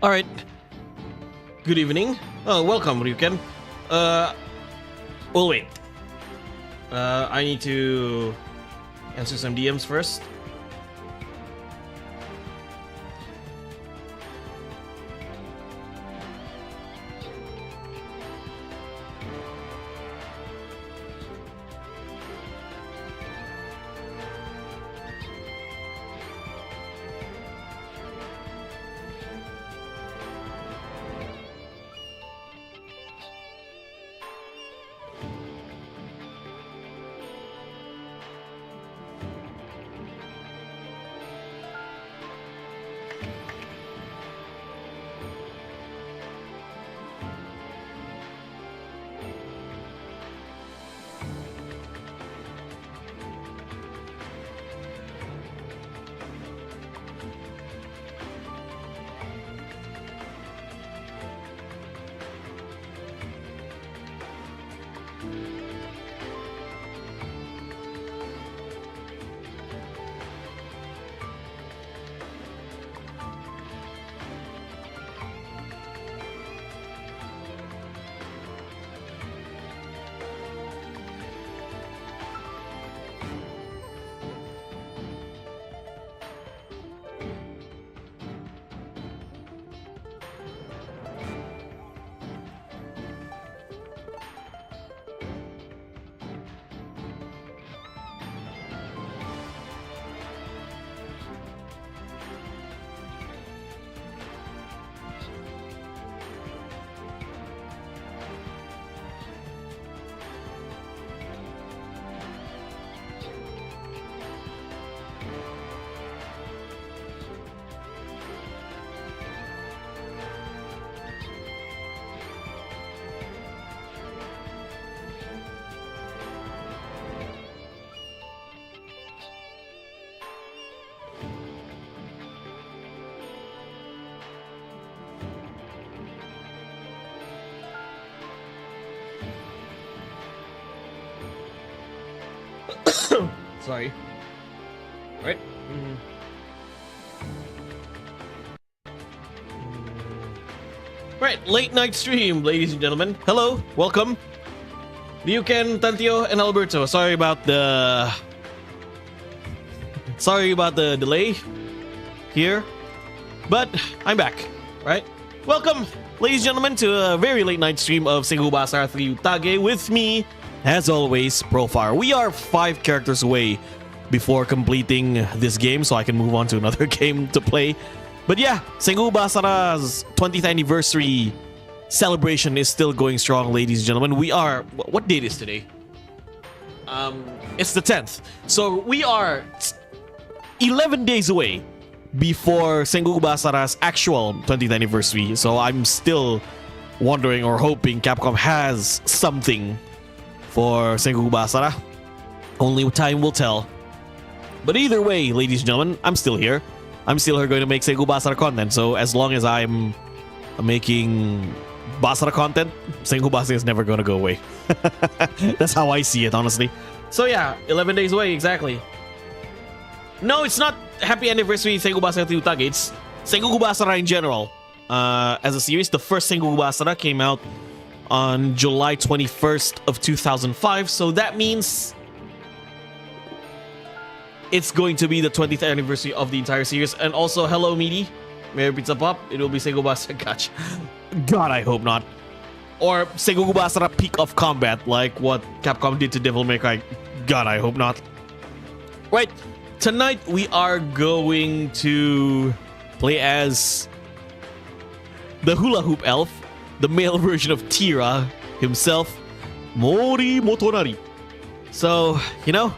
Alright. Good evening. Oh, welcome, Ryuken. Well, wait. I need to answer some DMs first. Sorry. Right? Right, late night stream, ladies and gentlemen. Hello, welcome. Ryuken, Tantio, and Alberto. Sorry about the delay here, but I'm back. Right? Welcome, ladies and gentlemen, to a very late night stream of Sengoku Basara 3 Utage with me, as always, Profar. We are 5 characters away before completing this game, so I can move on to another game to play. But yeah, Sengoku Basara's 20th anniversary celebration is still going strong, ladies and gentlemen. We are... What date is today? It's the 10th. So we are 11 days away before Sengoku Basara's actual 20th anniversary. So I'm still wondering or hoping Capcom has something for Sengoku Basara. Only time will tell. But either way, ladies and gentlemen, I'm still here. I'm still here going to make Sengoku Basara content. So as long as I'm making Basara content, Sengoku Basara is never going to go away. That's how I see it, honestly. So yeah, 11 days away, exactly. No, it's not Happy Anniversary Sengoku Basara 3 Utage. It's Sengoku Basara in general. As a series, the first Sengoku Basara came out on July 21st of 2005. So that means it's going to be the 20th anniversary of the entire series. And also, hello, Meaty. Mayor Pizza Pop. It will be Sengoku Basara Catch. God, I hope not. Or Sengoku Basara Peak of Combat, like what Capcom did to Devil May Cry. God, I hope not. Right, tonight we are going to play as the hula hoop elf, the male version of Tira himself, Mori Motonari. So, you know,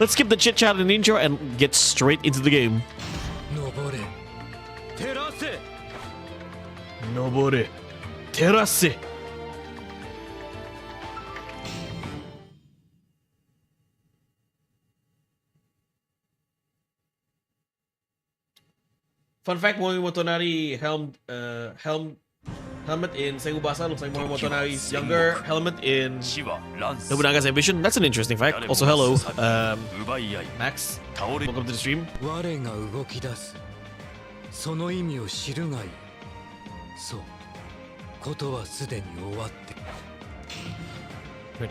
let's skip the chit chat and intro and get straight into the game. Nobore, terase. Fun fact: Mori Motonari helmet in Sengoku Basara looks like Mori Motonari's younger helmet in Nobunaga's Ambition. That's an interesting fact. Also, hello, Max. Welcome to the stream.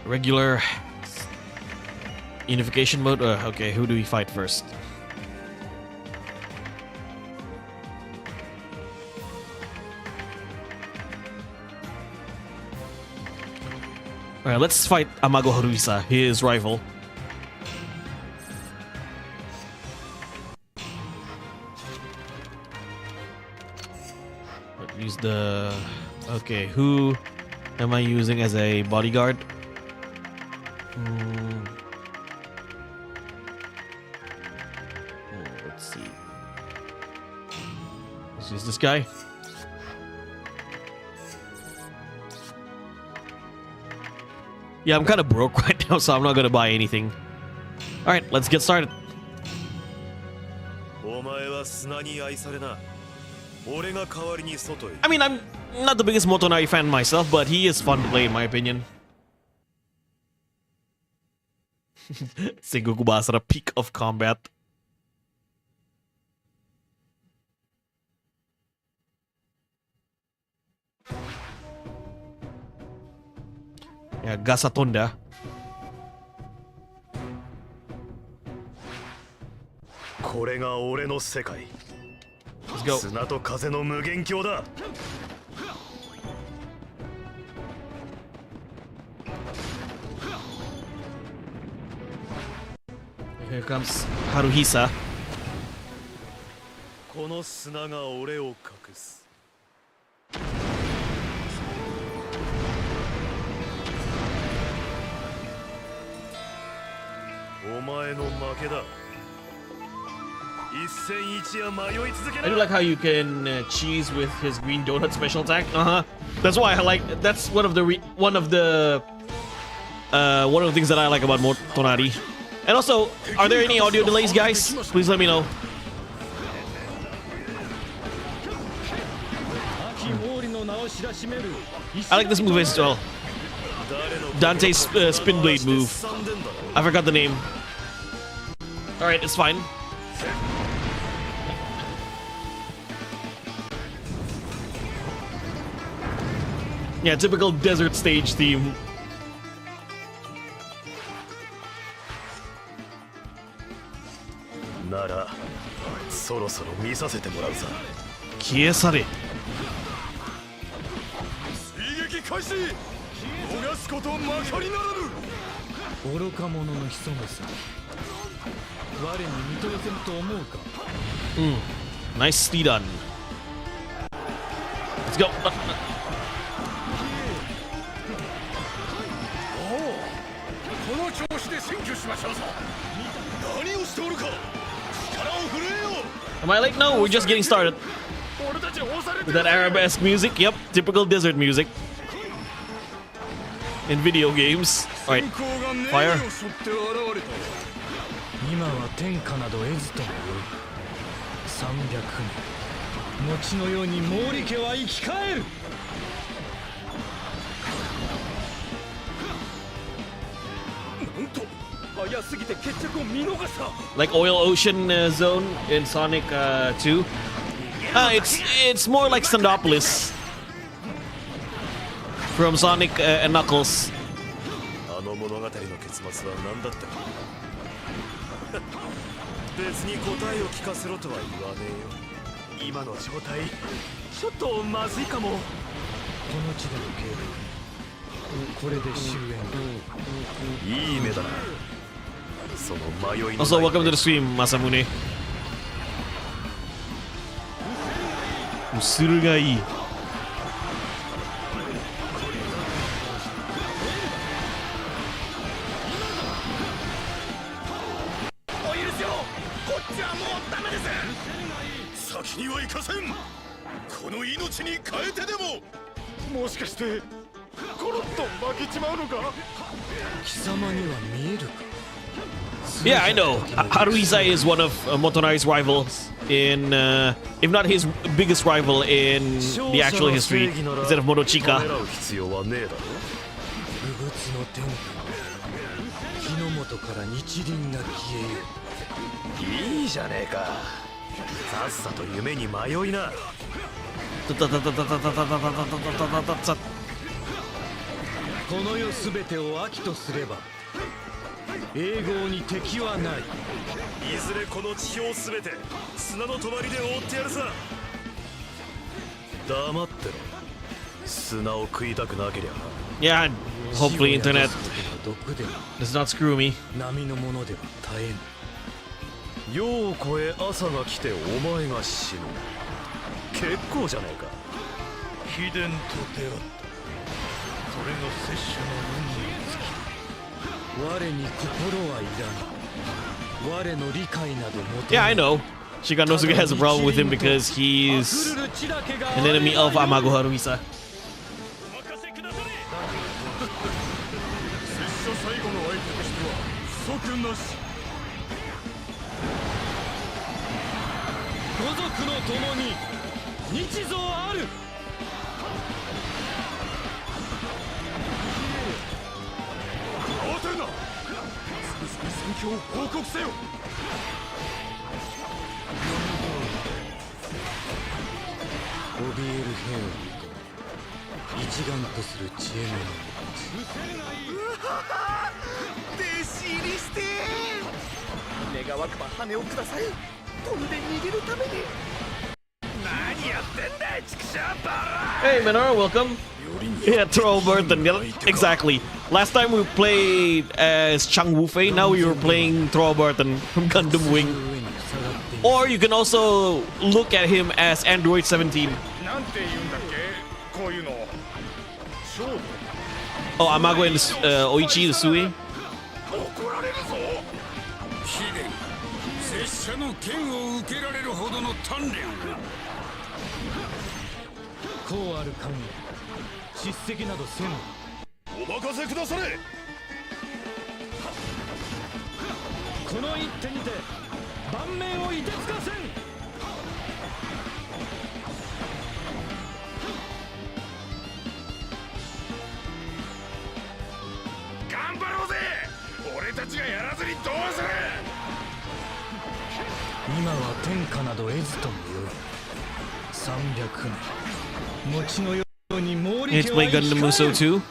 Regular Unification mode. Okay, who do we fight first? Alright, let's fight Amago Haruhisa, his rival. Use the... Okay, who am I using as a bodyguard? Let's see. Let's use this guy. Yeah, I'm kind of broke right now, so I'm not gonna buy anything. Alright, let's get started. I mean, I'm not the biggest Motonari fan myself, but he is fun to play in my opinion. Sengoku Basara, peak of combat. Yeah, Gasatonda. Let's go. Here comes Haruhisa. I do like how you can cheese with his green donut special attack. That's why I like. That's one of the things that I like about Motonari. And also, are there any audio delays, guys? Please let me know. I like this move as well. Dante's spin blade move. I forgot the name. Alright, it's fine. Yeah, typical desert stage theme. Kiesare. Nicely done. Let's go. Am I late? No, we're just getting started. With that arabesque music. Yep, typical desert music. In video games. Alright, fire. Like Oil Ocean Zone in Sonic 2. It's more like Sandopolis from Sonic and Knuckles. Also, welcome to the stream, Masamune. Sumeragi. Yeah, I know. Haruhisa is one of Motonari's rivals in, if not his biggest rival in the actual history, instead of Motochika. この世すべてを悪とすれば永劫に敵はない。いずれこの地表すべて砂の隣で覆ってやるさ。黙ってろ。砂を食いたくなけりゃ。 Yeah, hopefully internet does not screw me. 波のものでは絶えぬ。世を越え朝が来てお前が死ぬ。結構じゃねえか。秘伝と出会った。それが拙者の運につき。我に心はいらぬ。我の理解など求め Yeah, I know. Shikanosuke has a problem with him because he's an enemy of Amago Haruhisa. 拙者最後の相手としては即なし。五族の共に日蔵ある。慌てるな。すぐさま戦況を報告せよ。怯える兵を一丸とする知恵の弟子入りして願わくば羽をください。飛んで逃げるために。何やってんだい、畜生バラ。 Hey, Minora, welcome. Yeah, Troll Burton. Exactly. Last time we played as Chang Wufei, now we were playing Troll Burton from Gundam Wing. Or you can also look at him as Android 17. なんて言うんだっけ、こういうの。勝負。 Oh, Amago and Oichi, the Sui. 怒られるぞ。貴殿、拙者の剣を受けられるほどの鍛錬が。こうある限り叱責などせぬ。お任せくだされ。この一手にて盤面をいてつかせん。頑張ろうぜ。俺たちがやらずにどうする。今は天下など得ずともよい。300年餅のように毛利 Let's 家 play は Gundam 生き Musou 2.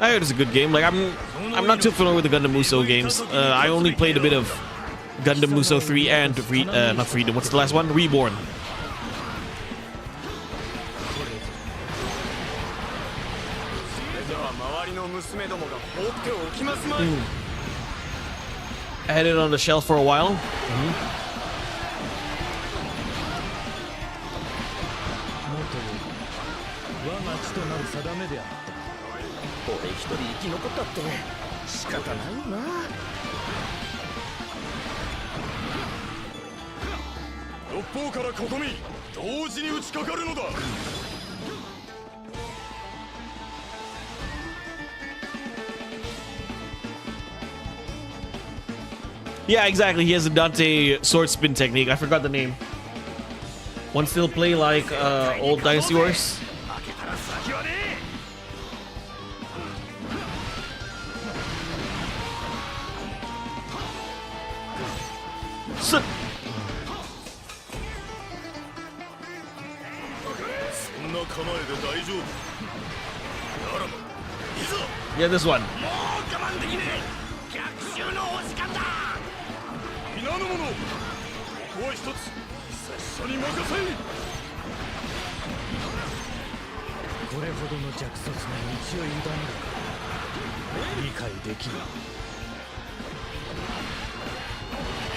I heard it's a good game. Like I'm not too familiar with the Gundam Musou games. I only played a bit of Gundam Musou 3 and not Freedom. What's the last one? Reborn. I had it on the shelf for a while. 我が血となる定めであった。俺一人生き残ったって仕方ないよな。六方から囲み同時に打ちかかるのだ。 Yeah, exactly. He has a Dante sword spin technique. I forgot the name. One still play like old Dynasty Wars. 開けたら先はねえ。 Sit. そんな構えで大丈夫。ならばいざ。 Yeah, this one. もう我慢できねえ。逆襲のお時間だ。皆の者、ここは一つ拙者に任せ。これほどの弱卒な道を委ねるか理解できない。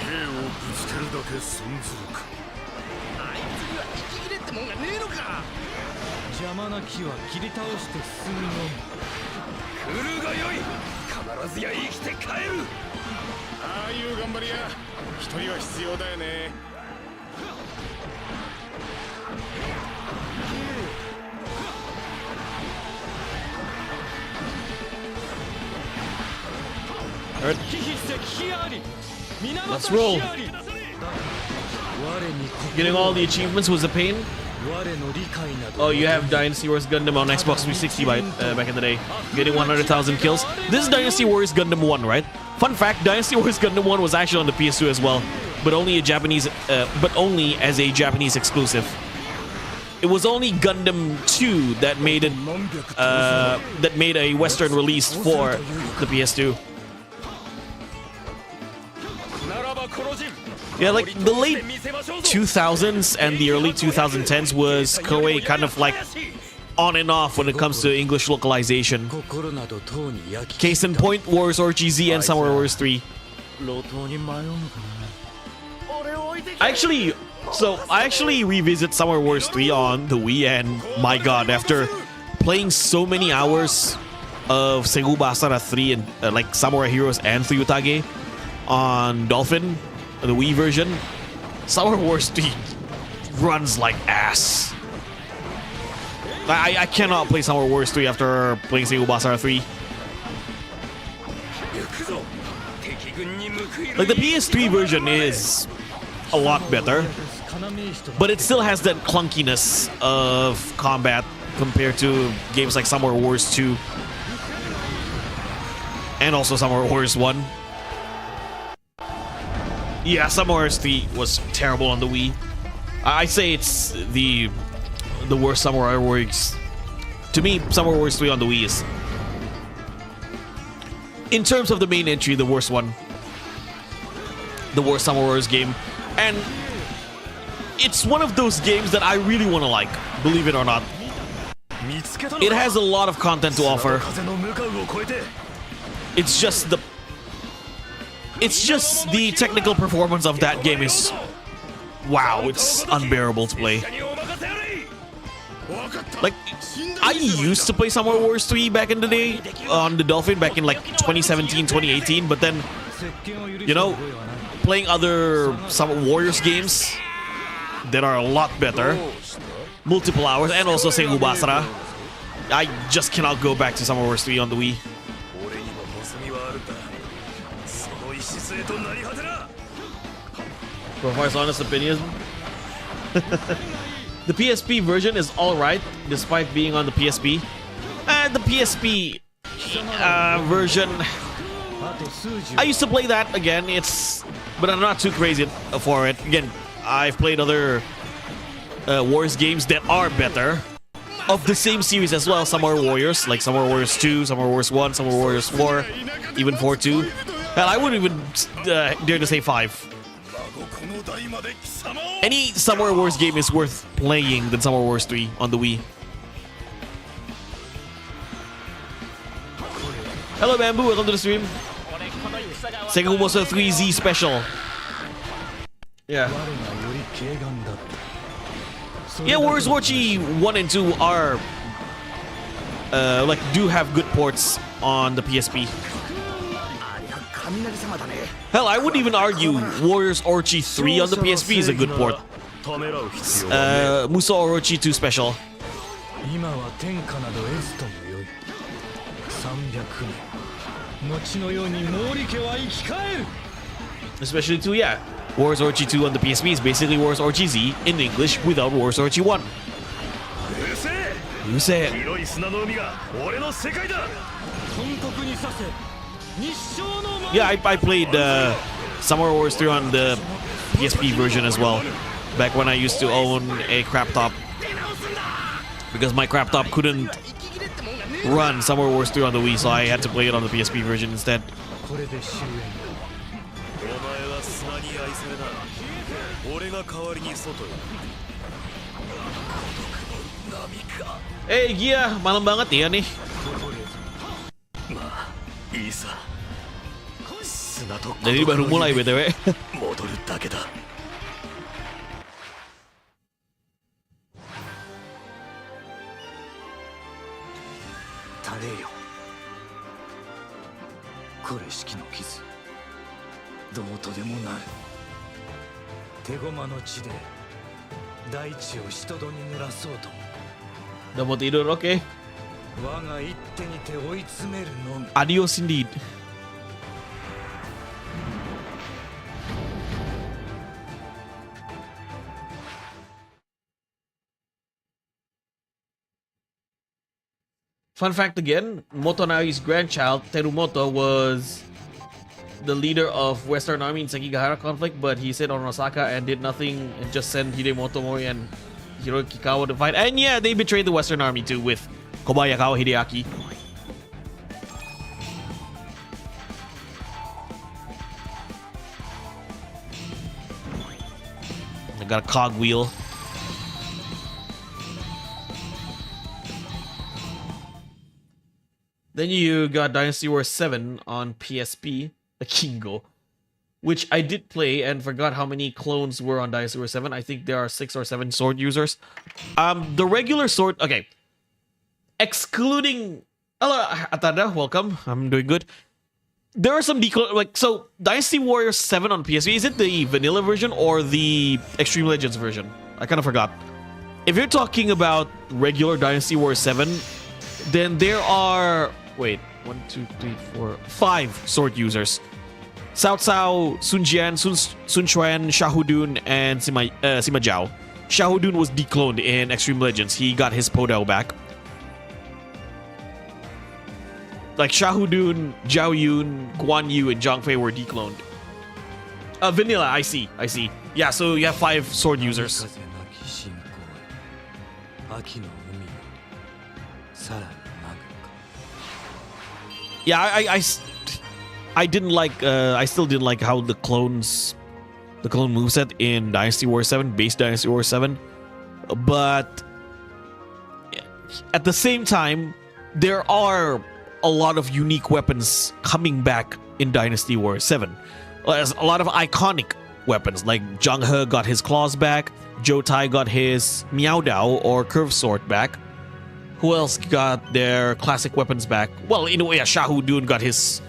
兵をぶつけるだけ損ずるか。あいつには息切れってもんがねえのか。邪魔な木は切り倒して進むのみ。来るがよい。必ずや生きて帰る。ああいう頑張り屋一人は必要だよね。 Let's roll. Getting all the achievements was a pain. Oh, you have Dynasty Wars Gundam on Xbox 360 back in the day. Getting 100,000 kills. This is Dynasty Wars Gundam 1, right? Fun fact, Dynasty Wars Gundam 1 was actually on the PS2 as well, but only as a Japanese exclusive. it was only Gundam 2 that made it that made a Western release for the PS2. Yeah, like the late 2000s and the early 2010s was Koei kind of like on and off when it comes to English localization. Case in point, Warriors Orgy Z and Summer Wars 3. I actually revisit Summer Wars 3 on the Wii, and my god, after playing so many hours of Sengoku Basara 3 and like Samurai Heroes and 3 Utage on Dolphin, the Wii version, Summer Wars 3 runs like ass. I cannot play Summer Wars 3 after playing Sengoku Basara 3. Like the PS3 version is a lot better, but it still has that clunkiness of combat compared to games like Summer Wars 2 and also Summer Wars 1. Yeah, Summer Wars 3 was terrible on the Wii. I say it's the worst Samurai Wars. To me, Summer Wars 3 on the Wii is, in terms of the main entry, the worst one. The worst Summer Wars game. And it's one of those games that I really want to like, believe it or not. It has a lot of content to offer. It's just the technical performance of that game is, wow, it's unbearable to play. Like, I used to play Summer Wars 3 back in the day on the Dolphin back in like 2017, 2018, but then, you know, playing other Summer Warriors games that are a lot better, multiple hours, and also Sengoku Basara, I just cannot go back to Summer Wars 3 on the Wii. Profar's honest opinion. The PSP version is alright, despite being on the PSP. The PSP version, I used to play that again, but I'm not too crazy for it. Again, I've played other Wars games that are better, of the same series as well. Some are Warriors, like Summer Wars 2, Summer Wars 1, Summer Warriors 4, even 4-2. Hell, I wouldn't even dare to say 5. Any Summer Wars game is worth playing than Summer Wars 3 on the Wii. Hello Bamboo, welcome to the stream. Sengoku Basara 3Z special. Yeah. Yeah, Warriors Orgy 1 and 2 are like do have good ports on the PSP. Hell, I wouldn't even argue Warriors Orgy 3 on the PSP is a good port. Muso Orochi 2 special. Especially 2, yeah. Warriors Orgy 2 on the PSP is basically Warriors Orgy Z in English without Warriors Orgy 1. You say it. Yeah, I played Summer Wars 3 on the PSP version as well, back when I used to own a crap top, because my crap top couldn't run Summer Wars 3 on the Wii, so I had to play it on the PSP version instead. Hey Gia, malam banget ya nih. Jadi baru mulai BTW. Udah mau tidur, oke. Adios indeed. Fun fact again, Motonari's grandchild, Terumoto, was the leader of Western Army in Sekigahara conflict, but he stayed on Osaka and did nothing and just sent Hidemoto Mori and Kikawa to fight. And yeah, they betrayed the Western Army too with Kobayakawa Hideaki. I got a cogwheel. Then you got Dynasty Wars 7 on PSP, a Kingo, which I did play and forgot how many clones were on Dynasty Wars 7. I think there are 6 or 7 sword users. The regular sword, okay, excluding, hello Atada, welcome, I'm doing good. There are some so Dynasty Warriors 7 on PSP, is it the vanilla version or the Extreme Legends version? I kind of forgot. If you're talking about regular Dynasty Warriors 7, then there are, wait, 1, 2, 3, 4, 5 sword users. Cao Cao, Sun Jian, Sun Quan, Shahudun, and Sima Zhao. Shahudun was decloned in Extreme Legends. He got his Podao back. Like Shahudun, Zhao Yun, Guan Yu, and Zhang Fei were decloned. Vanilla, I see. Yeah, so you have 5 sword users. Yeah, I didn't like. I still didn't like how the clone moveset in Dynasty War 7, base Dynasty War 7, but at the same time, there are a lot of unique weapons coming back in Dynasty War 7. There's a lot of iconic weapons, like Zhang He got his claws back, Zhou Tai got his Miao Dao or curved sword back. Who else got their classic weapons back? Well, in a way, Shahudun got his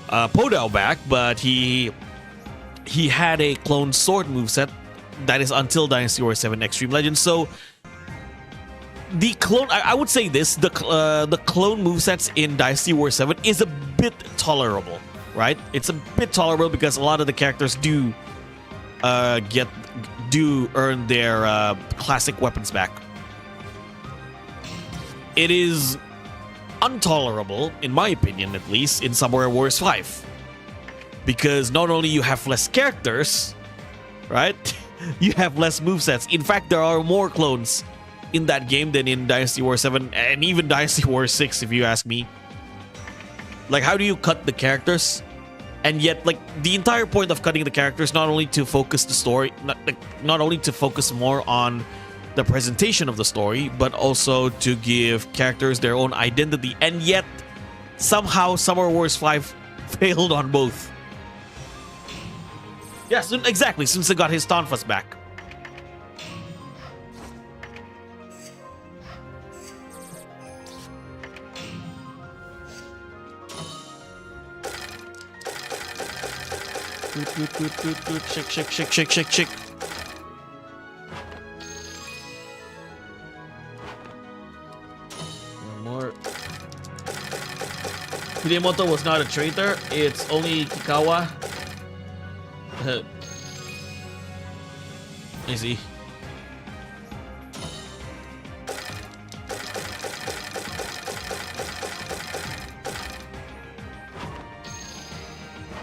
Podao back, but he had a clone sword moveset that is until Dynasty War 7 Extreme Legends. So the clone, I would say this, the clone movesets in Dynasty War 7 is a bit tolerable, right? It's a bit tolerable because a lot of the characters do earn their classic weapons back. It is intolerable, in my opinion at least, in Samurai Warriors 5. Because not only you have less characters, right? You have less movesets. In fact, there are more clones in that game than in Dynasty War 7 and even Dynasty War 6, if you ask me. Like, how do you cut the characters? And yet, like, the entire point of cutting the characters, not only to focus the story, not only to focus more on the presentation of the story, but also to give characters their own identity. And yet, somehow, Summer Wars 5 failed on both. Yes, exactly, since they got his Tonfas back. Shake. One more. Hidemoto was not a traitor. It's only Kikawa. Easy.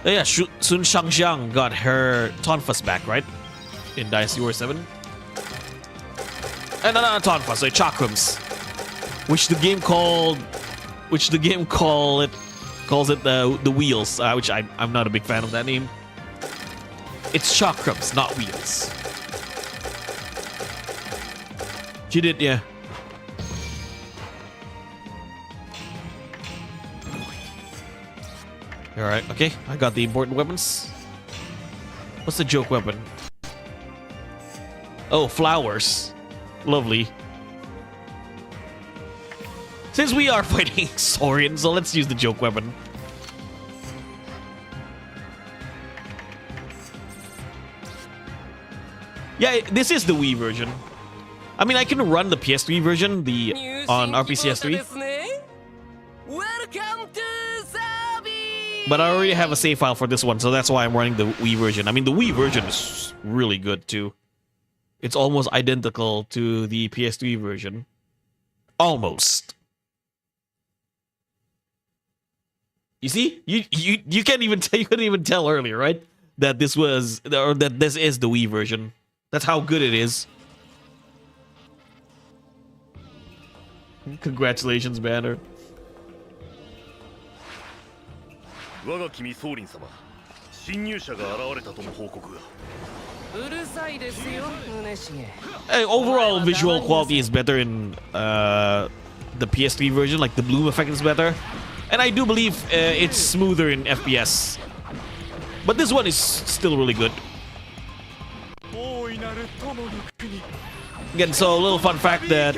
Oh yeah, Sun Shangxiang got her Tonfas back, right? In Dynasty War 7. And not Tonfas, sorry, Chakrams. Which the game calls it the wheels, which I'm not a big fan of that name. It's Chakrams, not wheels. She did, yeah. Alright, okay. I got the important weapons. What's the joke weapon? Oh, flowers. Lovely. Since we are fighting Saurian, so let's use the joke weapon. Yeah, this is the Wii version. I mean, I can run the PS3 version on RPCS3. But I already have a save file for this one, so that's why I'm running the Wii version. I mean, the Wii version is really good, too. It's almost identical to the PS3 version. Almost. You see? You can't even tell, you couldn't even tell earlier, right? That this is the Wii version. That's how good it is. Congratulations, Banner. 我が君ソーリン様、侵入者が現れたとの報告が。Hey, overall visual quality is better in the PS3 version, like the bloom effect is better. And I do believe it's smoother in FPS. But this one is still really good. Again, so a little fun fact that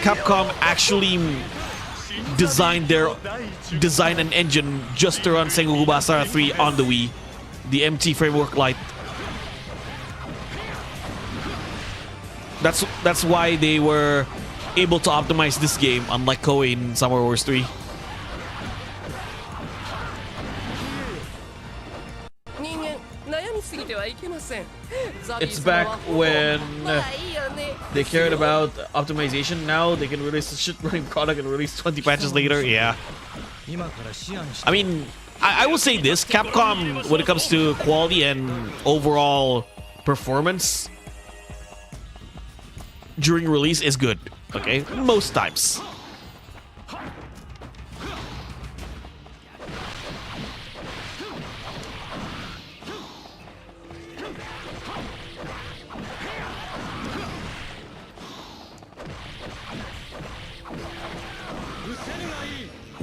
Capcom actually designed an engine just to run Sengoku Basara 3 on the Wii. The MT Framework Lite. That's why they were able to optimize this game, unlike Koei in Summer Wars 3. It's back when they cared about optimization. Now they can release a shit running product and release 20 patches later. Yeah. I mean, I will say this: Capcom, when it comes to quality and overall performance during release, is good. Okay, most times.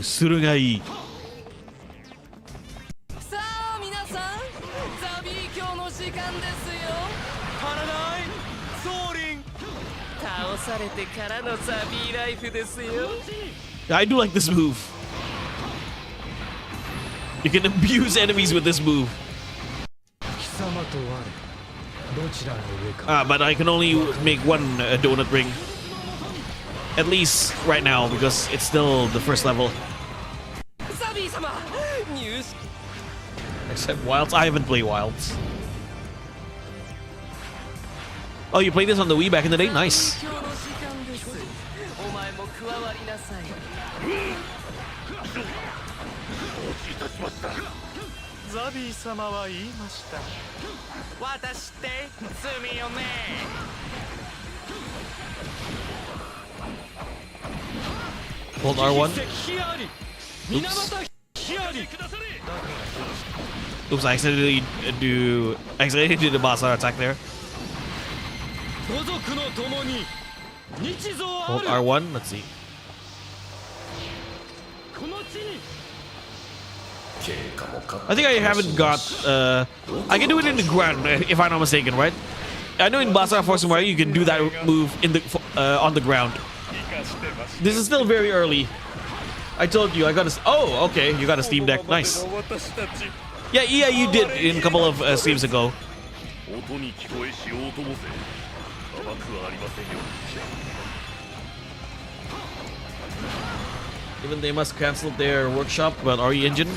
Sumeragi. I do like this move. You can abuse enemies with this move. But I can only make one donut ring. At least right now, because it's still the first level. Except Wilds. I haven't played Wilds. Oh, you played this on the Wii back in the day? Nice. Hold R1. Oops. Oops, I accidentally did the Basara attack there. Hold R1, let's see. I think I haven't got I can do it in the ground if I'm not mistaken, right? I know in Basara for Sumeragi you can do that move in the on the ground. This is still very early. I told you I got a... Oh, okay, you got a Steam Deck. Nice. Yeah, you did in a couple of streams ago. Even they must cancel their workshop about RE Engine.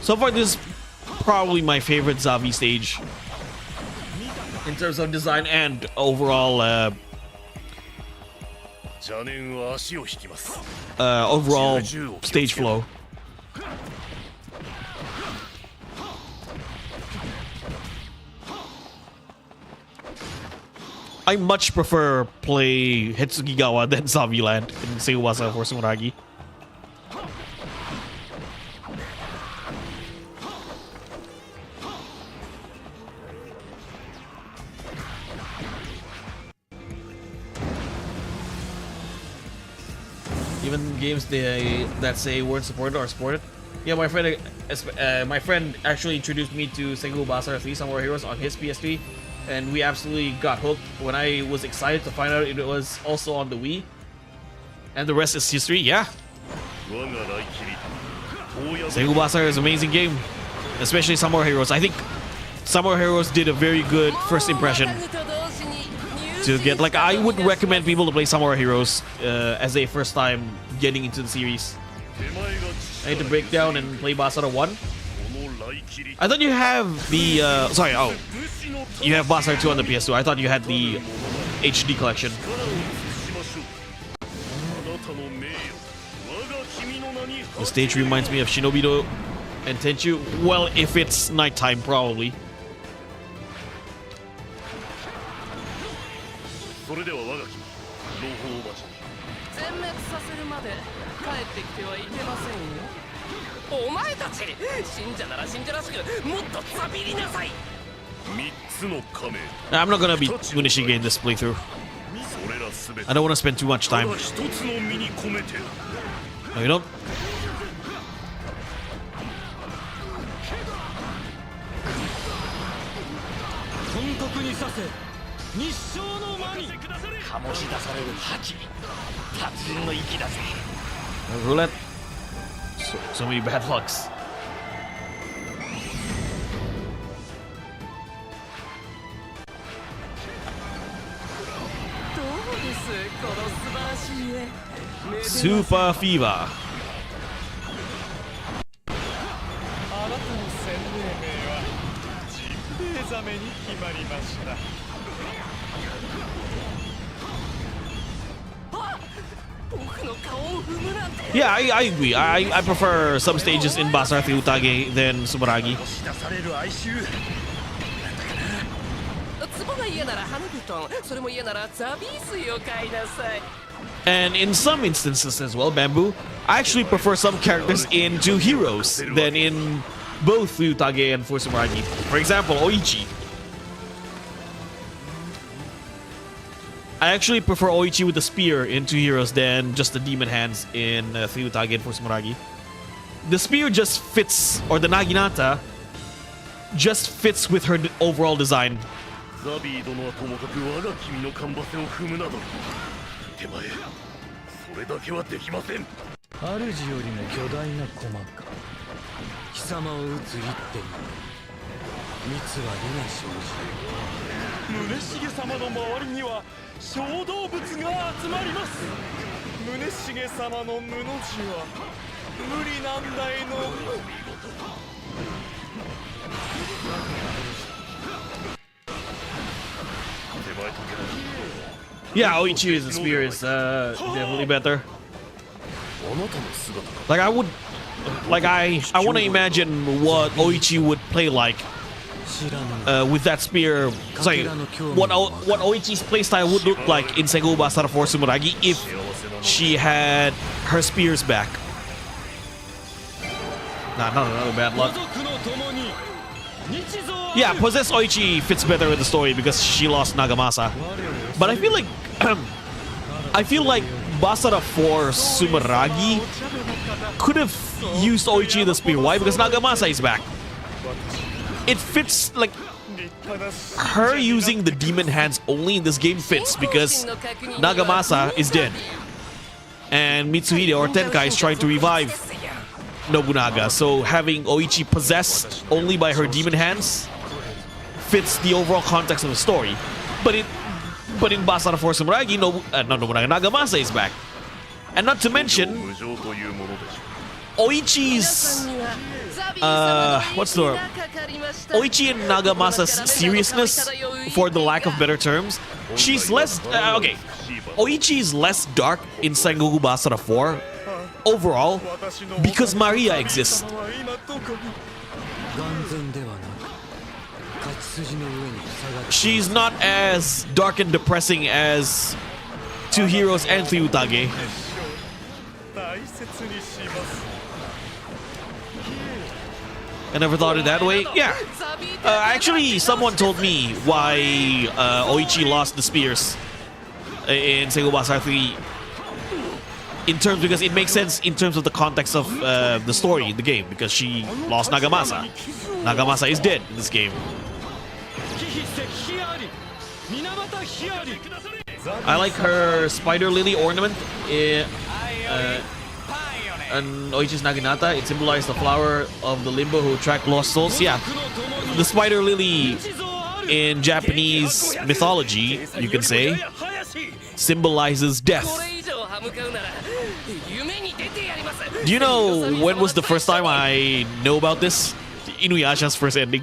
So far, this is probably my favorite Zavi stage in terms of design and overall overall stage flow. I much prefer play Hitsugigawa than Zavi Land in Sengoku Basara for Sumeragi. Even games that say weren't supported are supported. Yeah, my friend actually introduced me to Sengoku Basara 3 Samurai Heroes on his PS3, and we absolutely got hooked when I was excited to find out it was also on the Wii. And the rest is history, yeah. Sengoku Basara is an amazing game, especially Samurai Heroes. I think Samurai Heroes did a very good first impression. To get, like, I would recommend people to play Samurai Heroes as a first time getting into the series. I need to break down and play Basara 1. I thought you have the you have Basara 2 on the PS2. I thought you had the HD collection. The stage reminds me of Shinobito and Tenchu. Well, if it's nighttime, probably. I'm not gonna be Munishige in this playthrough. I don't want to spend too much time. No, you don't. Roulette. So many bad lucks. Super Fever. Yeah, I agree. I prefer some stages in Basara through Utage than Sumeragi. And in some instances as well, Bamboo, I actually prefer some characters in Two Heroes than in both Utage and Sumeragi. For example, Oichi. I actually prefer Oichi with the spear in Two Heroes than just the demon hands in Utage and Sumeragi. The spear just fits, or the Naginata just fits with her overall design. Yeah, Oichi as a spear is definitely better. Like I want to imagine what Oichi would play like with that spear. Sorry, what Oichi's playstyle would look like in Sengoku Basara for Sumeragi if she had her spears back. Nah, not another bad luck. Yeah, Possessed Oichi fits better with the story because she lost Nagamasa. But I feel like Basara for Sumeragi could have used Oichi the spear. Why? Because Nagamasa is back. It fits, like, her using the demon hands only in this game fits because Nagamasa is dead. And Mitsuhide or Tenkai is trying to revive Nobunaga. So having Oichi possessed only by her demon hands fits the overall context of the story. But in Basara for Sumeragi, Nagamasa is back. And not to mention, Oichi's what's the word? Oichi and Nagamasa's seriousness, for the lack of better terms, she's less okay. Oichi is less dark in Sengoku Basara 4 overall because Maria exists. She's not as dark and depressing as Two Heroes and Utage. I never thought it that way. Yeah. Actually, someone told me why Oichi lost the spears in Sengoku Basara 3. Because it makes sense in terms of the context of the story in the game, because she lost Nagamasa. Nagamasa is dead in this game. I like her spider lily ornament and Oichi's Naginata. It symbolized the flower of the limbo who attract lost souls. Yeah, the spider lily in Japanese mythology, you can say, symbolizes death. Do you know when was the first time I know about this? Inuyasha's first ending.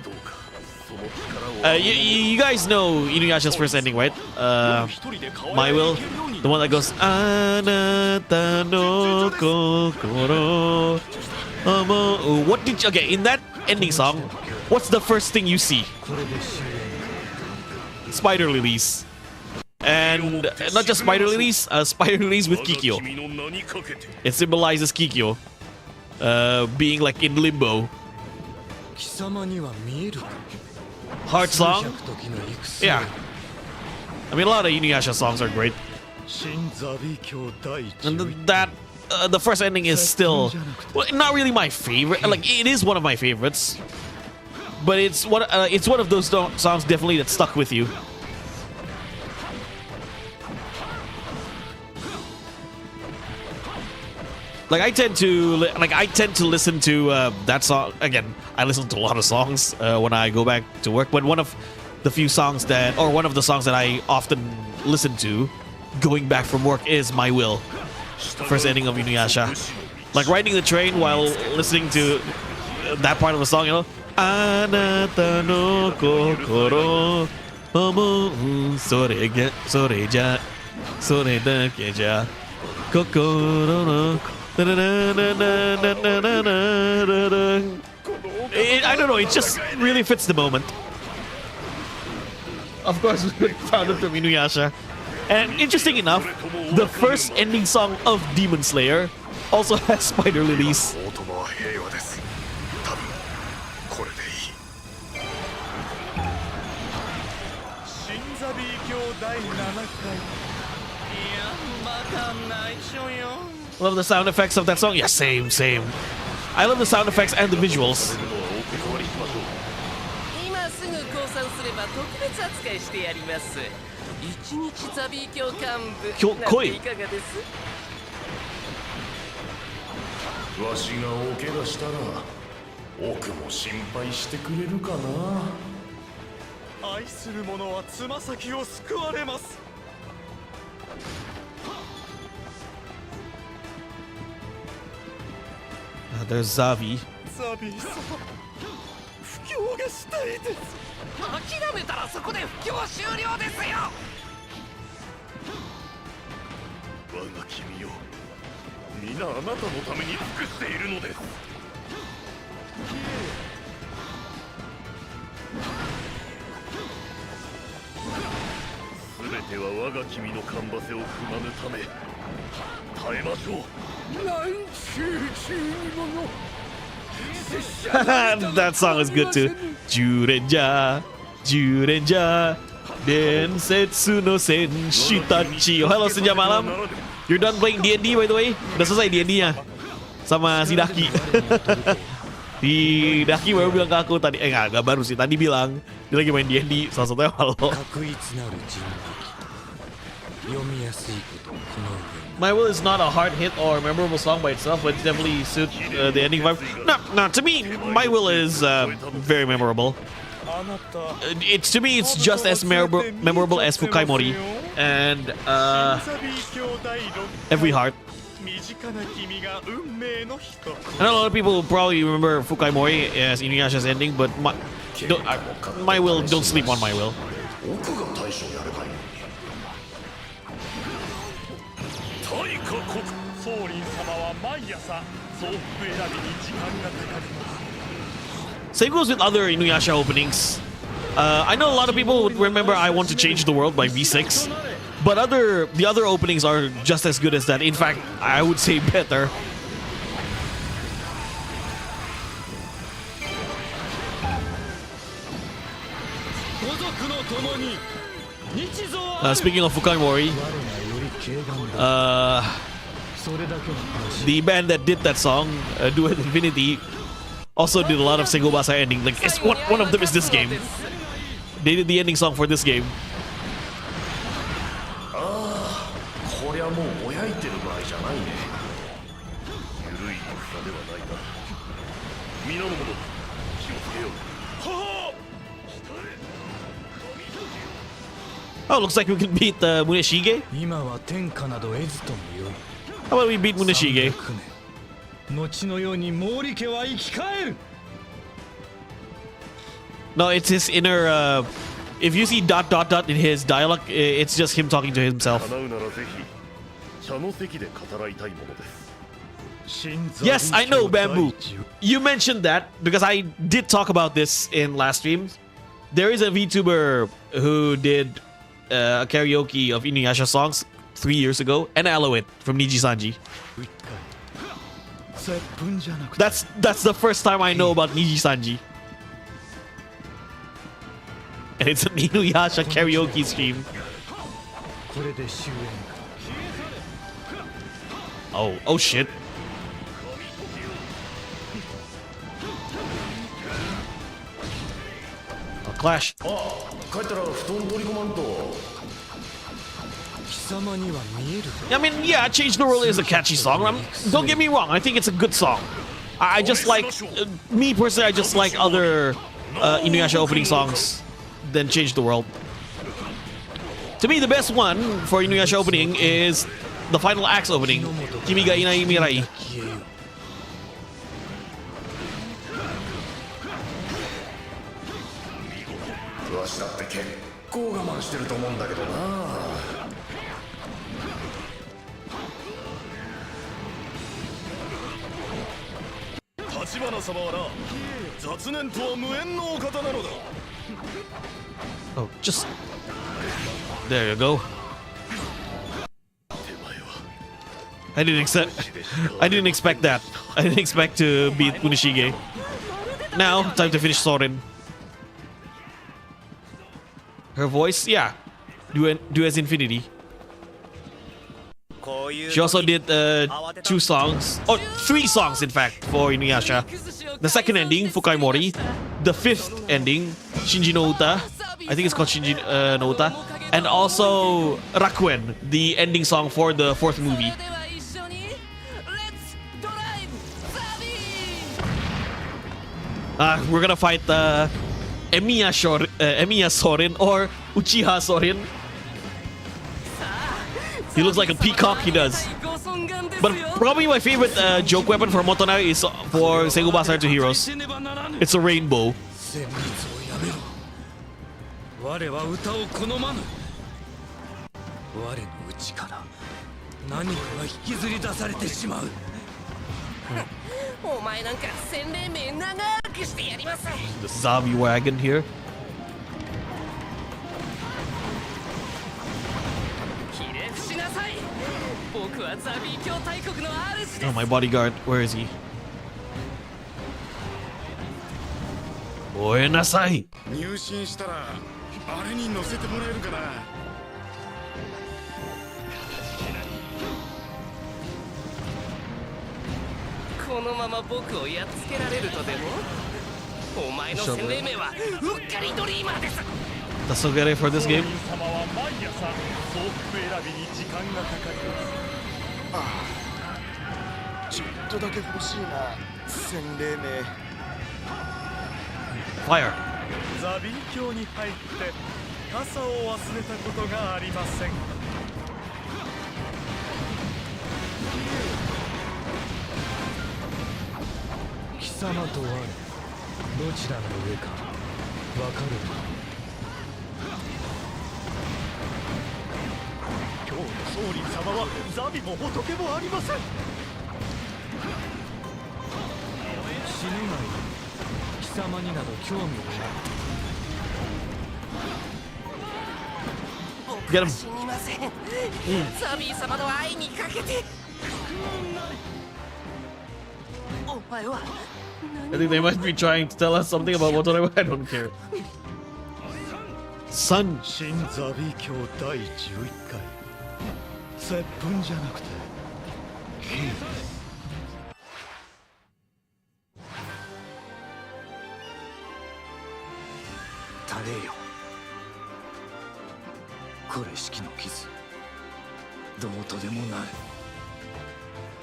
You guys know Inuyasha's first ending, right? My Will, the one that goes Anata no kokoro. What did you, okay, in that ending song, what's the first thing you see? Spider lilies. And not just spider lilies with Kikyo. It symbolizes Kikyo being like in limbo. Heart song? Yeah. I mean, a lot of Inuyasha songs are great. And that the first ending is still, well, not really my favorite. Like, it is one of my favorites, but it's one of those songs definitely that stuck with you. Like, I tend to listen to that song again. I listen to a lot of songs when I go back to work, but one of the songs that I often listen to going back from work is My Will, the first ending of Inuyasha. Like, riding the train while listening to that part of the song, you know. Anata no kokoro omo sore ja sore da ke ja kokoro no. I don't know, it just really fits the moment. Of course, we found it from Inuyasha. And interesting enough, the first ending song of Demon Slayer also has spider lilies. Love the sound effects of that song. Yeah, same. I love the sound effects and the visuals. Koi. There's Zavi. That song is good too. Jurenja, Densetsu no Senshitachi. Oh, hello, senja malam. You're done playing D&D, by the way? Udah selesai D&D-nya sama si Daki. Si Daki baru bilang ke aku tadi, nggak baru sih, tadi bilang dia lagi main D&D, salah satunya halo. My Will is not a hard hit or memorable song by itself, but it definitely suits the ending vibe. No, to me, My Will is very memorable. To me, it's just as memorable as Fukai Mori and Every Heart. I know a lot of people probably remember Fukai Mori as Inuyasha's ending, but My Will, don't sleep on My Will. Same goes with other Inuyasha openings. I know a lot of people would remember I Want to Change the World by V6, but the other openings are just as good as that. In fact, I would say better. Speaking of Fukai Mori, the band that did that song, Duet Infinity, also did a lot of Sengoku Basara ending. Like, one of them is this game. They did the ending song for this game. Oh, looks like we can beat Muneshige. How about we beat Muneshige? 後のように毛利家は生き返る。 No, it's his inner. If you see ... in his dialogue, it's just him talking to himself. 叶うならぜひ茶の席で語らいたいものです。 Yes, I know, Bamboo. You mentioned that because I did talk about this in last stream. There is a VTuber who did a karaoke of Inuyasha songs 3 years ago, and Aloe from Niji Sanji. That's the first time I know about Niji Sanji. And it's an Inuyasha karaoke stream. Oh shit. A clash. I mean, yeah, Change the World is a catchy song. Don't get me wrong, I think it's a good song. I just like, me personally, I just like other Inuyasha opening songs than Change the World. To me, the best one for Inuyasha opening is the final act's opening, Kimi ga Inai Mirai. Oh, just... There you go. I didn't expect that. I didn't expect to beat Kunishige. Now, time to finish Sorin. Her voice, yeah. Do as Infinity. She also did 2 songs, or 3 songs in fact, for Inuyasha. The second ending, Fukai Mori. The 5th ending, Shinji no Uta. I think it's called Shinji no Uta. And also Rakuen, the ending song for the 4th movie. We're gonna fight Emiya Sorin or Uchiha Sorin. He looks like a peacock, he does. But probably my favorite joke weapon for Motonari is for Sengoku Basara to Heroes. It's a rainbow. The zombie wagon here. Oh, my bodyguard. Where is he? Oenasai. 入信したらあれに乗せてもらえるかな。このまま僕をやっつけられるとでも？お前の洗礼名はうっかりドリーマーです。That's so good for this game. 様は毎朝総服選びに時間がかかります。ああ、ちょっとだけ欲しいな、洗礼名。Fire. ザビー教に入って傘を忘れたことがありません。貴様と我、どちらの上かわかるか。今日の総理様はザビも仏もありません。死ぬがいい。貴様になど興味がない。僕は死にません。ザビー様の愛にかけて。お前は I think they might be trying to tell us something about Motonari, but I don't care. Son. 新ザビー教第11回。接吻じゃなくてキーです。タレよ、これ式の傷どうとでもなる。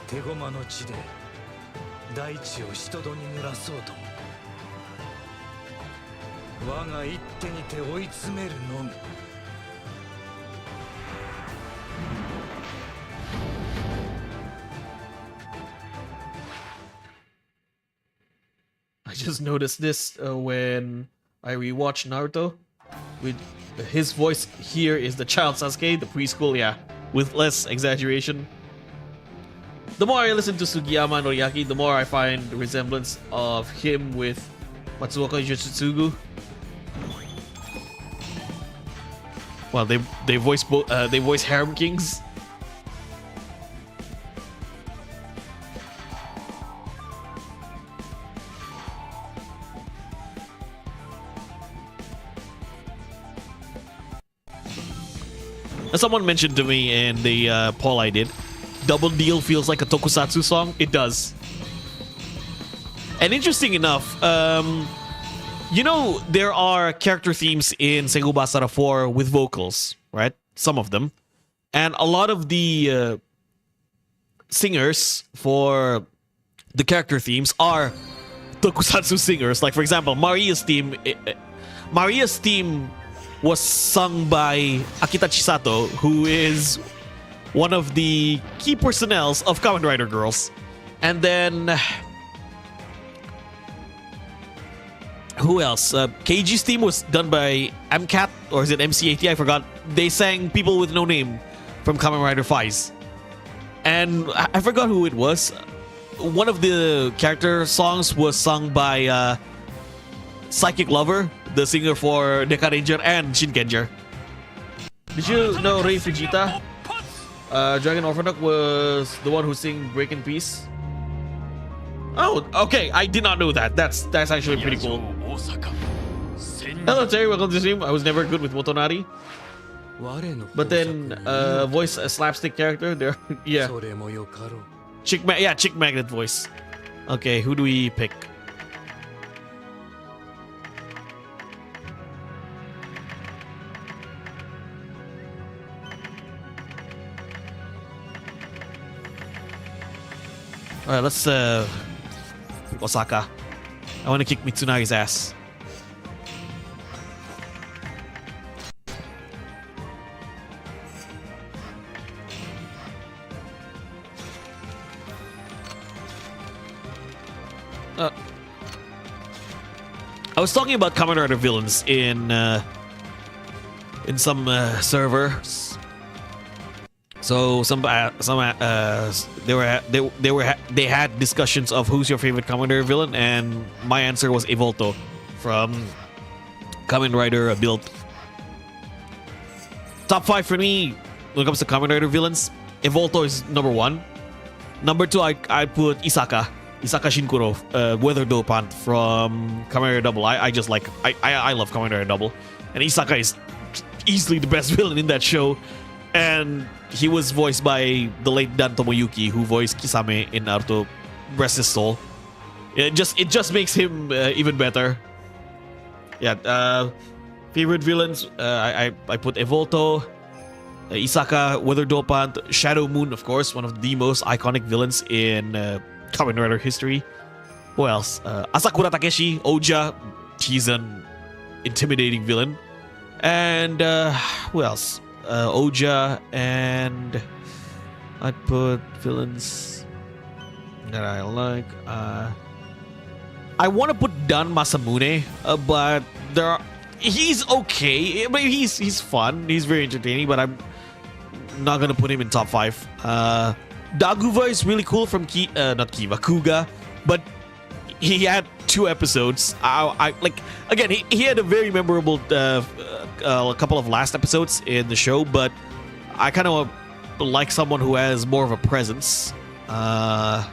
手駒の地で大地を人戸に濡らそうと我が一手にて追い詰めるのみ。I just noticed this when I rewatched Naruto. With his voice here is the child Sasuke, the preschool, yeah, with less exaggeration. The more I listen to Sugiyama and Noriaki, the more I find the resemblance of him with Matsuoka Yoshitsugu. Well, they voice harem kings. As someone mentioned to me in the poll I did, Double Deal feels like a tokusatsu song. It does. And interesting enough, you know, there are character themes in Sengoku Basara 4 with vocals, right? Some of them. And a lot of the singers for the character themes are tokusatsu singers. Like, for example, Maria's theme was sung by Akita Chisato, who is one of the key personnels of Kamen Rider Girls. And then who else? KG's theme was done by MCAT, or is it MCAT? I forgot. They sang People with No Name from Kamen Rider Faiz. And I forgot who it was. One of the character songs was sung by Psychic Lover, the singer for Deka Ranger and Shinkenger. Did you know Rei Fujita? Dragon Orphanok was the one who sang Break in Peace. Oh, okay. I did not know that. That's actually pretty cool. Hello Terry, welcome to the stream. I was never good with Motonari. But then voice a slapstick character there. Yeah. Chick Magnet voice. Okay, who do we pick? Alright, let's Osaka. I want to kick Mitsunari's ass. I was talking about Kamen Rider villains in some servers. So they had discussions of who's your favorite Kamen Rider villain, and my answer was Evolto from Kamen Rider Build. Top 5 for me when it comes to Kamen Rider villains, Evolto is number 1. Number 2, I put Isaka Shinkuro, Weather Dopant from Kamen Rider Double. I just like I love Kamen Rider Double, and Isaka is easily the best villain in that show. And he was voiced by the late Dan Tomoyuki, who voiced Kisame in Naruto. Rest his soul. It just makes him even better. Yeah. Favorite villains. I put Evolto, Isaka, Weather Dopant, Shadow Moon, of course, one of the most iconic villains in Kamen Rider history. Who else? Asakura Takeshi, Oja. He's an intimidating villain. And who else? Oja, and I'd put villains that I like. I want to put Dan Masamune, but he's okay. But he's fun. He's very entertaining, but I'm not gonna put him in top 5. Daguva is really cool from not Kiva, Kuga, but he had 2 episodes. I like, again, he had a very memorable a couple of last episodes in the show, but I kind of like someone who has more of a presence. I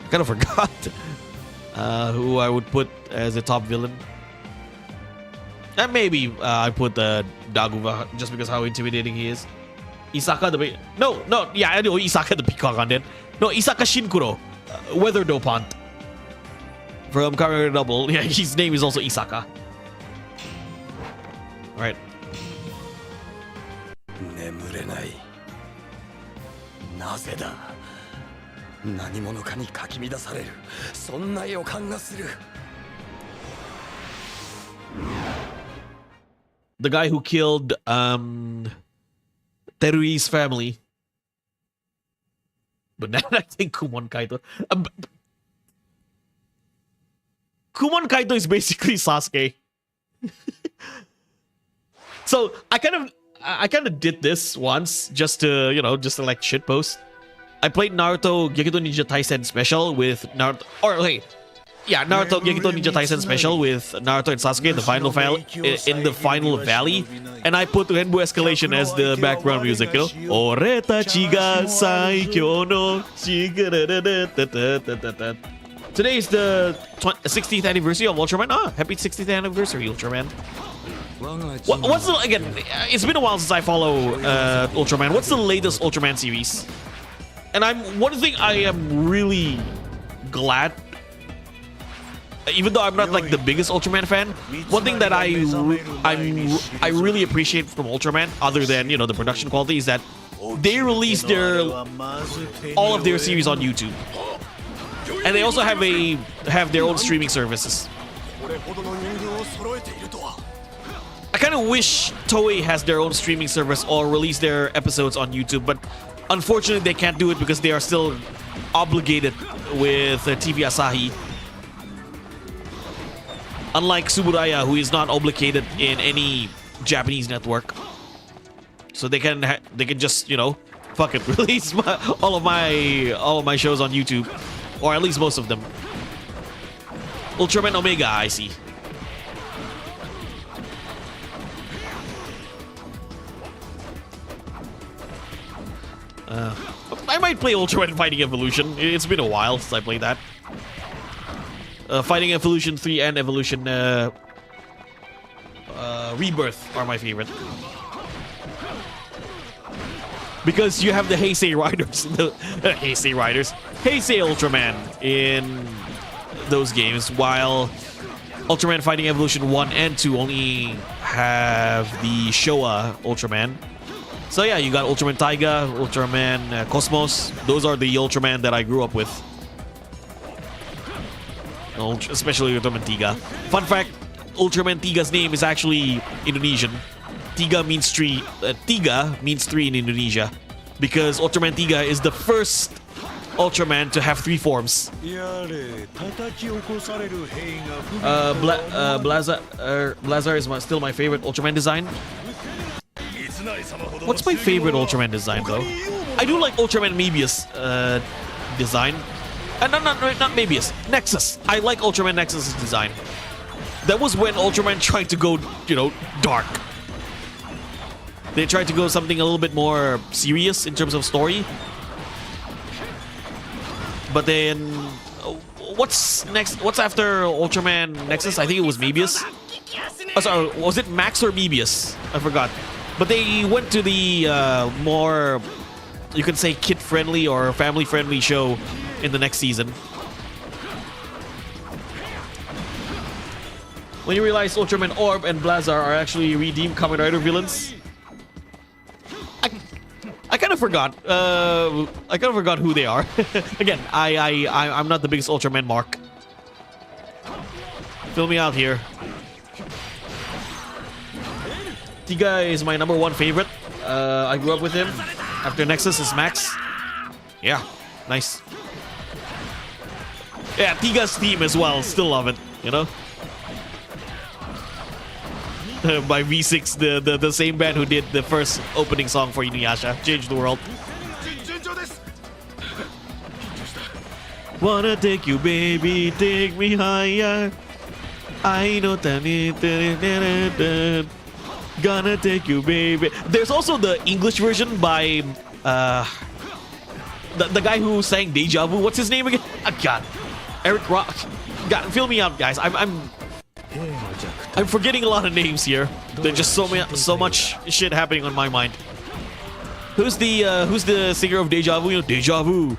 kind of forgot who I would put as a top villain. And maybe I put Daguva just because how intimidating he is. Isaka I know Isaka the Peacock on that. No, Isaka Shinkuro, Weather Dopant from Kamen Rider Double. Yeah, his name is also Isaka. Alright. 眠れない。なぜだ。何者かにかき乱される。そんな予感がする。The guy who killed Terui's family. But now I think Kumon Kaito. Kumon Kaito is basically Sasuke. So I kind of did this once just to like shitpost. I played Naruto Gekito Ninja Taisen Special with Naruto, Naruto Gekito Ninja Taisen Special with Naruto and Sasuke in the final valley, and I put Renbu Escalation as the background music. Oretachi ga saikyo no Today is the 60th anniversary of Ultraman. Happy 60th anniversary, Ultraman. What's the, again, it's been a while since I follow Ultraman. What's the latest Ultraman series? And one thing I am really glad, even though I'm not like the biggest Ultraman fan, one thing that I really appreciate from Ultraman, other than the production quality, is that they release all of their series on YouTube, and they also have their own streaming services. I kind of wish Toei has their own streaming service or release their episodes on YouTube, but unfortunately they can't do it because they are still obligated with TV Asahi. Unlike Suburaya, who is not obligated in any Japanese network, so they can just fuck it, release all of my shows on YouTube, or at least most of them. Ultraman Omega, I see. I might play Ultraman Fighting Evolution. It's been a while since I played that. Fighting Evolution 3 and Evolution Rebirth are my favorite. Because you have the Heisei Riders, Heisei Ultraman in those games, while Ultraman Fighting Evolution 1 and 2 only have the Showa Ultraman. So yeah, you got Ultraman Taiga, Ultraman Cosmos. Those are the Ultraman that I grew up with. Especially Ultraman Tiga. Fun fact, Ultraman Tiga's name is actually Indonesian. Tiga means tree. Tiga means three in Indonesia, because Ultraman Tiga is the first Ultraman to have three forms. Blazar is still my favorite Ultraman design. What's my favorite Ultraman design though? I do like Ultraman Mebius design. Not Mebius, Nexus. I like Ultraman Nexus's design. That was when Ultraman tried to go, dark. They tried to go something a little bit more serious in terms of story. But then, what's next? What's after Ultraman Nexus? I think it was Mebius. Oh, sorry, was it Max or Mebius? I forgot. But they went to the more, you could say, kid-friendly or family-friendly show in the next season. When you realize Ultraman Orb and Blazar are actually redeemed Kamen Rider villains, I kind of forgot. I kind of forgot who they are. Again, I'm not the biggest Ultraman mark. Fill me out here. Tiga is my #1 favorite. I grew up with him. After Nexus is Max. Yeah, nice. Yeah, Tiga's theme as well. Still love it, By V6, the same band who did the first opening song for Inuyasha. Changed the world. Wanna take you, baby, take me higher. I know that. Gonna take you, baby. There's also the English version by the guy who sang Deja Vu. What's his name again? God, Eric Rock. God, fill me out, guys. I'm forgetting a lot of names here. There's just so much shit happening on my mind. Who's the singer of Deja Vu? Deja Vu.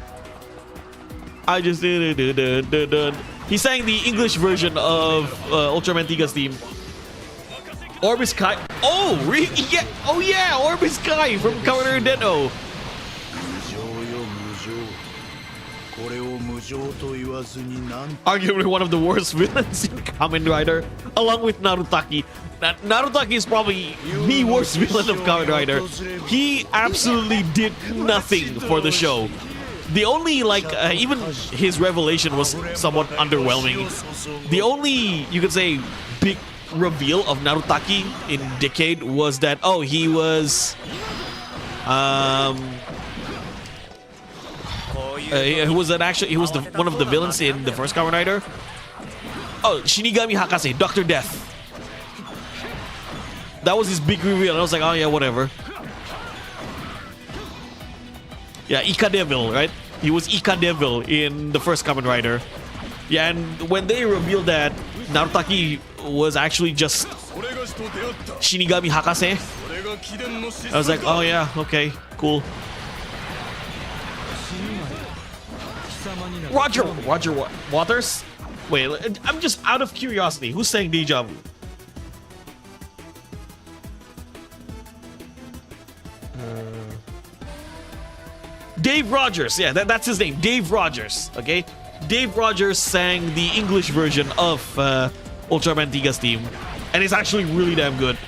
I just did it. He sang the English version of Ultraman Tiga's theme. Orbis Kai. Oh, really? Yeah. Oh yeah, Orbis Kai from Kamen Rider Den-O. Arguably one of the worst villains in Kamen Rider, along with Narutaki. Narutaki is probably the worst villain of Kamen Rider. He absolutely did nothing for the show. The only like even his revelation was somewhat underwhelming. The only, you could say, big reveal of Narutaki in Decade was that he was he was one of the villains in the first Kamen Rider. Shinigami Hakase, Dr. Death. That was his big reveal. And I was like, oh yeah, whatever. Yeah, Ika Devil, right? He was Ika Devil in the first Kamen Rider. Yeah, and when they revealed that Narutaki was actually just Shinigami Hakase, I was like, oh yeah, okay, cool. Roger Waters? Wait, I'm just out of curiosity. Who's saying Deja Vu? Dave Rogers, yeah, that's his name, Dave Rogers, okay? Dave Rogers sang the English version of Ultraman Tiga's theme, and it's actually really damn good.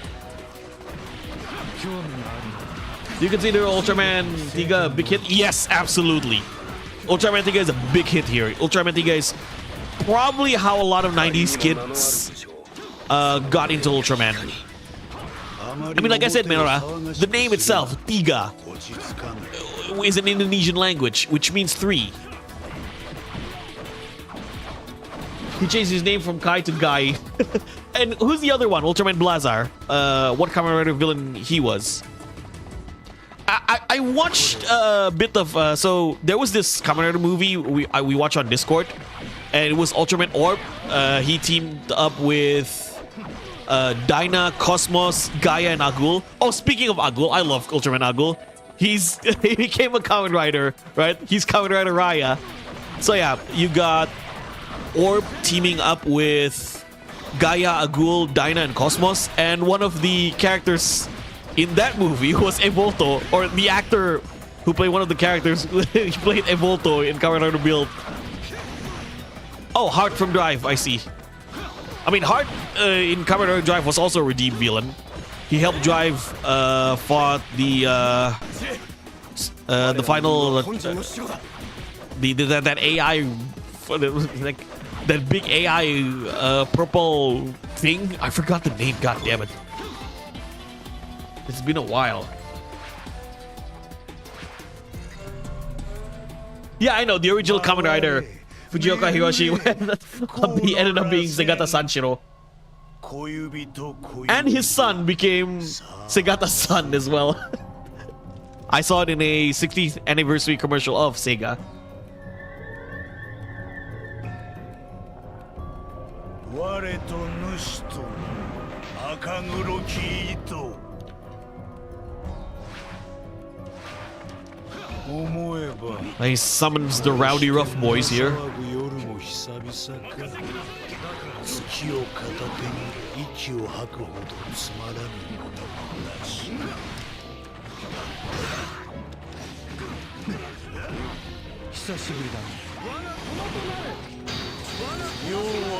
Do you consider Ultraman Tiga a big hit? Yes, absolutely. Ultraman Tiga is a big hit here. Ultraman Tiga is probably how a lot of 90s kids got into Ultraman. I mean, like I said, Menora, the name itself, Tiga, is an Indonesian language, which means 3. He changed his name from Kai to Guy. And who's the other one? Ultraman Blazar. What Kamen Rider villain he was. I watched a bit of... so there was this Kamen Rider movie we watched on Discord. And it was Ultraman Orb. He teamed up with Dyna, Cosmos, Gaia, and Agul. Oh, speaking of Agul, I love Ultraman Agul. He became a Kamen Rider, right? He's Kamen Rider Raya. So yeah, you got Orb teaming up with Gaia, Agul, Dyna, and Cosmos. And one of the characters in that movie was Evolto, or the actor who played one of the characters. He played Evolto in Kamen Rider Build. Oh, Heart from Drive, I see. I mean, Heart in Kamen Rider Drive was also a redeemed villain. He helped Drive fought the final that AI, like that big AI purple thing. I forgot the name. God damn it! It's been a while. Yeah, I know the original Kamen Rider, Fujioka Hiroshi, he ended up being Segata Sanshiro. And his son became Segata's son as well. I saw it in a 60th anniversary commercial of Sega. He summons the rowdy rough boys here.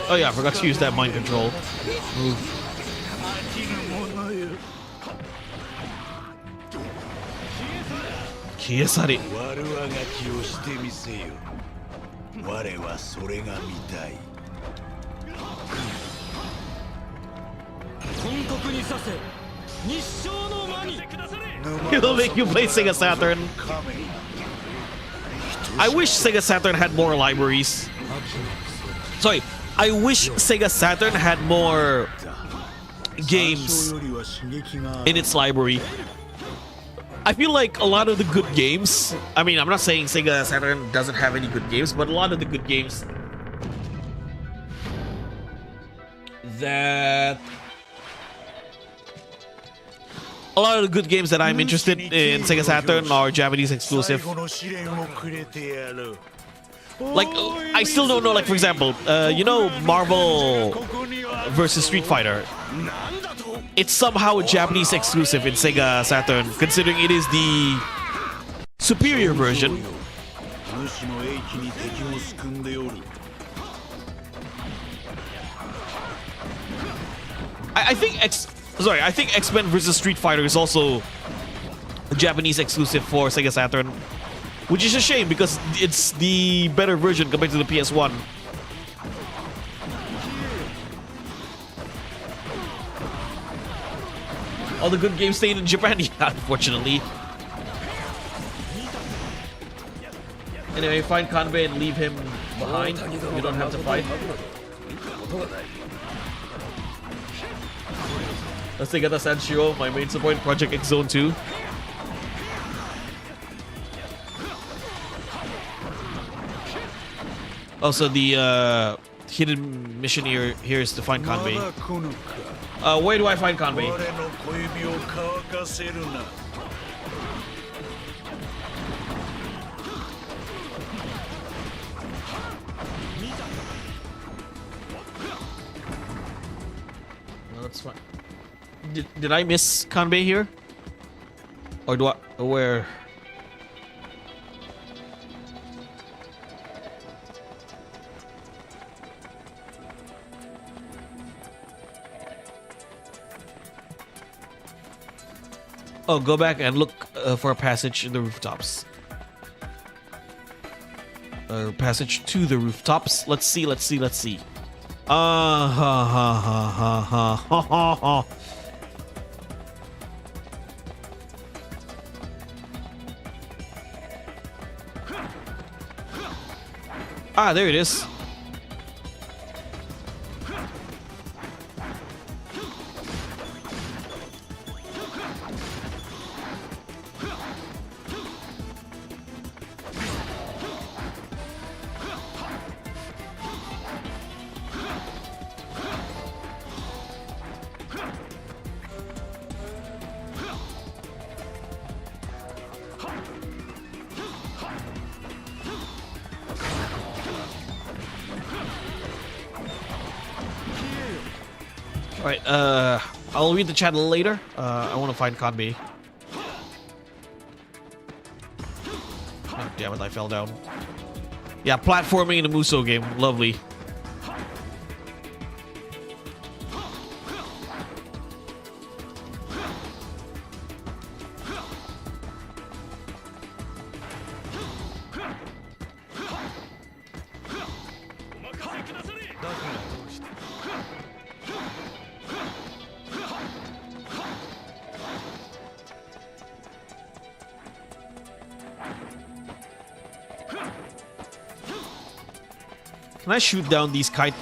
Oh yeah, I forgot to use that mind control move. Kiesari. He'll make you play Sega Saturn. I wish Sega Saturn had more libraries. Sorry, I wish Sega Saturn had more games in its library. I feel like a lot of the good games, I mean, I'm not saying Sega Saturn doesn't have any good games, but a lot of the good games that... A lot of the good games that I'm interested in Sega Saturn are Japanese exclusive. Like, I still don't know, like, for example, you know Marvel versus Street Fighter? It's somehow a Japanese exclusive in Sega Saturn, considering it is the superior version. I think X-Men versus Street Fighter is also a Japanese exclusive for Sega Saturn. which is a shame because it's the better version compared to the PS1. All the good games stayed in Japan, yeah, unfortunately. Anyway, find Kanbei and leave him behind. You don't have to fight. Let's take out the Sanshiro, my main support in Project X Zone 2. Also, the hidden mission here is to find Kanbei. Where do I find Kanbei? No, that's fine. Did I miss Kanbei here? Or do I... Where? Oh, go back and look for a passage in the rooftops. Passage to the rooftops. Let's see. Ah, there it is. Alright, I'll read the chat later. I want to find Kanbei. Oh, damn it, I fell down. Yeah, platforming in a Muso game. Lovely. Can I shoot down these kite?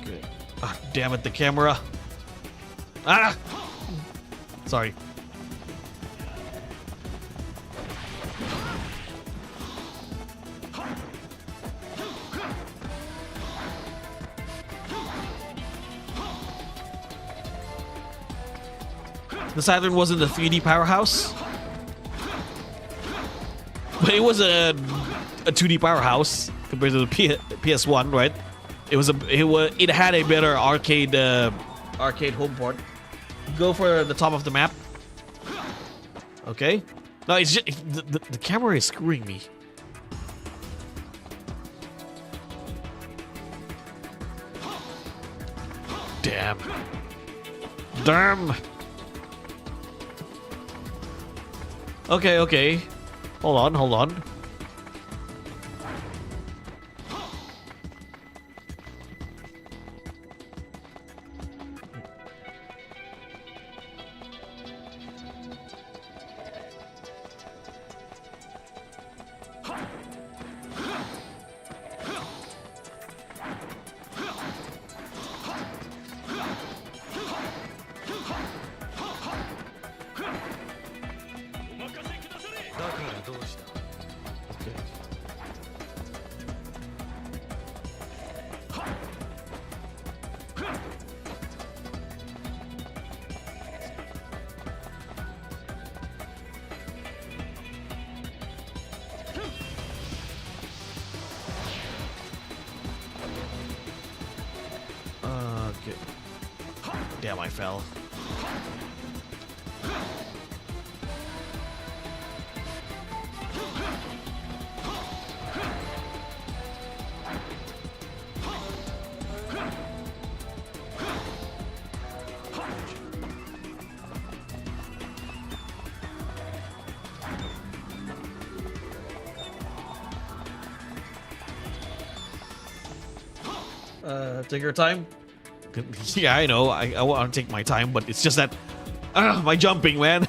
Okay. Ah, damn it, the camera. Ah! Sorry. The Saturn wasn't a 3D powerhouse, but it was a 2D powerhouse compared to the PS1, right? It had a better arcade home port. Go for the top of the map. Okay. No, it's just the camera is screwing me. Damn. Damn. Okay. Hold on. Damn, I fell. Take your time. Yeah, I know. I want to take my time, but it's just that my jumping, man.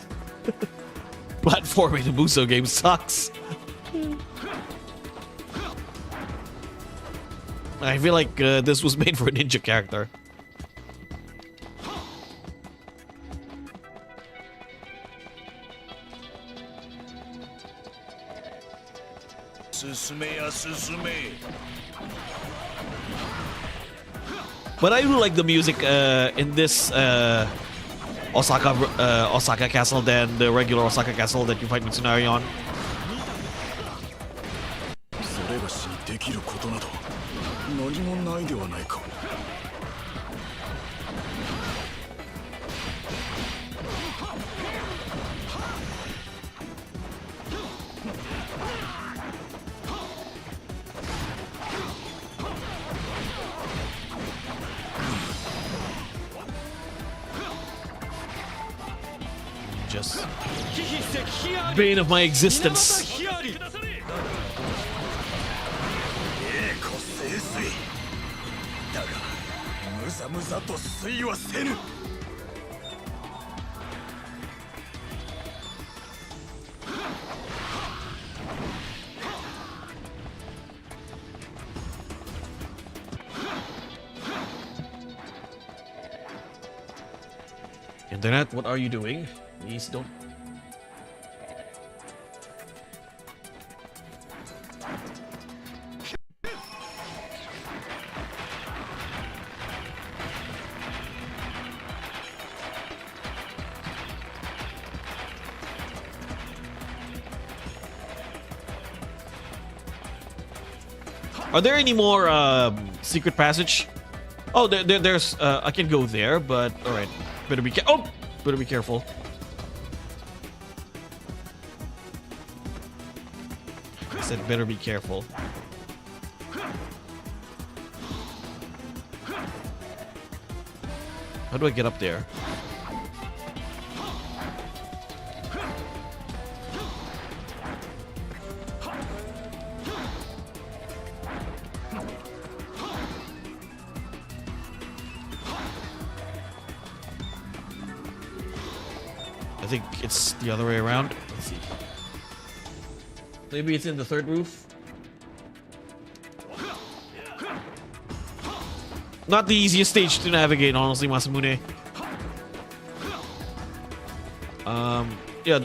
Platforming the Muso game sucks. I feel like this was made for a ninja character. But I do like the music in this Osaka castle than the regular Osaka castle that you fight Mitsunari on. それがしにできることなど何もないではないか。Just bane of my existence. だがむざむざと推はせぬ。Internet, what are you doing? Please don't. Are there any more secret passage? Oh, there's. I can go there, but all right. Better be better be careful. I said better be careful. How do I get up there? I think it's the other way around. Let's see. Maybe it's in the third roof. Not the easiest stage to navigate, honestly, Masamune. Yeah,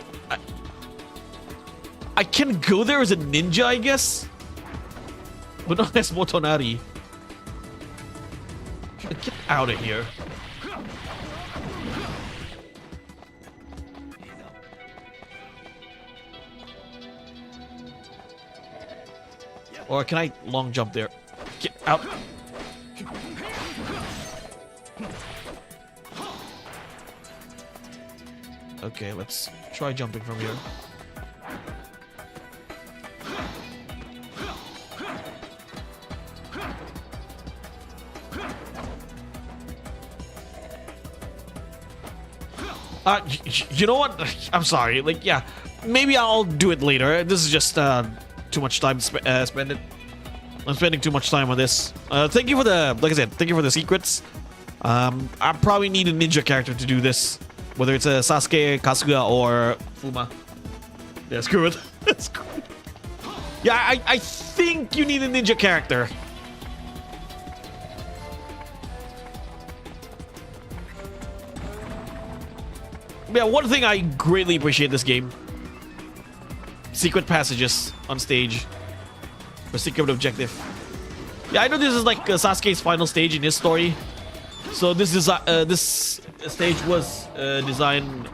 I can go there as a ninja, I guess, but not as Motonari. Get out of here. Or can I long jump there? Get out. Okay, let's try jumping from here. You know what? I'm sorry. Like, yeah, maybe I'll do it later. This is just too much time spend. I'm spending too much time on this. Thank you for the, like I said, thank you for the secrets. I probably need a ninja character to do this, whether it's a Sasuke, Kasuga, or Fuma. Yeah, screw it. Screw it. Yeah, I think you need a ninja character. Yeah, one thing I greatly appreciate this game: secret passages on stage for secret objective. Yeah, I know this is like Sasuke's final stage in his story, so this is this stage was designed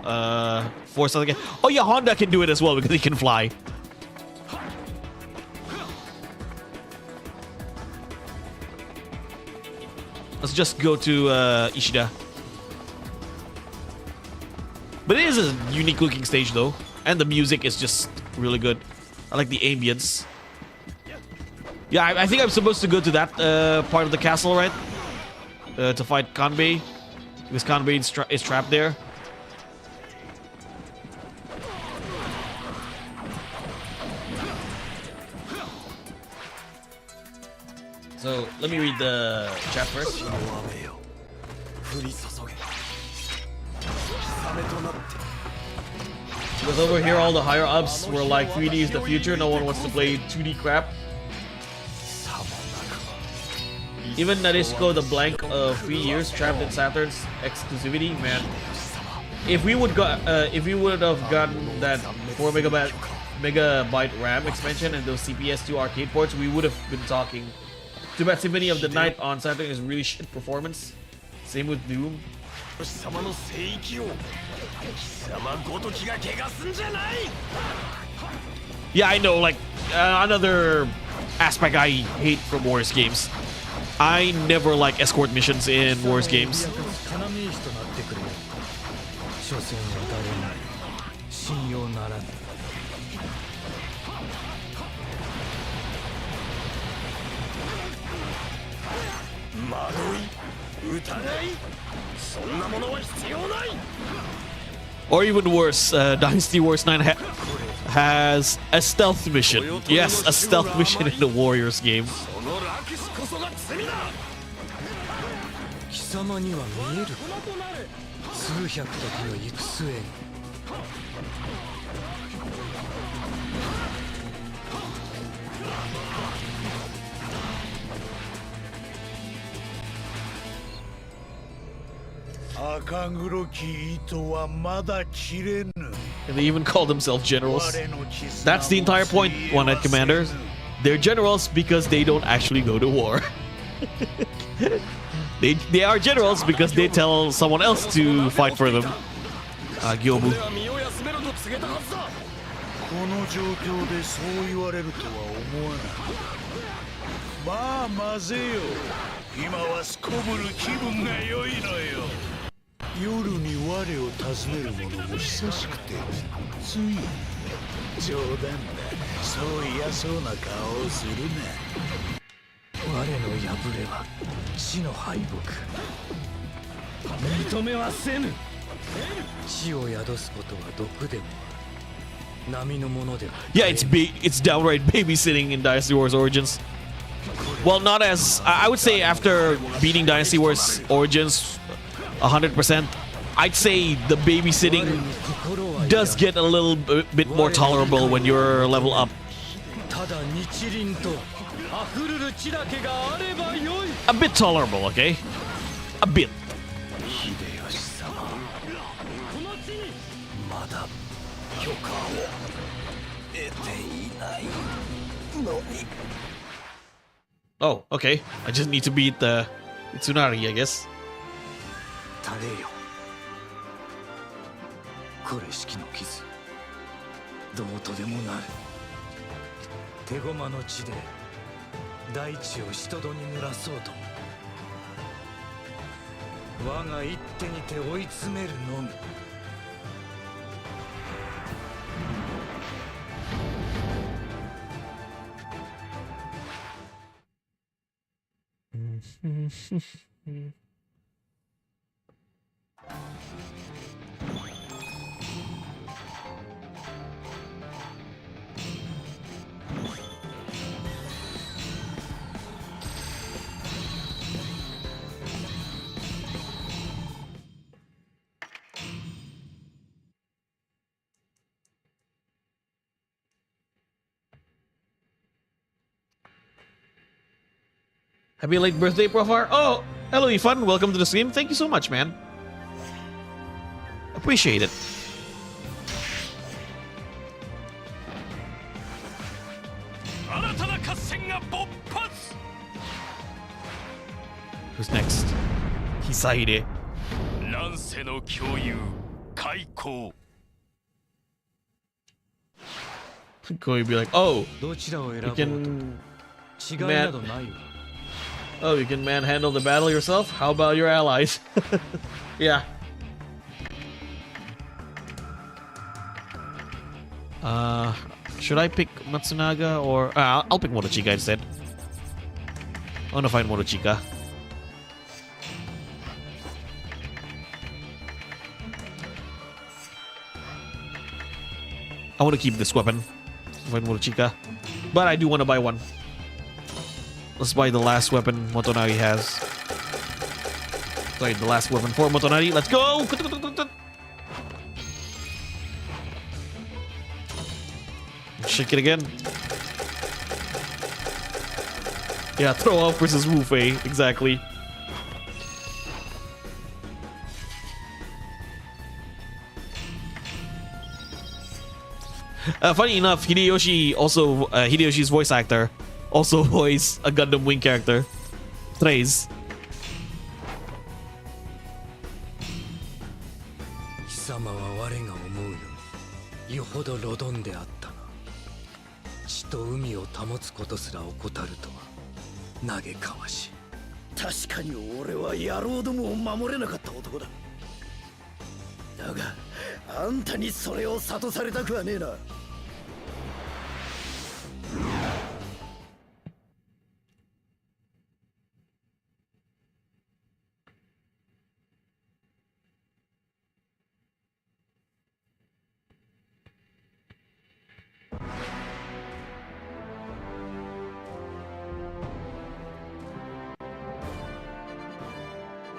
for Sasuke. Oh yeah, Honda can do it as well because he can fly. Let's just go to Ishida. But it is a unique looking stage though. And the music is just really good. I like the ambience. Yeah, I think I'm supposed to go to that part of the castle, right? To fight Kanbei. Because Kanbei is trapped there. So, let me read the chat first. Because over here, all the higher ups were like 3D is the future. No one wants to play 2D crap. Even Nadeshiko, the blank of 3 years trapped in Saturn's exclusivity, man. If we would have gotten that 4 megabyte RAM expansion and those CPS2 arcade ports, we would have been talking. Too bad Symphony of the Night on Saturn is really shit performance. Same with Doom. Yeah, I know, like, another aspect I hate from Wars games. I never like escort missions in Wars games. Or even worse, Dynasty Wars 9 has a stealth mission. Yes, a stealth mission in the Warriors game. And they even call themselves generals. That's the entire point, One Night Commander. They're generals because they don't actually go to war. They are generals because they tell someone else to fight for them. Gyobu. この状況でそう言われるとは思わない。まあ混ぜよ。今はすこぶる気分が良いのよ。夜に我を訪ねる者も久しくてつい冗談だ。そう嫌そうな顔をするな。我の敗れは死の敗北。認めはせぬ。死を宿すことは毒でも。 Yeah, it's downright babysitting in Dynasty Wars Origins. Well, not as I would say after beating Dynasty Wars Origins 100%, I'd say the babysitting does get a little bit more tolerable when you're level up. A bit tolerable, okay? A bit. Oh, okay. I just need to beat the Tsunari, I guess. Happy late birthday, Profar. Oh, hello, Ifan. Welcome to the stream. Thank you so much, man. Appreciate it. Who's next? Hisahide. Koi be like, oh, you can you can manhandle the battle yourself? How about your allies? Yeah. Should I pick Matsunaga or I'll pick Motochika instead. I wanna find Motochika. I want to keep this weapon. Find Motochika. But I do want to buy one. Let's buy the last weapon Motonari has. Sorry, the last weapon for Motonari. Let's go! Shake it again. Yeah, throw off versus Wu-Fei. Exactly. Funny enough, Hideyoshi's voice actor also voiced a Gundam Wing character. Trace. 貴様は我が思うよりよほどロドンであったな。血と海を保つことすら怠るとは嘆かわしい。確かに俺は野郎どもを守れなかった男だ。だがあんたにそれを諭されたくはねえな。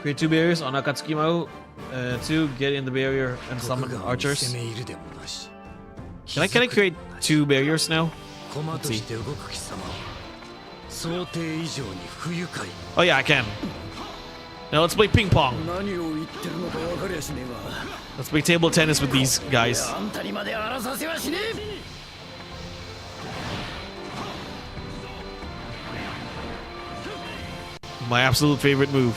Create 2 barriers on Akatsuki Maru. 2, get in the barrier and summon archers. Can I create 2 barriers now? Let's see. Oh yeah, I can. Now let's play ping pong. Let's play table tennis with these guys. My absolute favorite move.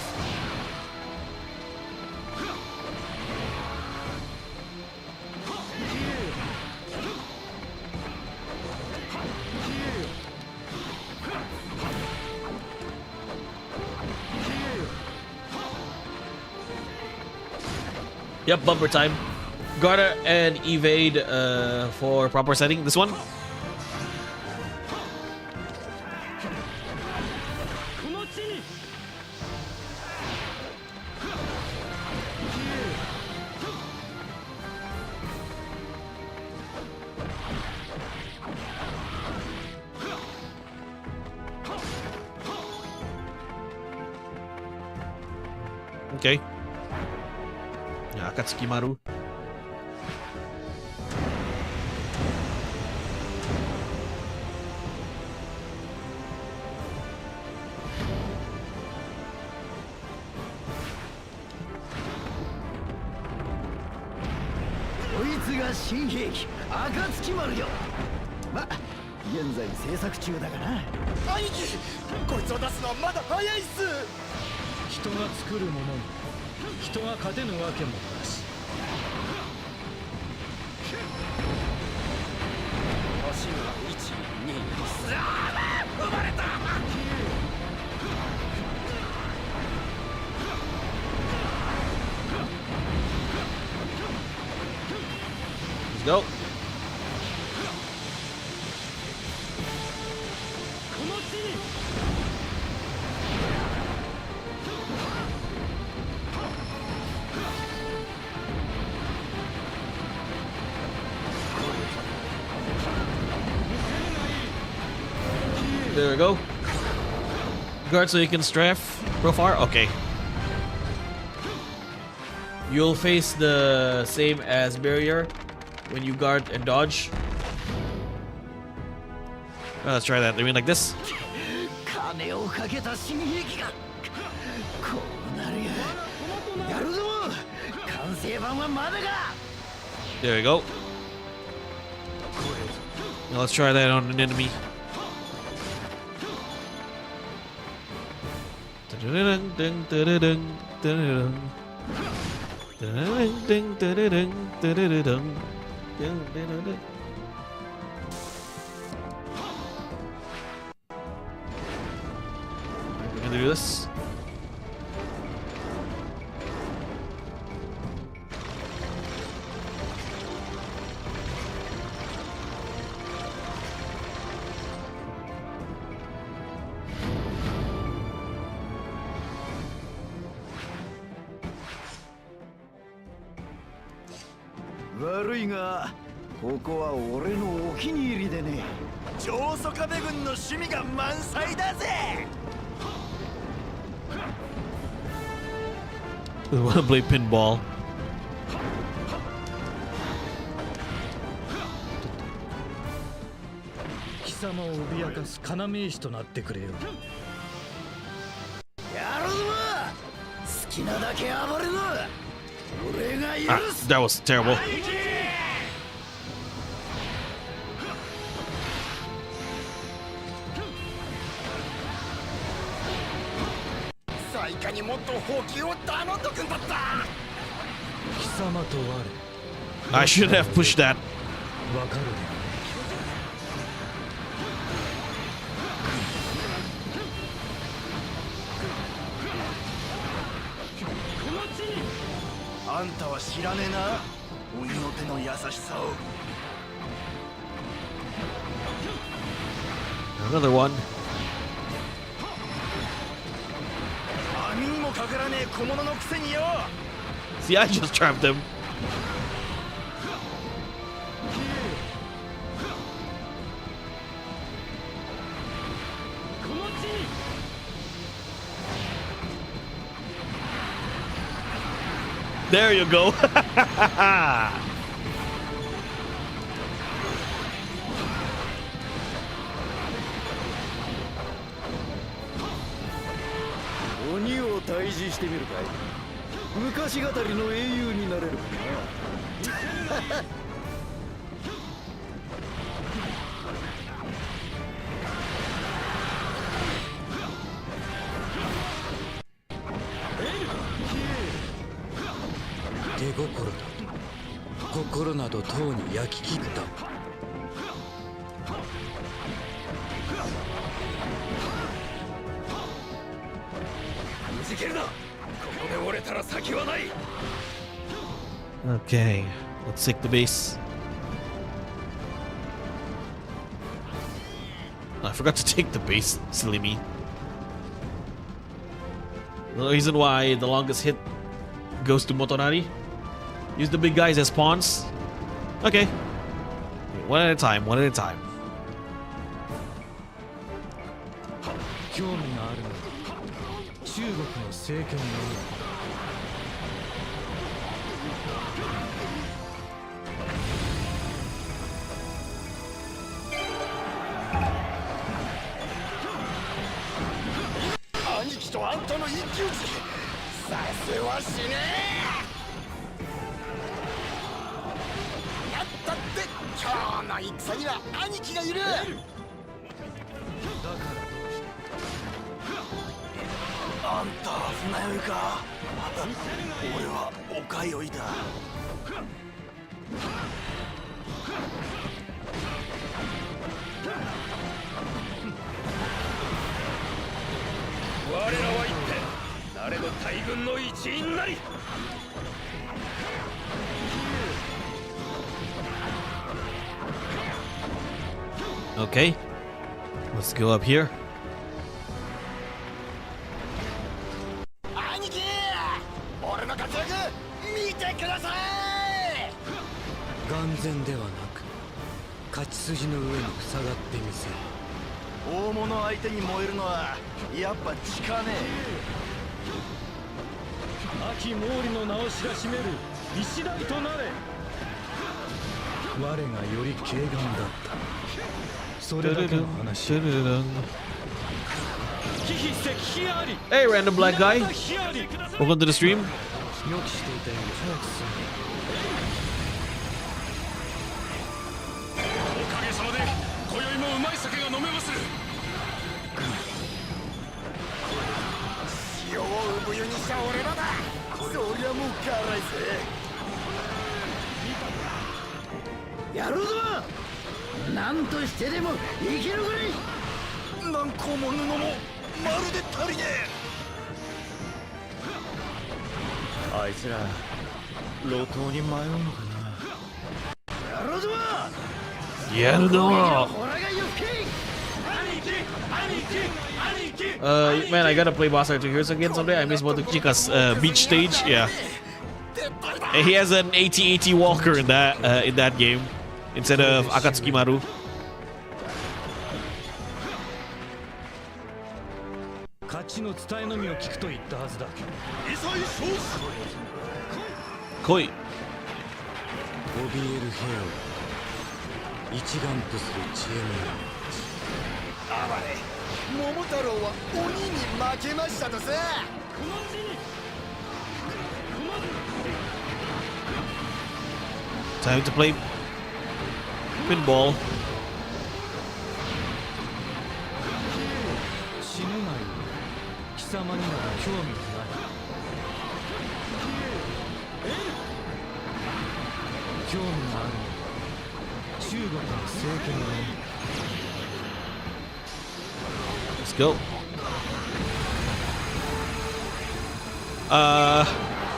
Yep, bumper time. Garter and evade for proper setting. This one. Okay. Yeah, Akatsuki Maru. Let's go. There we go. Guard so you can strafe Profar. Okay. You'll face the same as barrier when you guard and dodge. Let's try that. I mean like this. There we go. Now let's try that on an enemy. We're gonna do this. 悪いがここは俺のお気に入りでね。長宗我部軍の趣味が満載だぜ。 I wanna play pinball. 貴様を脅かす要石となってくれよ。やろうぞ。好きなだけ暴れろ。俺が Ah, 許す。 that was terrible. 最下にもっと補給を頼んどくんだった。貴様と我 I should have pushed that. わかるで。あんたは知らねえな、鬼の手の優しさを。 Another one. 網にもかからねえ小物のくせによ。 See, I just trapped him. There you go. 鬼を退治してみるかい。昔語りの英雄になれるかな。手心だ。心などとうに焼き切った。じけるな。ここで折れたら先はない。 Okay, let's take the base. I forgot to take the base, silly me. The reason why the longest hit goes to Motonari. Use the big guys as pawns. Okay. One at a time, one at a time. 興味があるのは中国の政権の兄貴とあんたの一騎打ち、させはしねえ。やったって今日の戦には兄貴がいる。あんたは船酔いか。俺はおか酔いだ。我らは一点誰の大軍の一員なり。 Okay. Let's go up here. 兄貴、俺の活躍見てください。眼前ではなく勝ち筋の上に塞がってみせる。大物相手に燃えるのはやっぱ力ね亡き毛利の名を知らしめる石台となれ。我がより軽眼だった。それだけの話。 Hey, random black guy. Welcome to the stream. 予期していたより早く進んで。おかげさまで今宵もうまい酒が飲めまする。塩を産湯にした俺らだ。そりゃもう辛いぜ。やるぞ。何としてでも生き残れ。何個も布もまるで足りねえ。あいつら路頭に迷うのかな。やろうぞ。 Yeah, man, I gotta play Basara 2 Heroes again someday. I miss Motochika's beach stage. Yeah. 撤退だ。He has an AT-AT Walker in that game instead of Akatsuki Maru. 勝ちの伝えのみを聞くと言ったはずだ。異彩勝負。来い。怯える兵を一丸とする知恵の暴れ桃太郎は鬼に負けましたとさ。 Time to play pinball. 死ぬなり貴様になら興味ない。興味があるのは中国の政権の Let's go.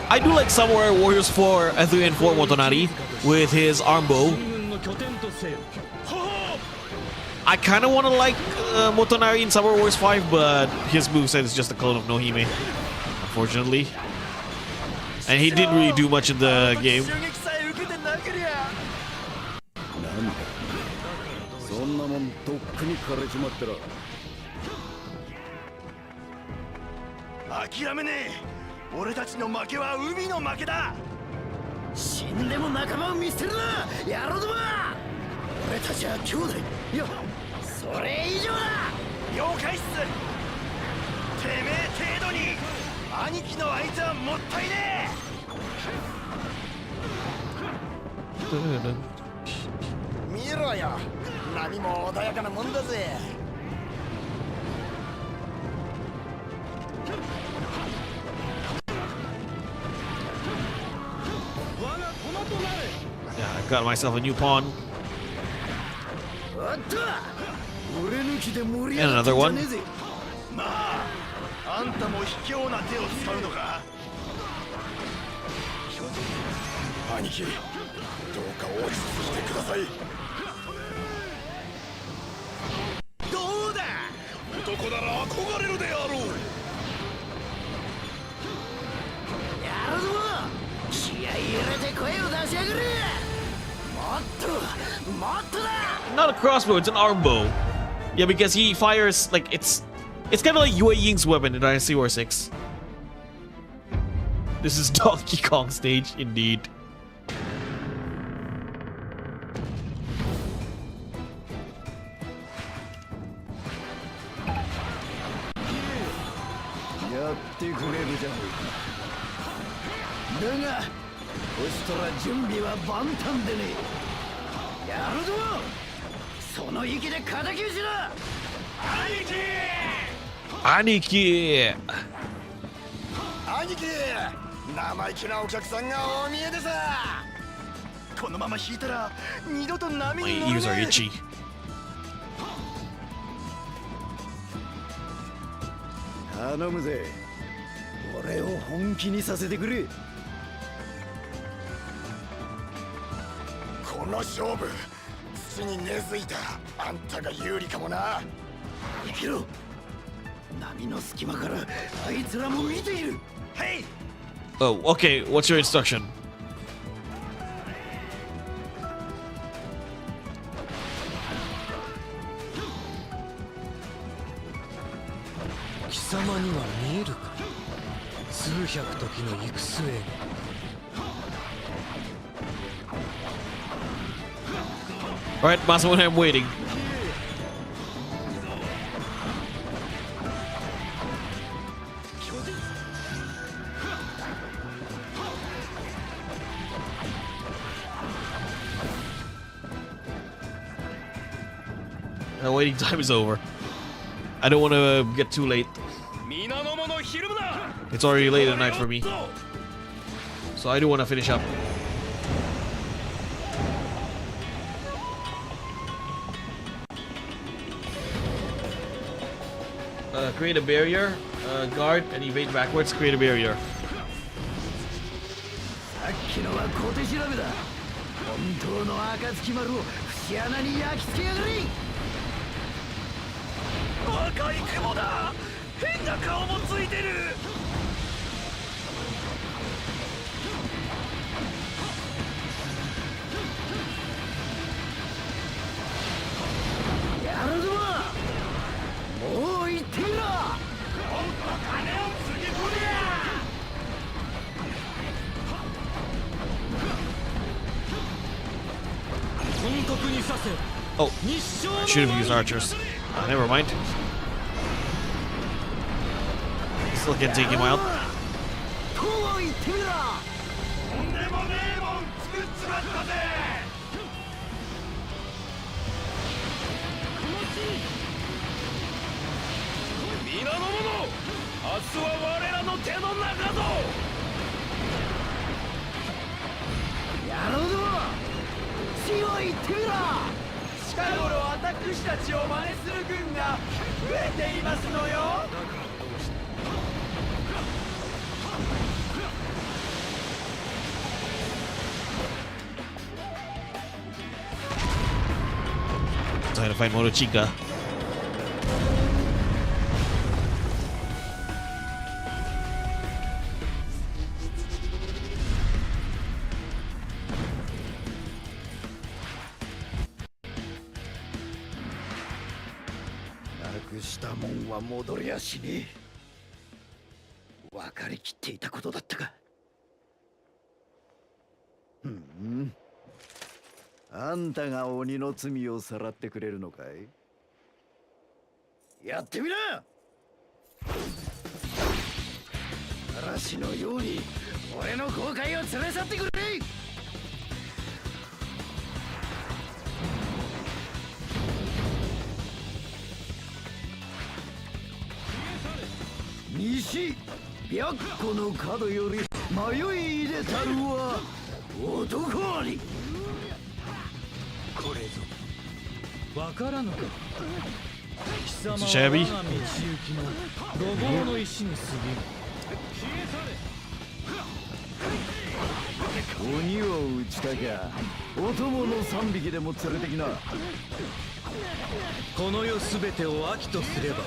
I do like Samurai Warriors 4 3 and 4 Motonari with his arm bow. 新軍の拠点とせよ。 I kind of want to like Motonari in Samurai Warriors 5, but his moveset is just a clone of Nohime, unfortunately. And he didn't really do much in the game. そんなもんとっくに枯れちまったら諦めねえ。俺たちの負けは海の負けだ。死んでも仲間を見捨てるな野郎ども。俺たちは兄弟。いやそれ以上だ。了解っす。てめえ程度に兄貴の相手はもったいねえ。見ろよ、波も穏やかなもんだぜ。Yeah, I got myself a new pawn. And another one. まあ、あんたも卑怯な手を使うのか。兄貴、どうか落ち着いてください。どうだ、男なら憧れるであろう。やるぞ、気合い入れて声を出しやがれ。もっともっとだ。 Not a crossbow, it's an arm bow. Yeah, because he fires like it's kind of like Yue Ying's weapon in Dynasty War 6. This is Donkey Kong stage indeed. Aniki! 兄貴、生意気なお客さんがお見えでさ。このまま引いたら二度と波 My に乗れ ears are ねえ。 itchy. 頼むぜ。俺を本気にさせてくれ。この勝負、土に根付いたあんたが有利かもな。生きろ。波の隙間からあいつらも見ている。はい。 Oh, okay. What's your instruction? 貴様には見えるか、数百時の行く末。 Alright, Masamune, I'm waiting. The waiting time is over. I don't want to get too late. It's already late at night for me. So I do want to finish up. Create a barrier, guard, and evade backwards. Create a barrier. さっきのは小手調べだ。本当の暁丸を節穴に焼き付けやがれ。若い雲だ。変な顔もついてる。Oh, I should have used archers. Never mind. Still can take him out. Trying to find Motochika. Hmm. あんたが鬼の罪をさらってくれるのかい？やってみな！嵐のように俺の後悔を連れ去ってくれ！西白虎の角より迷い入れたるは男に。これぞわからぬか。貴様は我が道行きのごぼうの石に過ぎる。鬼を打ちたきゃお供の3匹でも連れてきな。この世すべてを悪とすれば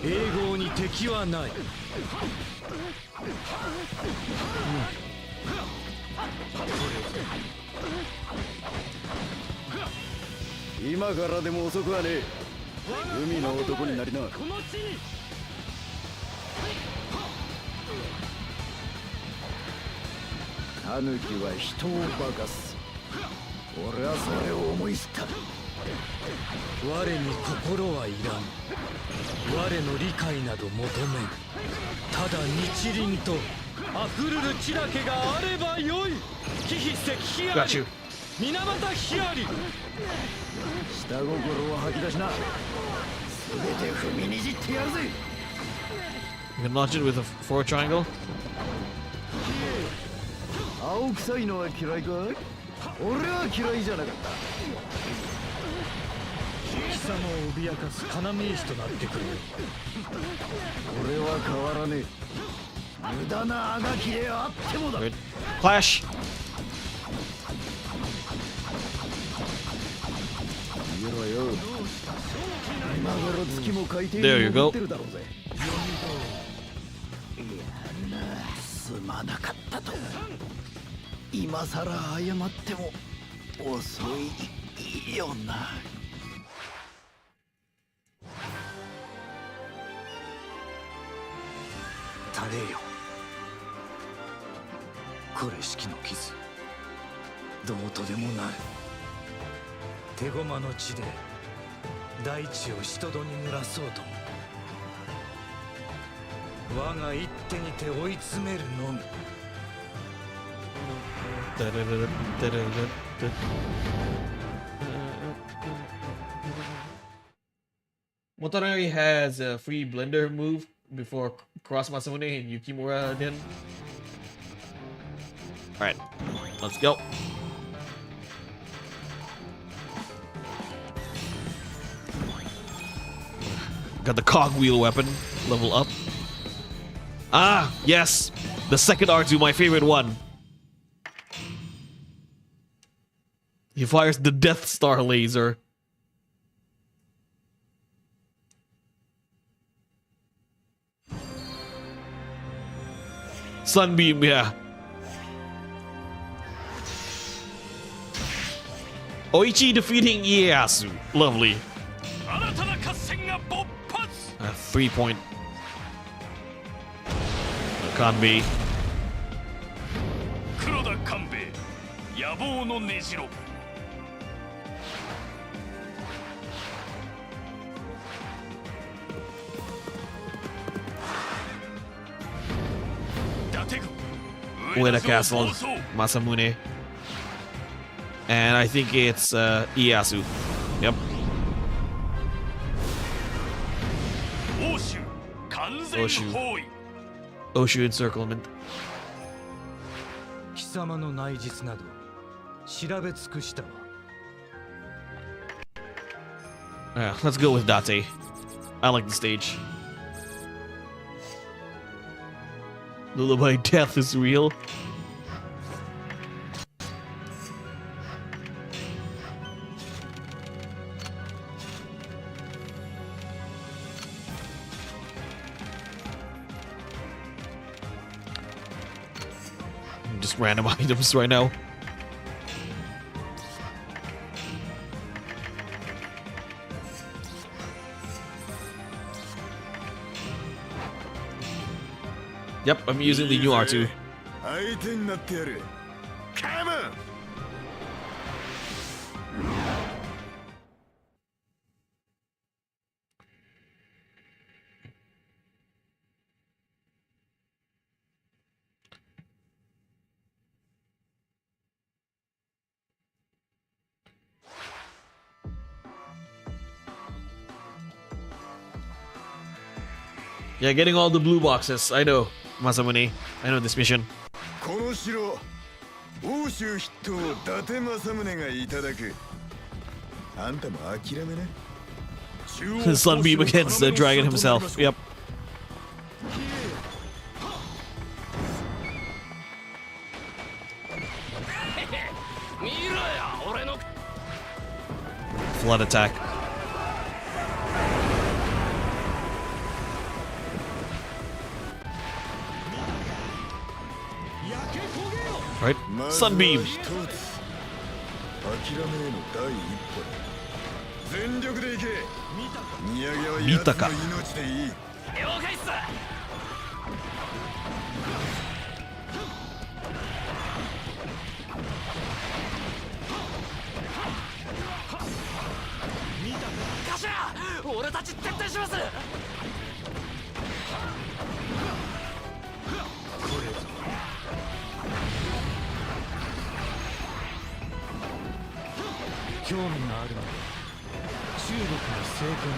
永劫に敵はない。今からでも遅くはねえ。海の男になりな。タヌキは人を化かす。俺はそれを思い知った。我に心はいらぬ。我の理解など求めん。ただ日輪と溢るる血だけがあればよい。貴妃石碑あり水俣碑あり。下心を吐き出しな。全て踏みにじってやるぜ。 You can launch it with a forward triangle. 青臭いのは嫌いかい？俺は嫌いじゃなかった。貴様を脅かす要石となってくる。俺は変わらねえ。無駄なあがきであってもだ。 Clash. 見ろよ。今頃月も海底 There you に go. 潜ってるだろうぜ。いやな、すまなかったと。今さら謝っても遅いよな。たれよ。これ式の傷どうとでもなる。手駒の地で大地を人戸に濡らそうとも我が一手にて追い詰めるのみ。Motonari has a free blender move before Cross Masamune and Yukimura did. Alright, let's go. Got the cogwheel weapon, level up. Ah, yes! The second R2, my favorite one. He fires the Death Star laser. Sunbeam, yeah. Oichi defeating Ieyasu. Lovely. 3 point. Kanbei. 黒田官兵衛野望の根城 Ueda Castle, Masamune. And I think it's Ieyasu. Yep. Oshu encirclement. 貴様の内実など調べ尽くしたわ。 Yeah, let's go with Date. I like the stage. Lullaby death is real. Just random items right now. Yep, I'm using the new R2. 相手になってやる。カモン。Yeah, getting all the blue boxes. I know, Masamune. I know this mission. この城、欧州筆頭伊達政宗がいただく。あんたも諦めな。 Sunbeam against the dragon himself. Yep. Flood attack. Right? Sunbeam. 諦めへの第一歩だ。全力で行け。土産は見たか。奴の命でいい。了解っす。 頭、俺たち撤退します。興味があるのは中国の政権の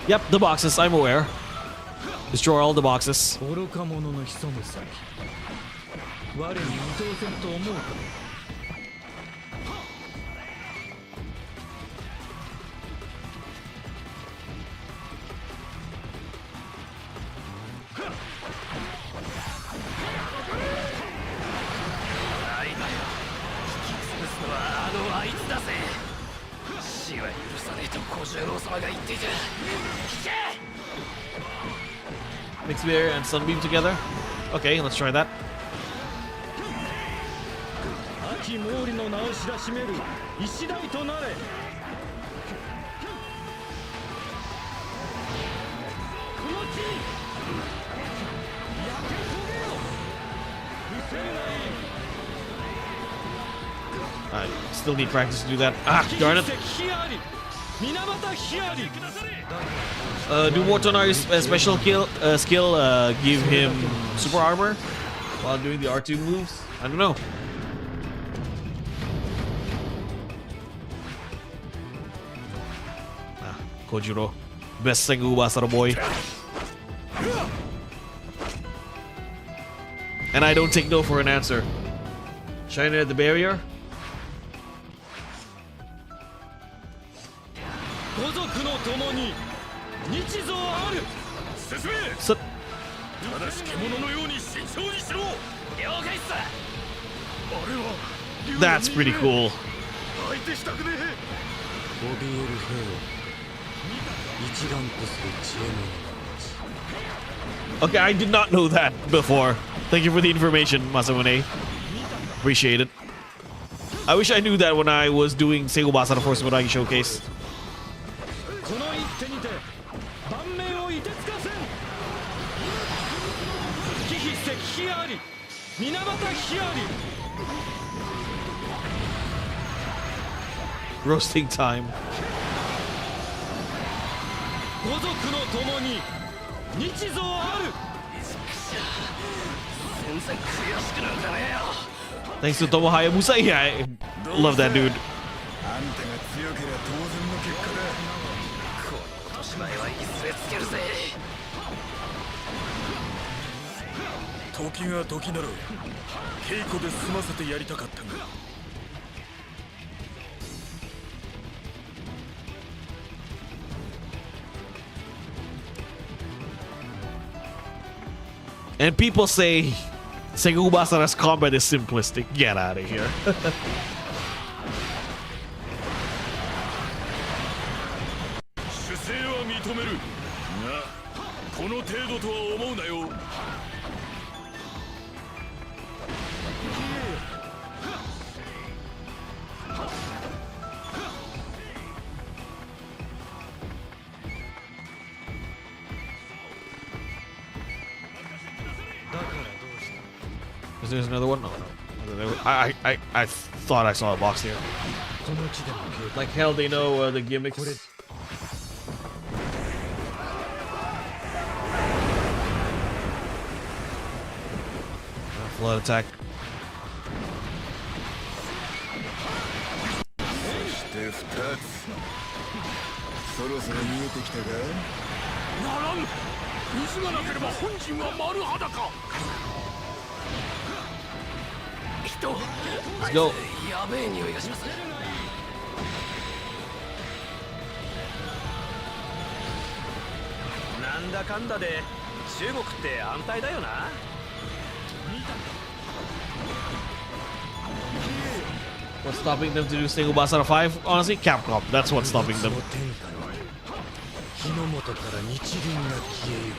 み。 Yep, the boxes, I'm aware. Destroy all the boxes. 愚か者の潜む先、我に見通せんと思うか。 Mixed Beer and Sunbeam together. Okay, let's try that. 秋毛利の名を知らしめる石台となれ。 I still need practice to do that. Ah, darn it. Do Motonari's special skill give him super armor while doing the R2 moves? I don't know. Ah, Kojiro. Best Sengoku Basara boy. And I don't take no for an answer. Shine at the barrier. So, that's pretty cool. Okay, I did not know that before. Thank you for the information, Masamune. Appreciate it. I wish I knew that when I was doing Sengoku Basara for Sumeragi Showcase. Roasting time. 五族の共に日蔵ある。 Thanks to Tomo Hayabusa. Yeah, I love that dude. あんたが強ければ当然の結果だ。この落とし前はいずれつけるぜ。時が時なら稽古で済ませてやりたかったが。 And people say Sengoku Basara's combat is simplistic. Get out of here. 主勢は認めるがこの程度とは思うなよ。 There's another one. No, no. I thought I saw a box here. この地での経 Like hell, they know the gimmicks. Flood attack. そして2つ。そろそろ見えてきたか。ならん。水がなければ本陣は丸裸。 Let's go. やべえ匂いがします。なんだかんだで中国って安泰だよな。 What's stopping them to do Sengoku Basara 5? Honestly, Capcom. That's what's stopping them. 火の元から日輪が消えゆく。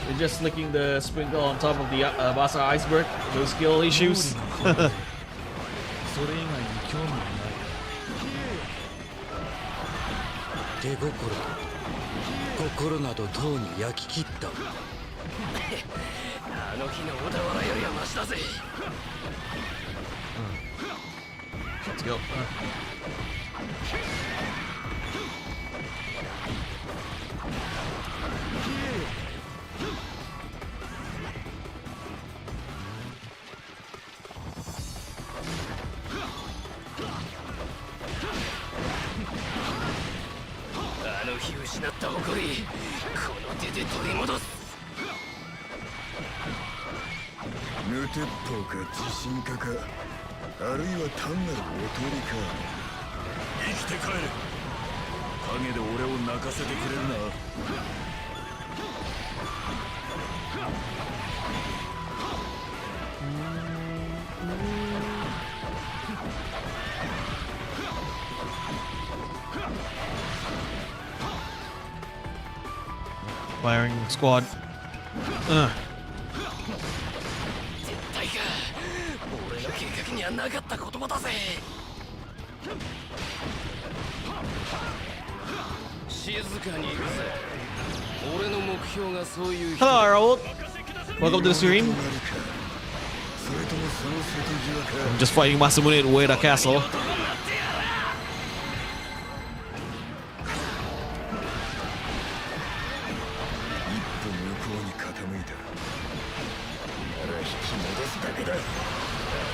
They're just licking the sprinkle on top of the Basara iceberg. No skill issues. それ以外に興味はない。手心と心などとうに焼き切った。あの日の小田原よりはマシだぜ。 Let's go.無鉄砲か自信家か、あるいは単なるおとりか。生きて帰れ。影で俺を泣かせてくれるな。 Firing squad. 絶対か。俺の計画にはなかった言葉だぜ。静かにいるぜ。俺の目標がそういう人。 Hello, Raul. Welcome to the stream. それともその瀬戸際か。 I'm just fighting Masamune at Ueda Castle.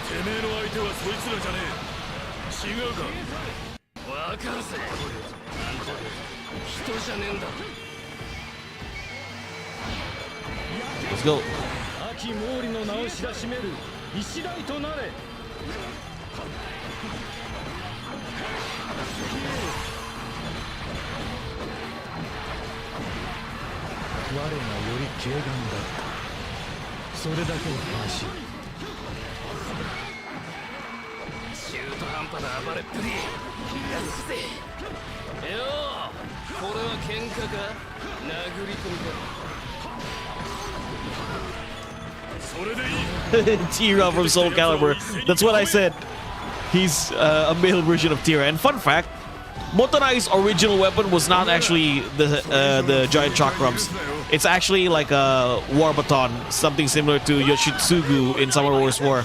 てめえの相手はそいつらじゃねえ。違うか。わかるぜ。人じゃねえんだ。 Let's go. 秋毛利の名を知らしめる石台となれ。我がより軽眼だった。それだけの話。 中途半端な暴れっぷり。やるぜ。よう、これは喧嘩か殴り込みか。 Tira from SoulCalibur. That's what I said. He's a male version of Tira. And fun fact, Motonari's original weapon was not actually the giant chakrams. It's actually like a war baton, something similar to Yoshitsugu in Summer Wars War.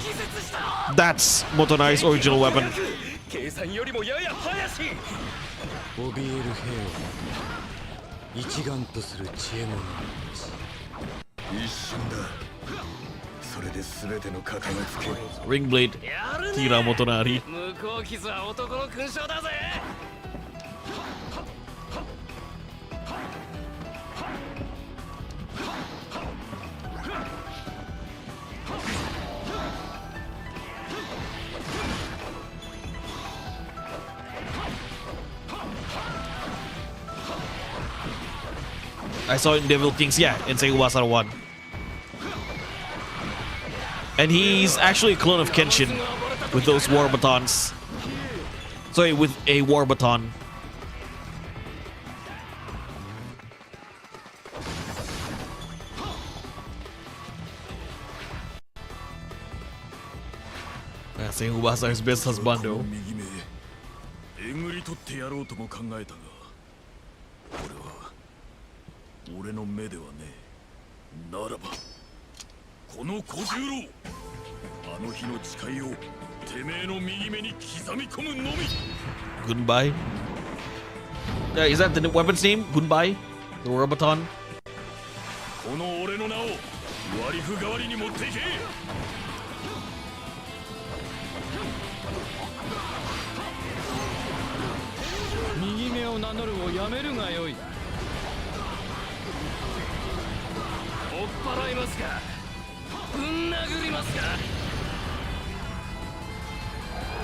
That's Motonari's original weapon. 計算よりもやや早し怯える兵を一丸とする知恵者一瞬だ。それで全ての片がつける。 Ringblade, Tira Motonari. 向こう傷は男の勲章だぜ I saw it in Devil Kings, yeah, in Sengoku Basara 1. And he's actually a clone of Kenshin with those war batons. Sorry, with a war baton. Sengoku Basara's best husbando. 右目えぐり取ってやろうとも考えたが、これは俺の目ではねえ。ならばこの小十郎、あの日の誓いをてめえの右目に刻み込むのみ。 Gunbai. Is that the weapon's name? Gunbai? The war baton? この俺の名を割り符代わりに持っていけ。右目を名乗るをやめるがよい追っ払いますかぶん殴りますか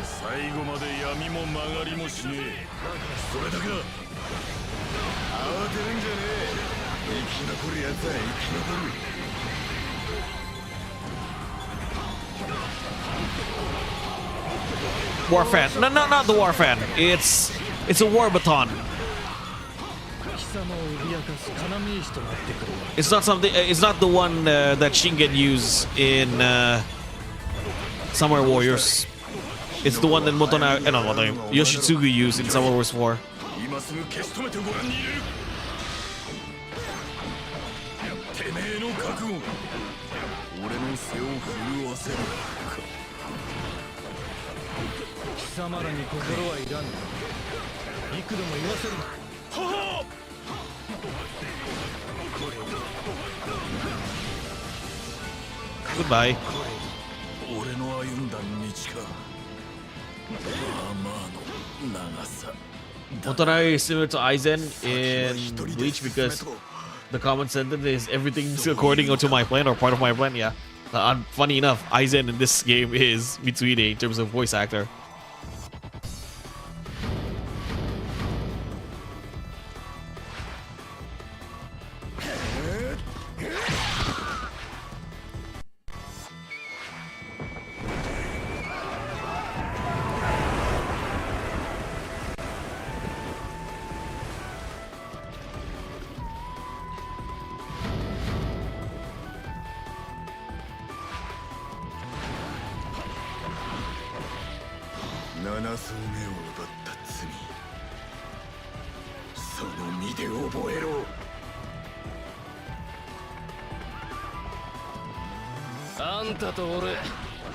最後まで闇も曲がりもしねえ。それだけだ。慌てるんじゃねえ。生き残るやつは生き残る。 War fan. No, not the war fan. It's a war baton. 貴様を脅かす要石となってくる It's not something. It's not the one that Shingen used in Samurai Warriors. It's the one that Motonari, no, Yoshitsugu used in Samurai Wars 4. 今すぐ消し止めてご覧に入れる。てめえの覚悟が俺の背を震わせる。貴様らに心はいらぬ幾度も言わせるなはは Goodbye. 俺の歩んだ道か。まあまあの長さ。 Motonari is similar to Aizen in Bleach because the common sentence is everything's according to my plan or part of my plan. Yeah. Funny enough, Aizen in this game is Mitsuhide in terms of voice actor.あんたと俺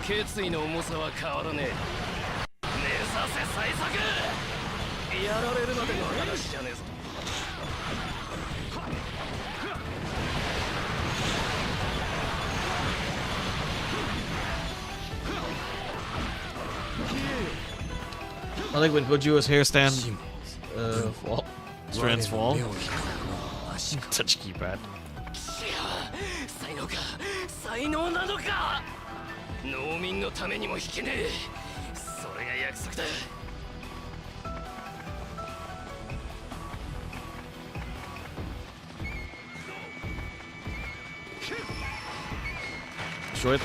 決意の重さは変わらねえ。寝させ最速やられるまでの話じゃねえぞ。I like when Goju's hair strands fall. Touch keypad. 才能か才能なのか農民のためにも引けねえそれが約束だ Destroy it.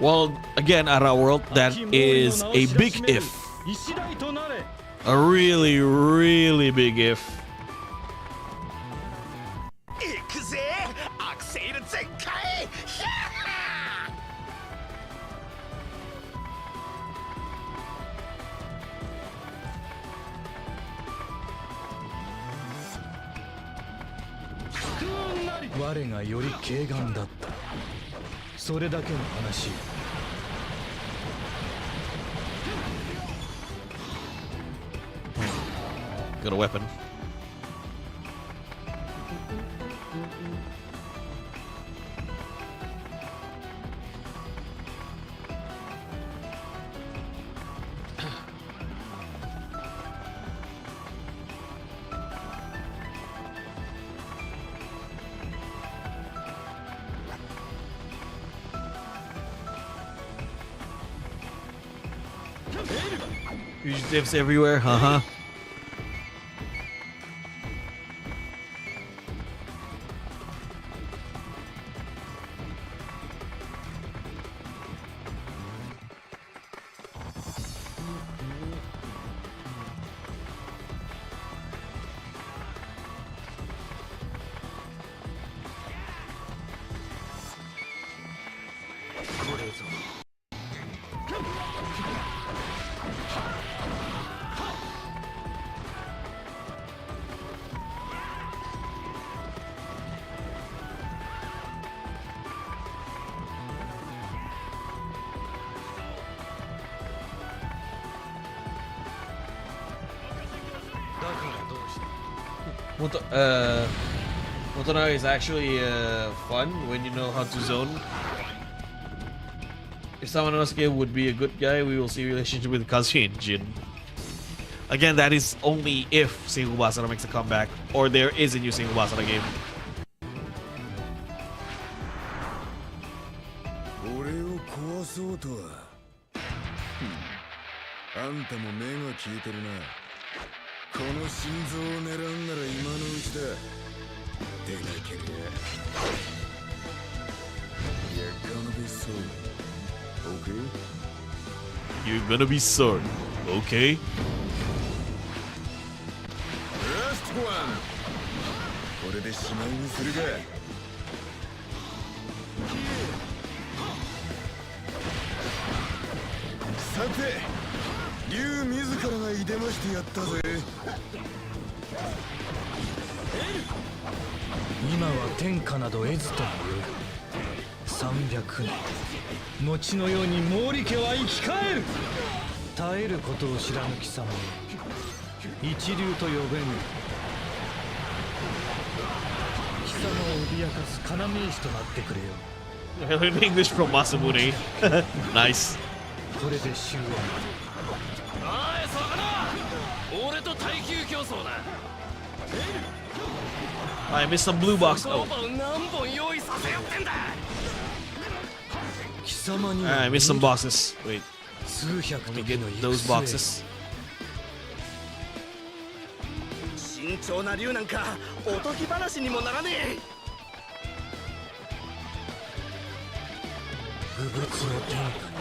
Well, again, at our world, that is a big if. A really, really big if. 行くぜアクセル全開ヒャッハ我がより軽眼だった。それだけの話。Got a weapon. Fugitives everywhere, uh-huh. Motonari is actually fun when you know how to zone. If someone else game would be a good guy, we will see a relationship with Kazuya and Jin. Again, that is only if Sengoku Basara makes a comeback or there is a new Sengoku Basara game. 俺を壊そうとは。あんたも目が消えてるな。この心臓を狙うんなら今のうちだ。でなけりゃ。You're gonna be sorry. Okay? You're gonna be sorry. Okay? Last one! これでしまいにするか。さて。竜自らが出ましてやったぜ。今は天下など得ずともよい。300年後のように毛利家は生き返る。耐えることを知らぬ貴様よ、一流と呼べぬ。貴様を脅かす要石となってくれよ。English from Masamune. Nice. これで終焉。I missed some blue box. Oh. I missed some boxes. Wait. Let me get those boxes. 慎重な竜なんかおとぎ話にもならねえ。不物の天下に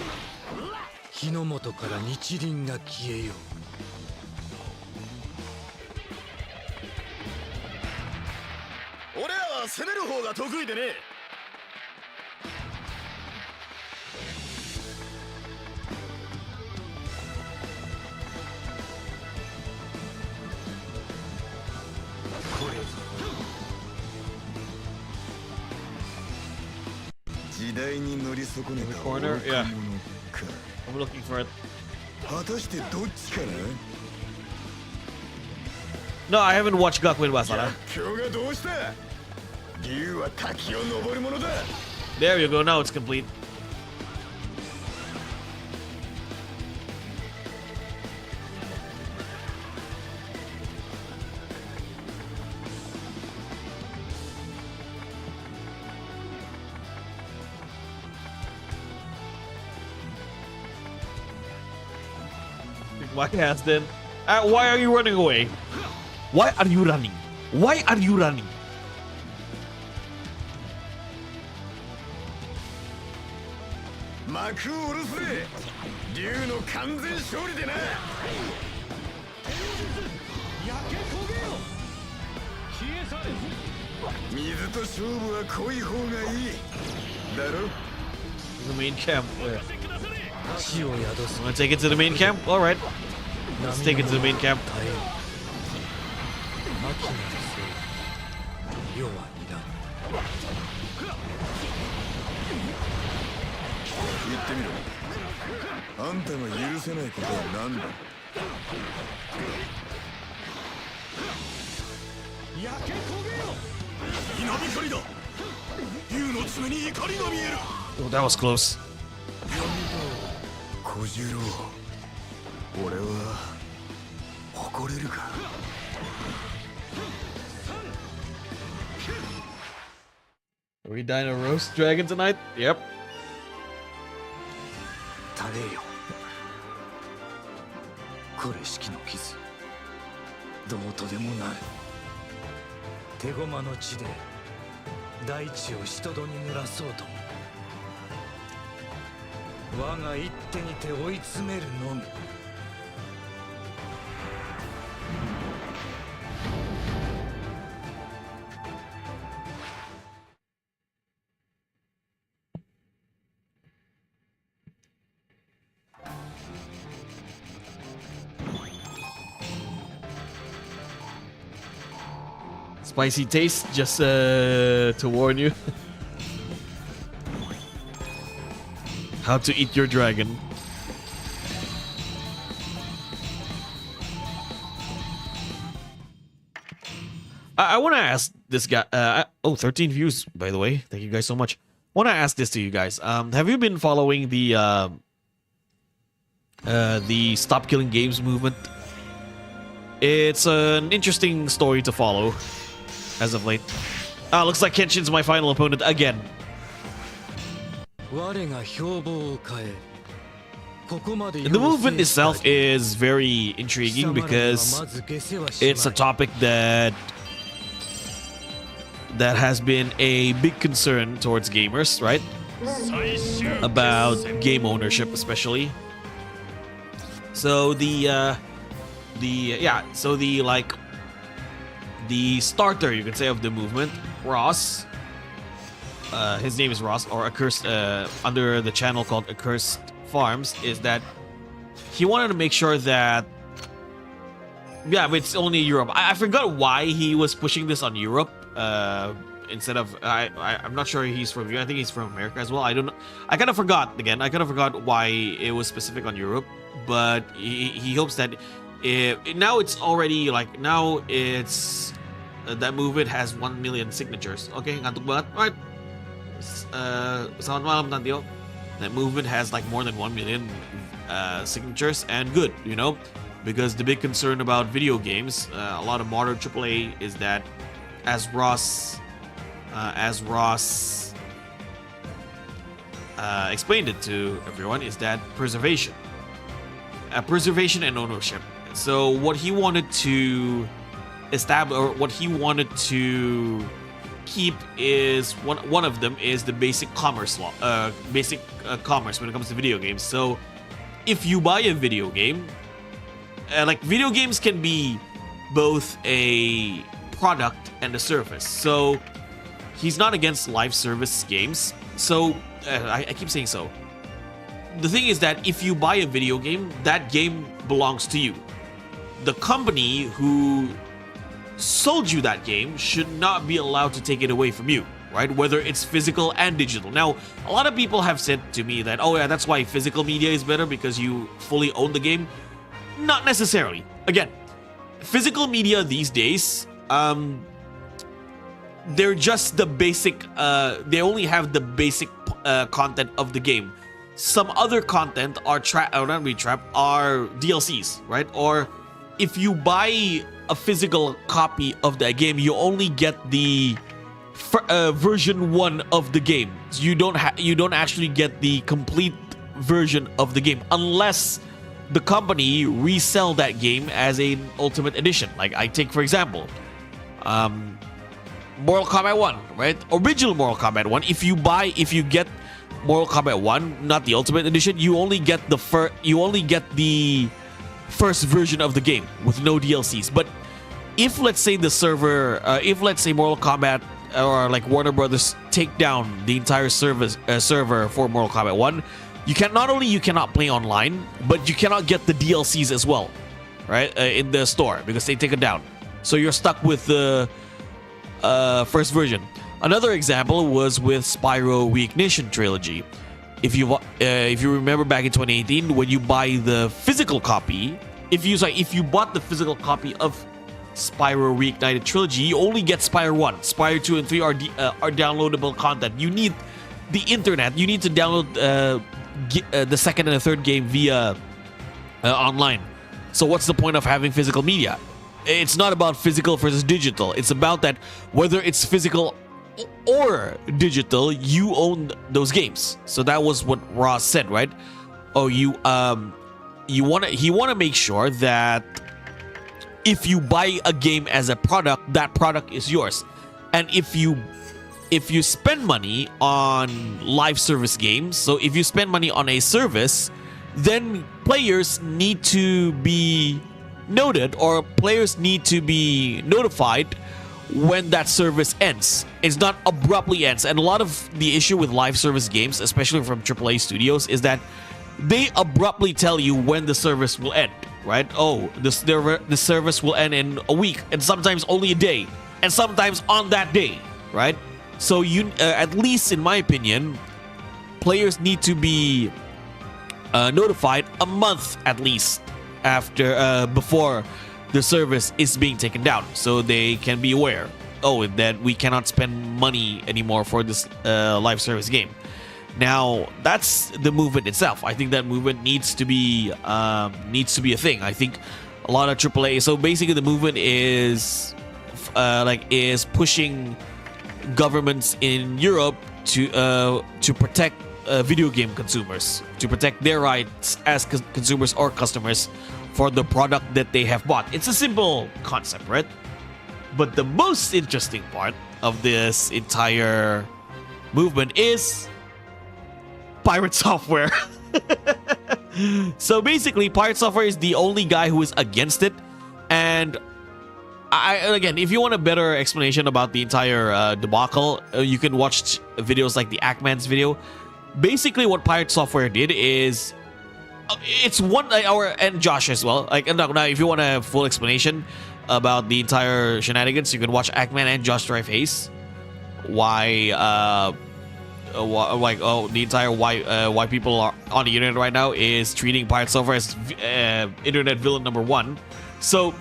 日の本から日輪が消えよう。俺らは攻める方が得意でね。時代に乗り損ねた corner? Yeah. I'm looking for it. 果たしてどっちかな。 No, I haven't watched Gakuen Basara. 今日がどうした。竜は滝を登るものだ。 There you go. Now it's complete. Why has then? Why are you running away? Why are you running? Why are you running? 負幕を下ろすぜ。竜の完全勝利でな。焼け焦げよ。消え去れ。水と勝負は濃い方がいい。だろ。 The main camp. Where? 地を宿す。 Want to take it to the main camp? All right. Let's take it to the main camp. 耐えよ。牧なるせい。世はいらん。言ってみろ。あんたが許せないことは何だ。焼け焦げよ。稲光だ。竜の爪に怒りが見える。 Oh, that was close. 小十郎、俺は誇れるか。 Are we dying a roast dragon tonight? Yep. 垂れよ。これ式の傷。どうとでもなる。手駒の地で大地を人戸に濡らそうと我が一手にて追い詰めるのみ。 Spicy taste, just to warn you. How to eat your dragon. I want to ask this guy. 13 views, by the way. Thank you guys so much. I want to ask this to you guys. Have you been following the Stop Killing Games movement? It's an interesting story to follow as of late. Looks like Kenshin's my final opponent again. 我が標榜を変えここまで The movement itself is very intriguing because it's a topic that has been a big concern towards gamers, right? About game ownership, especially. So the starter, you could say, of the movement, Ross. His name is Ross, or Accursed, under the channel called Accursed Farms, is that he wanted to make sure that, but it's only Europe. I forgot why he was pushing this on Europe instead of I'm not sure he's from I think he's from America as well. I don't know. I kind of forgot why it was specific on Europe, but he hopes that now it's already that movement has 1 million signatures. Okay, ngantuk banget. Alright. Selamat malam, Tantio. That movement has like more than 1 million signatures, and good, you know, because the big concern about video games, a lot of modern AAA, is that, as Ross explained it to everyone, is that preservation and ownership. So what he wanted to establish, or what he wanted to keep, is one of them is the basic commerce law, commerce when it comes to video games. So if you buy a video game, like, video games can be both a product and a service. So he's not against live service games. So I keep saying so. The thing is that if you buy a video game, that game belongs to you. The company who sold you that game should not be allowed to take it away from you, right? Whether it's physical and digital. Now, a lot of people have said to me that, oh yeah, that's why physical media is better, because you fully own the game. Not necessarily. Again, physical media these days, they're just the basic, they only have the basic content of the game. Some other content are are DLCs, right? Or if you buy a physical copy of that game, you only get the version 1 of the game. You don't actually get the complete version of the game unless the company resell that game as an ultimate edition. Like, I take for example, Mortal Kombat 1, right? Original Mortal Kombat 1. If you get Mortal Kombat 1, not the Ultimate Edition, you only get the first version of the game with no DLCs. But if let's say the server, if let's say Mortal Kombat or like Warner Brothers take down the entire server for Mortal Kombat 1, you cannot play online, but you cannot get the DLCs as well, right? In the store because they take it down. So you're stuck with the first version. Another example was with Spyro Reignition Trilogy. If you remember back in 2018, when you buy the physical copy, if you bought the physical copy of Spyro Reignited Trilogy, you only get Spyro 1. Spyro 2 and 3 are downloadable content. You need the internet. You need to download the second and the third game via online. So what's the point of having physical media? It's not about physical versus digital. It's about that whether it's physical or digital, you own those games. So that was what Ross said, right? Oh, he want to make sure that if you buy a game as a product, that product is yours. And if you spend money on live service games, so if you spend money on a service, then players need to be noted, or players need to be notified when that service ends. It's not abruptly ends. And a lot of the issue with live service games, especially from AAA studios, is that they abruptly tell you when the service will end, right? Oh, the service will end in a week, and sometimes only a day, and sometimes on that day, right? So you, at least in my opinion, players need to be notified a month at least after before the service is being taken down, so they can be aware, oh, that we cannot spend money anymore for this live service game. Now that's the movement itself. I think that movement needs to be a thing. I think a lot of AAA. So basically, the movement is pushing governments in Europe to protect video game consumers, to protect their rights as consumers or customers for the product that they have bought. It's a simple concept, right? But the most interesting part of this entire movement is Pirate Software. So basically, Pirate Software is the only guy who is against it. And again, if you want a better explanation about the entire debacle, you can watch videos like the Ackman's video. Basically, what Pirate Software did is, it's 1 hour, and Josh as well. Like, now, if you want a full explanation about the entire shenanigans, you can watch Ackman and Josh Drive Haze. Why the entire why people are on the internet right now is treating Pirate Software as internet villain number 1. So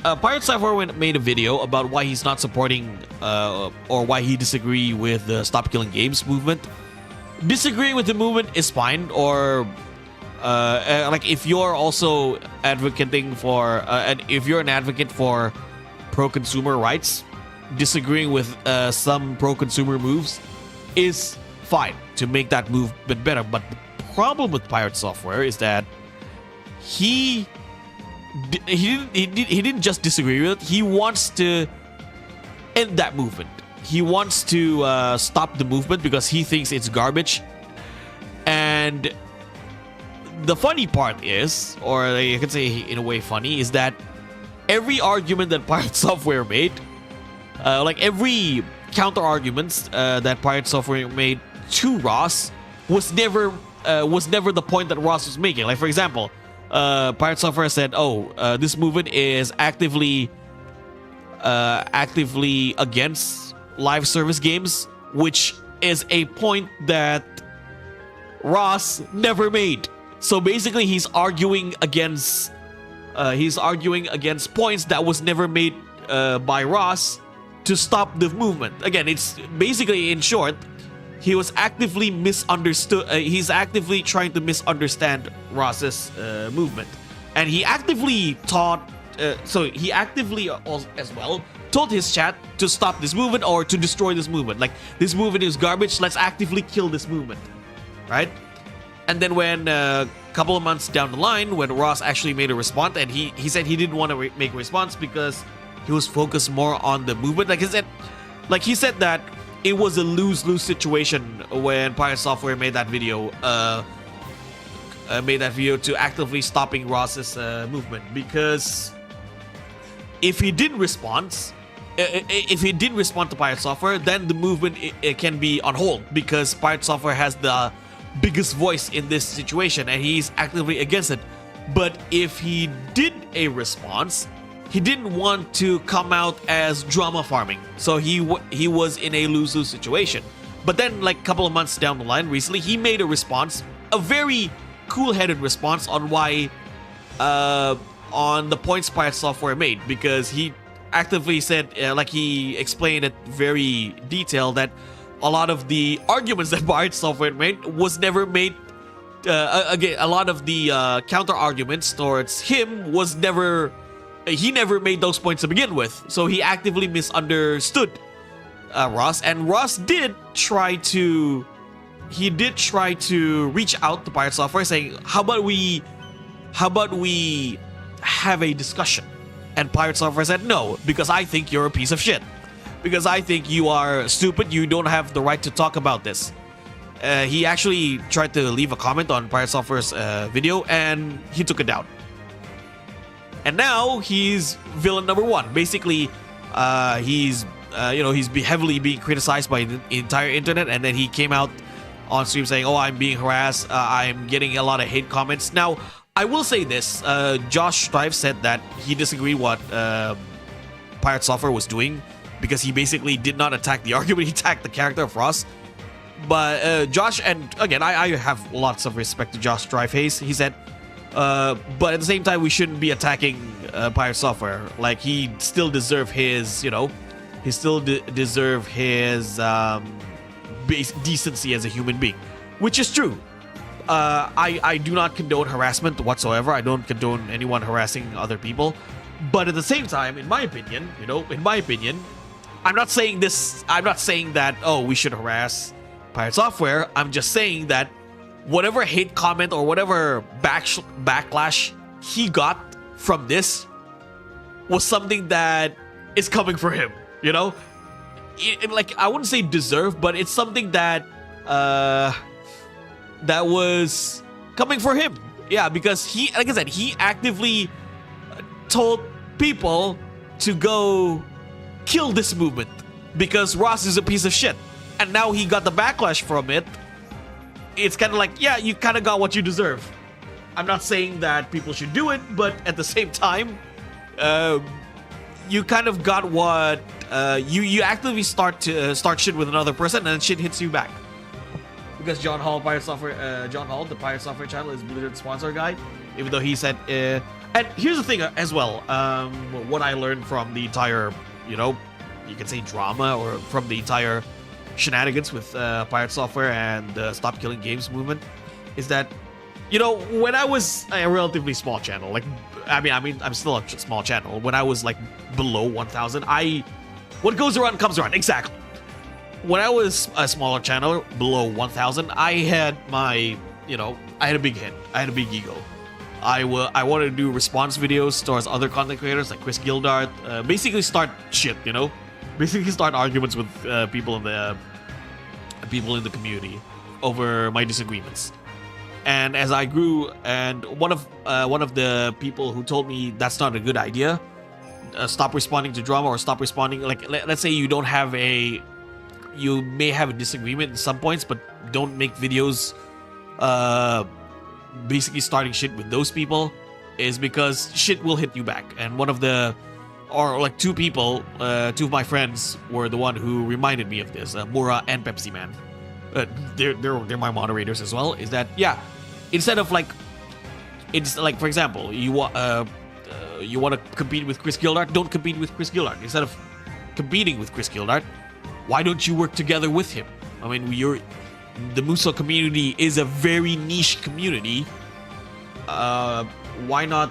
Pirate Software made a video about why he's not supporting or why he disagree with the Stop Killing Games movement. Disagreeing with the movement is fine, or like if you're also advocating for and if you're an advocate for pro-consumer rights, disagreeing with some pro-consumer moves is fine to make that movement better. But the problem with Pirate Software is that he didn't just disagree with it. He wants to end that movement. He wants to stop the movement because he thinks it's garbage. And the funny part is, or you could say in a way funny, is that every argument that Pirate Software made, like every counter arguments that Pirate Software made to Ross was never the point that Ross was making. Like, for example, Pirate Software said, "Oh, this movement is actively against live service games," which is a point that Ross never made. So basically, he's arguing against points that was never made by Ross to stop the movement. Again, it's basically, in short, he was actively misunderstood. He's actively trying to misunderstand Ross's movement, and he actively taught. So he actively as well told his chat to stop this movement or to destroy this movement. Like, this movement is garbage. Let's actively kill this movement, right? And then when a couple of months down the line, when Ross actually made a response, and he said he didn't want to make a response because he was focused more on the movement. Like he said that it was a lose-lose situation when Pirate Software made that video. Made that video to actively stopping Ross's movement, because if he didn't respond, to Pirate Software, then the movement it can be on hold, because Pirate Software has the biggest voice in this situation and he's actively against it. But if he did a response, he didn't want to come out as drama farming, so he was in a lose-lose situation. But then, like a couple of months down the line, recently, he made a response, a very cool-headed response on why, on the points Pirate Software made, because he actively said, like he explained it very detailed, that a lot of the arguments that Pirate Software made was never made. Again, a lot of the counter arguments towards him was never. He never made those points to begin with, so he actively misunderstood Ross, and Ross did try to. He did try to reach out to Pirate Software, saying, "How about we have a discussion?" And Pirate Software said, "No, because I think you're a piece of shit. Because I think you are stupid. You don't have the right to talk about this." He actually tried to leave a comment on Pirate Software's video, and he took it down. And now he's villain number one. Basically, he's heavily being criticized by the entire internet, and then he came out on stream saying, "Oh, I'm being harassed. I'm getting a lot of hate comments." Now, I will say this: Josh Strife said that he disagreed what Pirate Software was doing, because he basically did not attack the argument; he attacked the character of Ross. But Josh, and again, I have lots of respect to Josh Strife. He said. But at the same time, we shouldn't be attacking Pirate Software. Like, he still deserve his, deserve his decency as a human being, which is true. I do not condone harassment whatsoever. I don't condone anyone harassing other people. But at the same time, in my opinion, I'm not saying this. I'm not saying that, oh, we should harass Pirate Software. I'm just saying that whatever hate comment or whatever backlash he got from this was something that is coming for him, like, I wouldn't say deserve, but it's something that that was coming for him. Yeah, because he, like I said, he actively told people to go kill this movement because Ross is a piece of shit, and now he got the backlash from it. It's kind of like, yeah, you kind of got what you deserve. I'm not saying that people should do it, but at the same time, you kind of got what you actively start shit with another person, and then shit hits you back. Because John Hall, the Pirate Software channel, is Blizzard sponsor guy, even though he said. And here's the thing as well. What I learned from the entire, you can say drama, or from the entire shenanigans with Pirate Software and the Stop Killing Games movement, is that, when I was a relatively small channel, like, I mean, I'm still a small channel. When I was like below 1,000, what goes around comes around. Exactly. When I was a smaller channel below 1,000, I had my, I had a big head. I had a big ego. I wanted to do response videos towards other content creators like Chris Gildart, basically start shit, basically start arguments with people in the community over my disagreements. And as I grew, and one of the people who told me that's not a good idea, stop responding to drama, or stop responding, like, let's say you may have a disagreement in some points, but don't make videos basically starting shit with those people, is because shit will hit you back. And two people, two of my friends were the one who reminded me of this, Mura and Pepsi Man. They're my moderators as well. Is that, yeah, instead of like, it's like, for example, you want to compete with Chris Gildart, don't compete with Chris Gildart. Instead of competing with Chris Gildart, why don't you work together with him? I mean, the Muso community is a very niche community. Why not,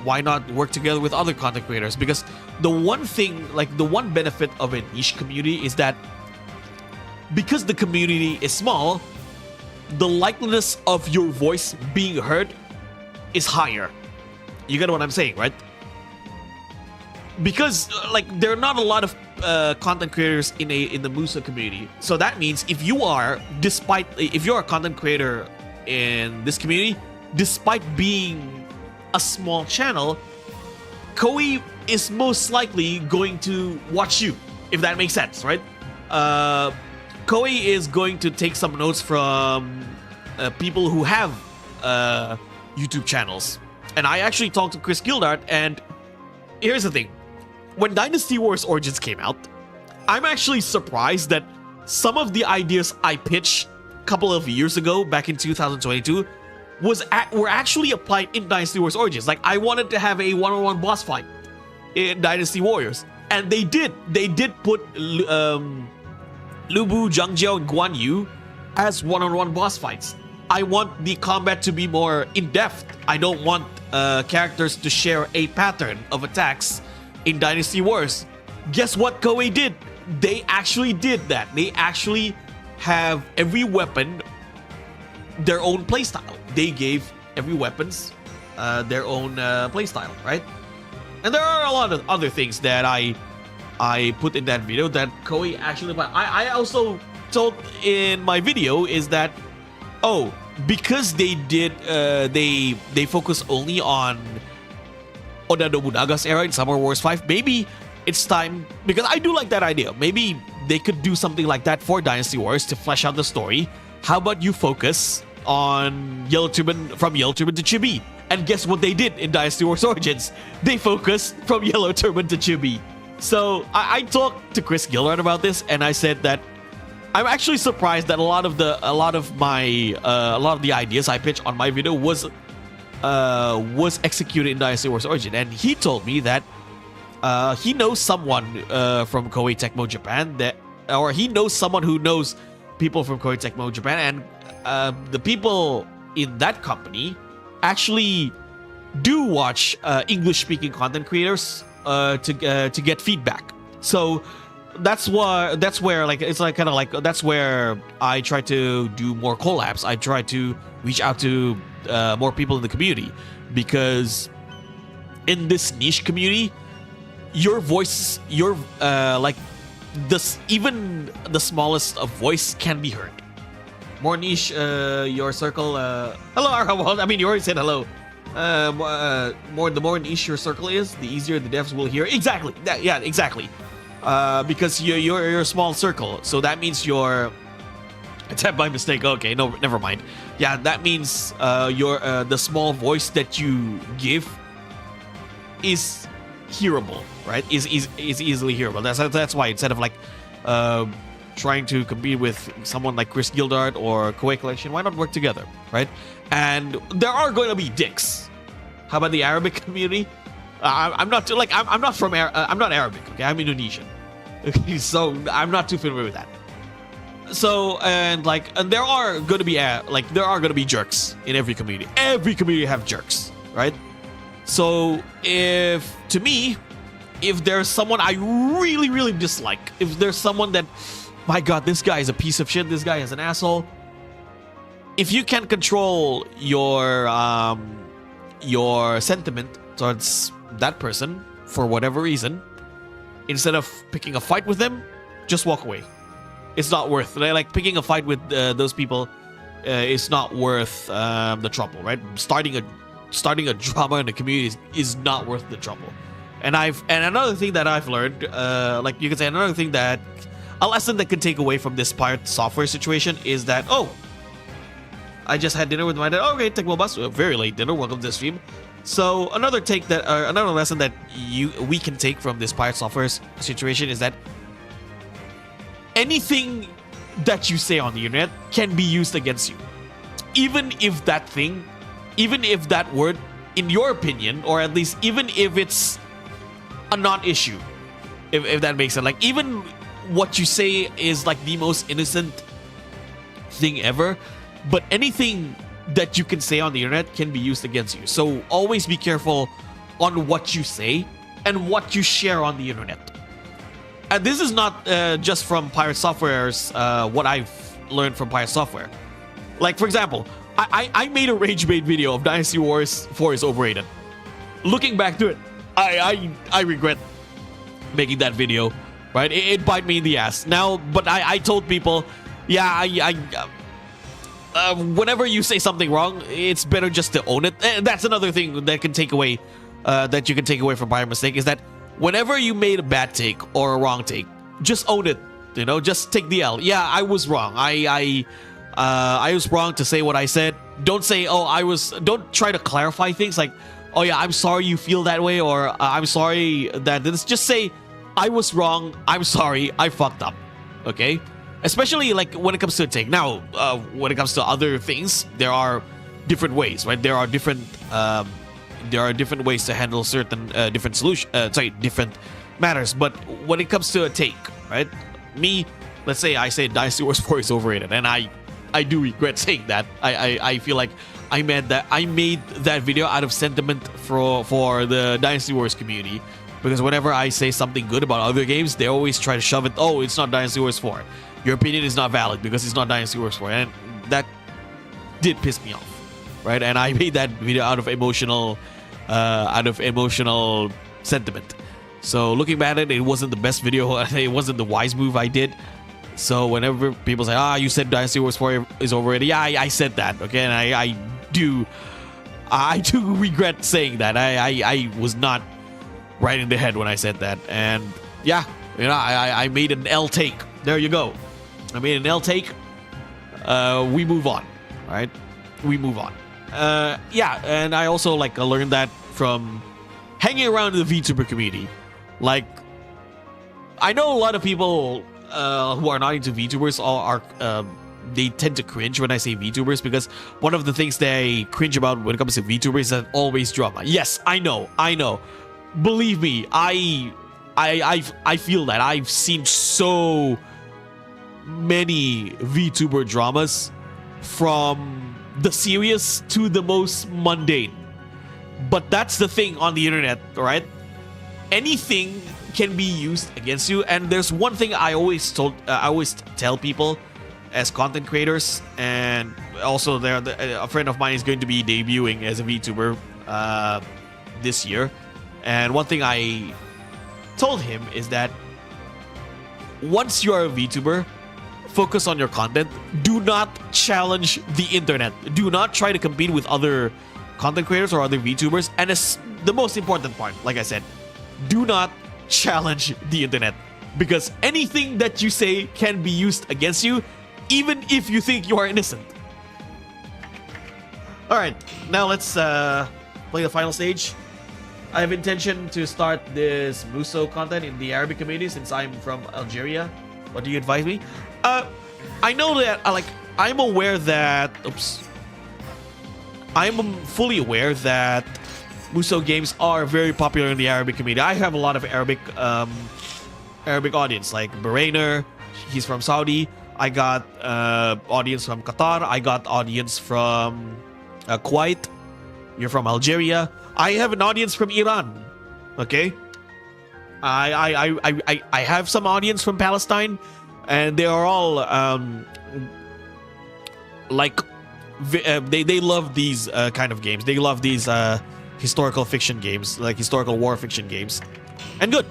why not work together with other content creators? Because the one benefit of a niche community is that because the community is small, the likeliness of your voice being heard is higher. You get what I'm saying, right? because like there are not a lot of content creators in the Musa community. So that means if you're a content creator in this community, despite being a small channel, Koei is most likely going to watch you, if that makes sense, right? Koei is going to take some notes from people who have YouTube channels. And I actually talked to Chris Gildart, and here's the thing. When Dynasty Wars Origins came out, I'm actually surprised that some of the ideas I pitched a couple of years ago, back in 2022, were actually applied in Dynasty Wars Origins. Like, I wanted to have a one-on-one boss fight in Dynasty Warriors, and they did. They did put Lubu, Zhangjiao, and Guan Yu as one-on-one boss fights. I want the combat to be more in-depth. I don't want characters to share a pattern of attacks in Dynasty Wars. Guess what Koei did? They actually did that. They actually have every weapon their own playstyle. They gave every weapons their own playstyle, right? And there are a lot of other things that I put in that video that Koei actually... I also told in my video is that, oh, because they did they focus only on Oda Nobunaga's era in Summer Wars 5, maybe it's time, because I do like that idea, maybe they could do something like that for Dynasty Wars to flesh out the story. How about you focus on Yellow Turban, from Yellow Turban to Chibi? And guess what they did in Dynasty Wars Origins? They focused from Yellow Turban to Chibi. So I talked to Chris Gillard about this, and I said that I'm actually surprised that a lot of the ideas I pitched on my video was executed in Dynasty Wars Origin. And he told me that he knows someone from Koei Tecmo Japan, or he knows someone who knows people from Koei Tecmo Japan, and the people in that company actually do watch English-speaking content creators to get feedback. So that's where that's where I try to do more collabs. I try to reach out to more people in the community, because in this niche community, your voice, even the smallest of voice can be heard. More niche your circle. Hello, Arhamon. I mean, you already said hello. The more niche your circle is, the easier the devs will hear. Exactly. Yeah, exactly. Because you're a small circle, so that means you're attempt by mistake. Okay, no, never mind. Yeah, that means the small voice that you give is hearable, right? Is easily hearable. That's why, instead of like trying to compete with someone like Chris Gildart or Koei Collection, why not work together, right? And there are going to be dicks. How about the Arabic community? I'm not Arabic. Okay, I'm Indonesian. So I'm not too familiar with that. So and there are going to be jerks in every community. Every community have jerks, right? So if there's someone I really, really dislike, if there's someone that, my God, this guy is a piece of shit, this guy is an asshole, if you can control your sentiment towards that person for whatever reason, instead of picking a fight with them, just walk away. It's not worth, like, picking a fight with those people is not worth the trouble, right? Starting a drama in the community is not worth the trouble. And another thing that I've learned, a lesson that can take away from this pirate software situation is that, I just had dinner with my dad. Okay, Tecmo Bus, very late dinner. Welcome to the stream. So another lesson that we can take from this pirate software situation is that anything that you say on the internet can be used against you, even if that word, in your opinion, or at least even if it's a non-issue, if that makes sense. Like, even what you say is like the most innocent thing ever, but anything that you can say on the internet can be used against you. So always be careful on what you say and what you share on the internet. And this is not just from Pirate Software's what I've learned from Pirate Software. Like, for example, I made a rage bait video of Dynasty Wars 4 is overrated. Looking back to it, I regret making that video, right? It bite me in the ass now. But I told people, yeah, whenever you say something wrong, it's better just to own it. And that's another thing that can take away, that you can take away from prior mistake, is that whenever you made a bad take or a wrong take, just own it. You know, just take the L. Yeah, I was wrong. I was wrong to say what I said. Don't say, don't try to clarify things like, oh yeah, I'm sorry you feel that way, or I'm sorry that this. Just say, I was wrong. I'm sorry. I fucked up. Okay? Especially like when it comes to a take. Now, when it comes to other things, there are different ways, right? There are different ways to handle certain different matters. But when it comes to a take, right? Me, let's say I say Dynasty Wars 4 is overrated, and I do regret saying that. I feel like I made that video out of sentiment for the Dynasty Wars community, because whenever I say something good about other games, they always try to shove it. Oh, it's not Dynasty Wars 4. Your opinion is not valid because it's not Dynasty Wars 4, and that did piss me off, right? And I made that video out of emotional sentiment. So looking back at it, it wasn't the best video. It wasn't the wise move I did. So whenever people say, you said Dynasty Wars 4 is overrated, yeah, I said that, okay? And I do regret saying that. I was not right in the head when I said that. And yeah, you know, I made an L take. There you go. I made an L take. We move on, right? We move on. Yeah, and I also learned that from hanging around the VTuber community. Like, I know a lot of people who are not into VTubers they tend to cringe when I say VTubers, because one of the things they cringe about when it comes to VTubers is that always drama. Yes, I know. Believe me, I feel that. I've seen so many VTuber dramas, from the serious to the most mundane. But that's the thing on the internet, right? Anything can be used against you. And there's one thing I always tell people as content creators, and also a friend of mine is going to be debuting as a VTuber this year. And one thing I told him is that once you are a VTuber, focus on your content. Do not challenge the internet. Do not try to compete with other content creators or other VTubers. And it's the most important part, like I said, do not challenge the internet, because anything that you say can be used against you, even if you think you are innocent. Alright, now let's play the final stage. I have intention to start this Muso content in the Arabic community since I'm from Algeria. What do you advise me? I know that I'm aware that I'm fully aware that Muso games are very popular in the Arabic community. I have a lot of Arabic audience, like Bahrainer, he's from Saudi. I got audience from Qatar. I got audience from Kuwait. You're from Algeria. I have an audience from Iran. Okay. I have some audience from Palestine, and they are all they love these kind of games. They love these historical fiction games, like historical war fiction games, and good,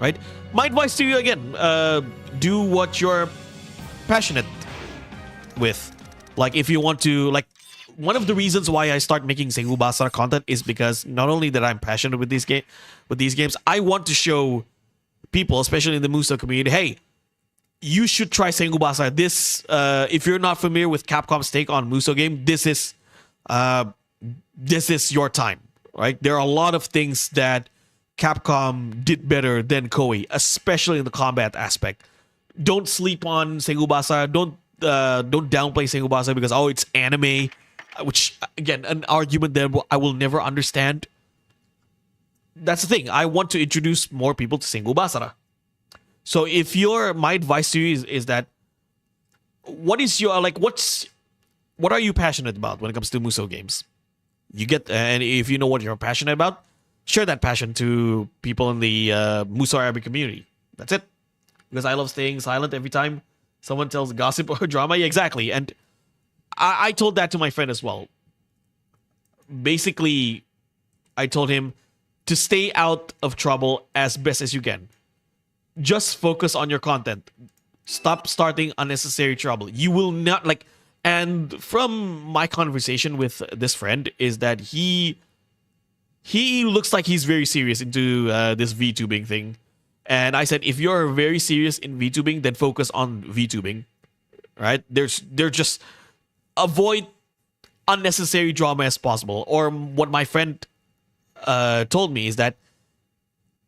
right? My advice to you again: do what you're passionate with. Like, if you want to, one of the reasons why I start making Sengoku Basara content is because not only that I'm passionate with these games, I want to show people, especially in the Muso community, hey, you should try Sengoku Basara. This, if you're not familiar with Capcom's take on Muso game, this is your time, right? There are a lot of things that Capcom did better than Koei, especially in the combat aspect. Don't sleep on Sengoku Basara. Don't downplay Sengoku Basara because it's anime, which again, an argument that I will never understand. That's the thing. I want to introduce more people to Sengoku Basara. So my advice to you is that what are you passionate about when it comes to Muso games? And if you know what you're passionate about, share that passion to people in the Muso Arabic community. That's it. Because I love staying silent every time someone tells gossip or drama. Yeah, exactly. And I told that to my friend as well. Basically, I told him to stay out of trouble as best as you can. just focus on your content. Stop starting unnecessary trouble. You will not like. And from my conversation with this friend is that he looks like he's very serious into this VTubing thing. And I said, if you're very serious in VTubing, then focus on VTubing, right? They're just avoid unnecessary drama as possible. Or what my friend told me is that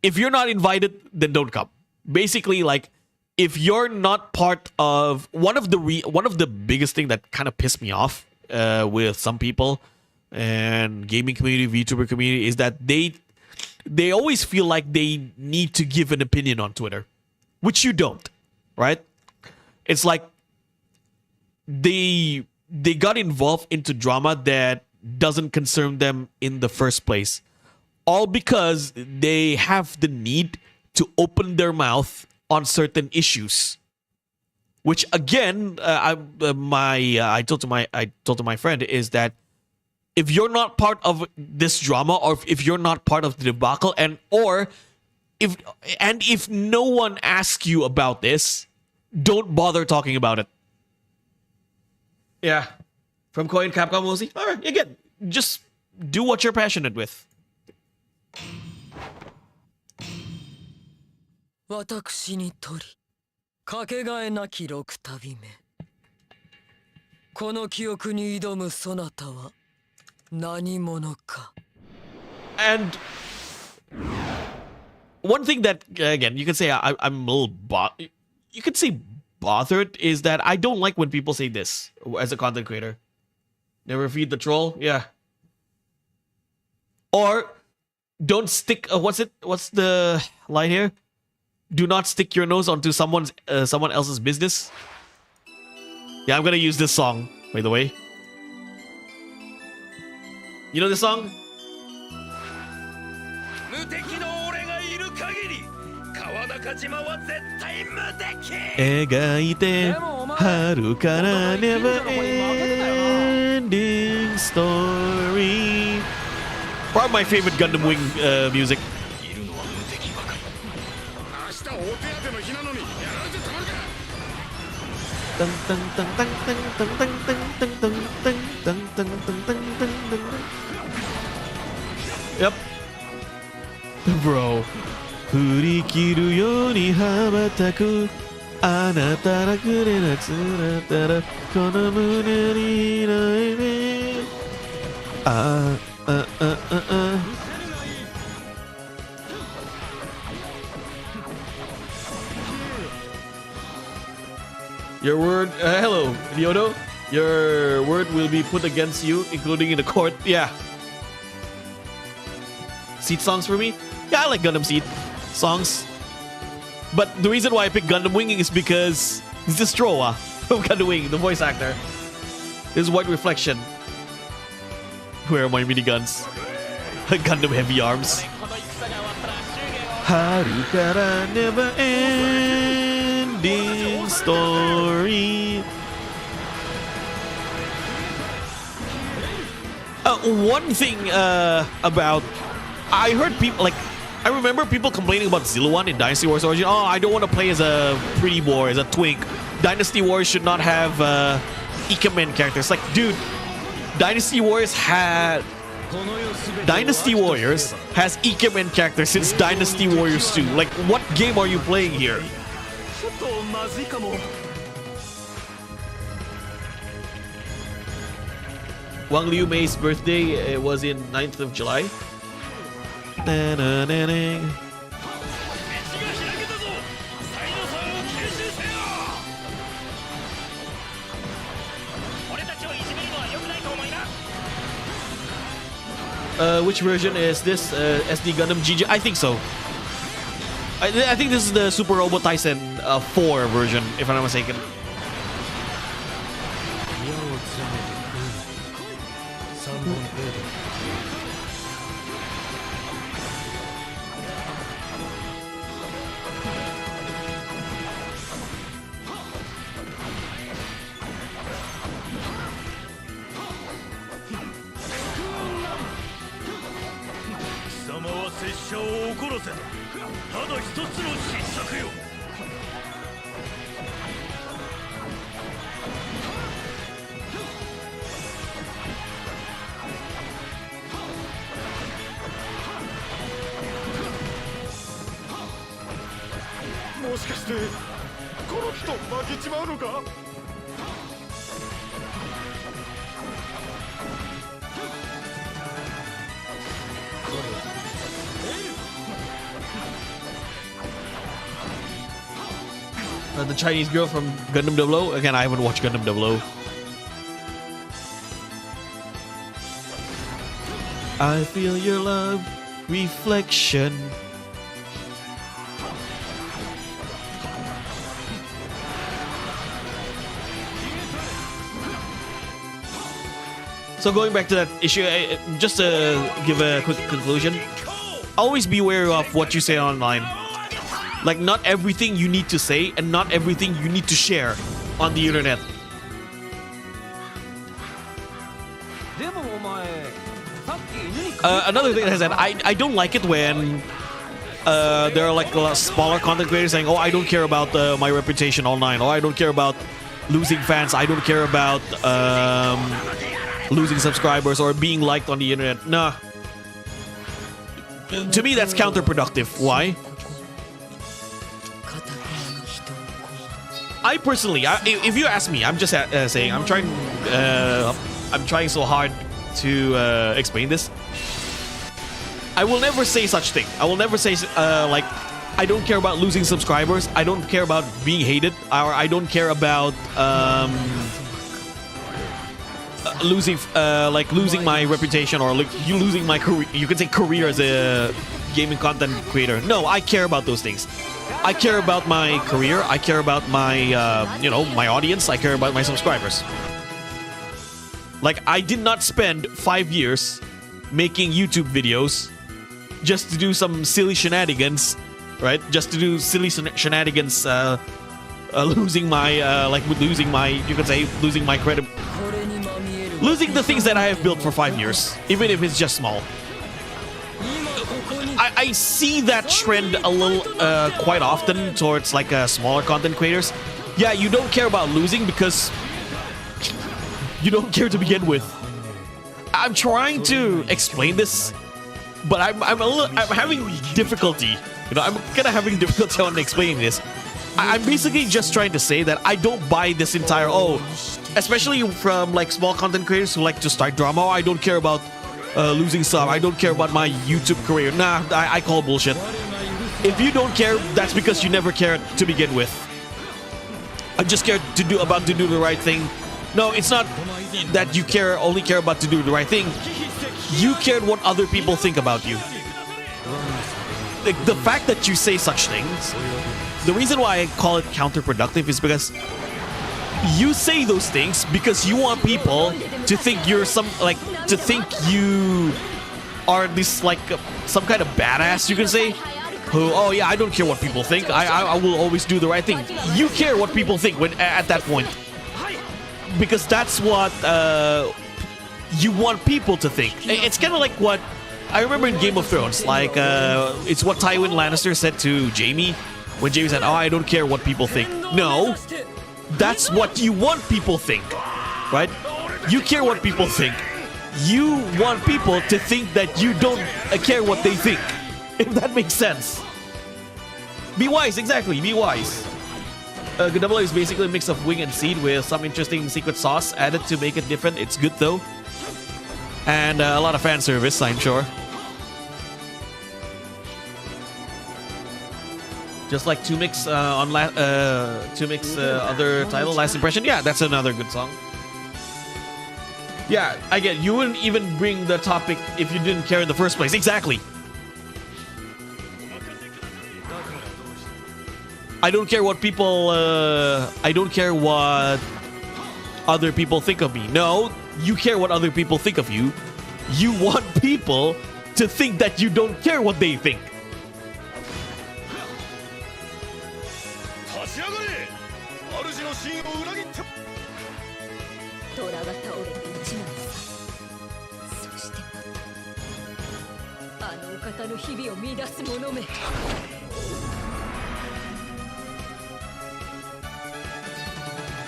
if you're not invited, then don't come. Basically, like, if you're not part of one of the biggest thing that kind of pissed me off with some people and gaming community, VTuber community, is that they always feel like they need to give an opinion on Twitter, which you don't, right? It's like they got involved into drama that doesn't concern them in the first place, all because they have the need to open their mouth on certain issues, which again, I told to my friend is that if you're not part of this drama, or if you're not part of the debacle, if no one asks you about this, don't bother talking about it. Yeah, from Coin Capcom Mosey. All right, again, just do what you're passionate with. 私にとりかけがえなき6旅目この記憶に挑むそなたは何者か And one thing that again you could say I'm a little you could say bothered is that I don't like when people say this as a content creator. Never feed the troll, yeah. Or don't stick. What's the line here? Do not stick your nose onto someone else's business. Yeah, I'm gonna use this song, by the way. You know this song? 無敵の俺がいる限り川中島は絶対無敵描いて春から never ending story. Probably my favorite Gundam Wing music. いるのは無敵ばかり明日お手当ての日なのにやられてたまるか Yep. Bro. 振り切るように羽ばたくあなたらくれなつらたらこの胸にないねあああああ Your word, hello, Ryodo. Your word will be put against you, including in the court. Yeah. Seed songs for me? Yeah, I like Gundam Seed songs. But the reason why I picked Gundam Wing is because this is Stroa from Gundam Wing, the voice actor. This is White Reflection. Where are my miniguns? Gundam Heavy Arms. Harukara never ending story. One thing about... I heard people like... I remember people complaining about Zilluan in Dynasty Wars Origin. Oh, I don't want to play as a pretty boy, as a twink. Dynasty Wars should not have Ikemen characters. Like, dude, Dynasty Warriors has Ikemen characters since Dynasty Warriors 2. Like, what game are you playing here? Wang Liu Mei's birthday was in 9th of July. Which version is this? SD Gundam GG? I think so. I think this is the Super Robo Tyson 4 version, if I'm not mistaken. だ一つの失策よ。もしかしてコロッと負けちまうのか。The Chinese girl from Gundam 00. Again, I haven't watched Gundam 00. I feel your love reflection. So going back to that issue, just to give a quick conclusion, always be wary of what you say online. Like, not everything you need to say and not everything you need to share on the internet. Another thing is that I don't like it when there are like a lot of smaller content creators saying, oh, I don't care about my reputation online, or I don't care about losing fans, I don't care about losing subscribers or being liked on the internet. Nah. To me, that's counterproductive. Why? I personally, if you ask me, I'm just saying, I'm trying so hard to explain this. I will never say such thing. I will never say like, I don't care about losing subscribers. I don't care about being hated, or I don't care about losing my reputation, or like losing my career. You can say career as a gaming content creator. No, I care about those things. I care about my career. I care about my, my audience. I care about my subscribers. Like, I did not spend 5 years making YouTube videos just to do some silly shenanigans, right? Just to do silly shenanigans, losing my, you could say, losing my credit. Losing the things that I have built for 5 years, even if it's just small. I see that trend a little, quite often towards like smaller content creators. Yeah, you don't care about losing because you don't care to begin with. I'm trying to explain this, but I'm having difficulty. I'm kind of having difficulty on explaining this. I'm basically just trying to say that I don't buy this entire, especially from like small content creators who like to start drama. I don't care about losing sub. I don't care about my YouTube career. Nah, I call bullshit. If you don't care, that's because you never cared to begin with. I just care to do the right thing. No, it's not that you only care about to do the right thing. You cared what other people think about you. The fact that you say such things, the reason why I call it counterproductive is because you say those things because you want people to think you're to think you are this like some kind of badass, you can say, who, oh yeah, I don't care what people think. I will always do the right thing. You care what people think when at that point, because that's what you want people to think. It's kind of like what I remember in Game of Thrones, like it's what Tywin Lannister said to Jaime when Jaime said, oh, I don't care what people think. No, that's what you want people think, right? You care what people think. You want people to think that you don't care what they think, if that makes sense. Be wise, exactly, be wise. Gundam is basically a mix of wing and seed with some interesting secret sauce added to make it different. It's good though. And a lot of fan service, I'm sure. Just like Tumix on Tumix other title, Last Impression. Yeah, that's another good song. Yeah, I get you wouldn't even bring the topic if you didn't care in the first place. Exactly. I don't care what people. I don't care what other people think of me. No, you care what other people think of you. You want people to think that you don't care what they think.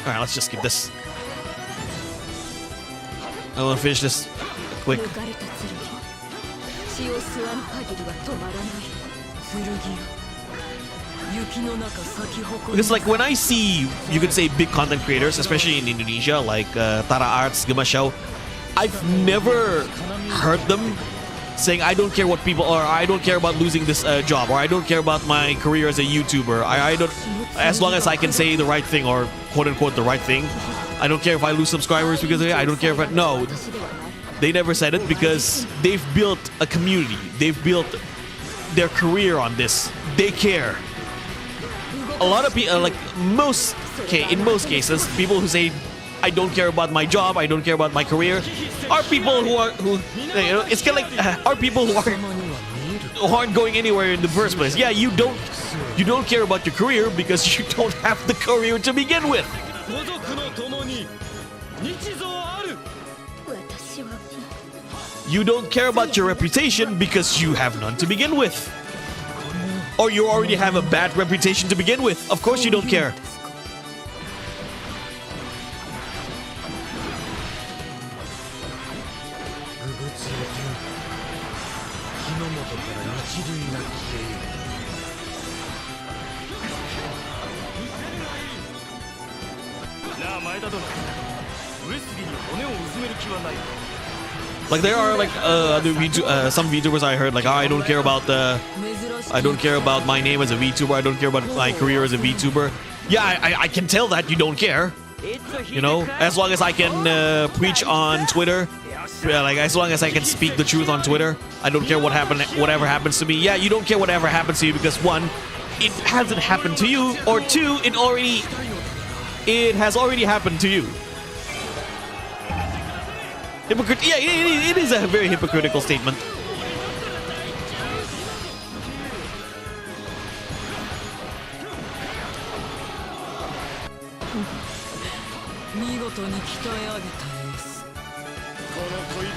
Alright, let's just skip this. I want to finish this quick. 抜かれた剣血を吸わぬ限りは止まらない剣よ雪の中咲き誇る Because like when I see, you could say, big content creators, especially in Indonesia, like Tara Arts, Gema Show, I've never heard them saying, I don't care what people, or I don't care about losing this job, or I don't care about my career as a YouTuber. I don't, as long as I can say the right thing, or quote unquote the right thing. I don't care if I lose subscribers because of it. I don't care if I, no. They never said it because they've built a community. They've built their career on this. They care. A lot of people, like most, in most cases, people who say, I don't care about my job, I don't care about my career, are people who you know, it's kind of like, are people who aren't going anywhere in the first place. Yeah, you don't care about your career because you don't have the career to begin with. 私は You don't care about your reputation because you have none to begin with. Or you already have a bad reputation to begin with. Of course you don't care. Like there are like some VTubers I heard like, oh, I don't care about my name as a VTuber. I don't care about my career as a VTuber. Yeah, I can tell that you don't care. You know, as long as I can preach on Twitter, like as long as I can speak the truth on Twitter, I don't care whatever happens to me. Yeah, you don't care whatever happens to you because one, it hasn't happened to you, or two, it has already happened to you. Yeah, it is a very hypocritical statement.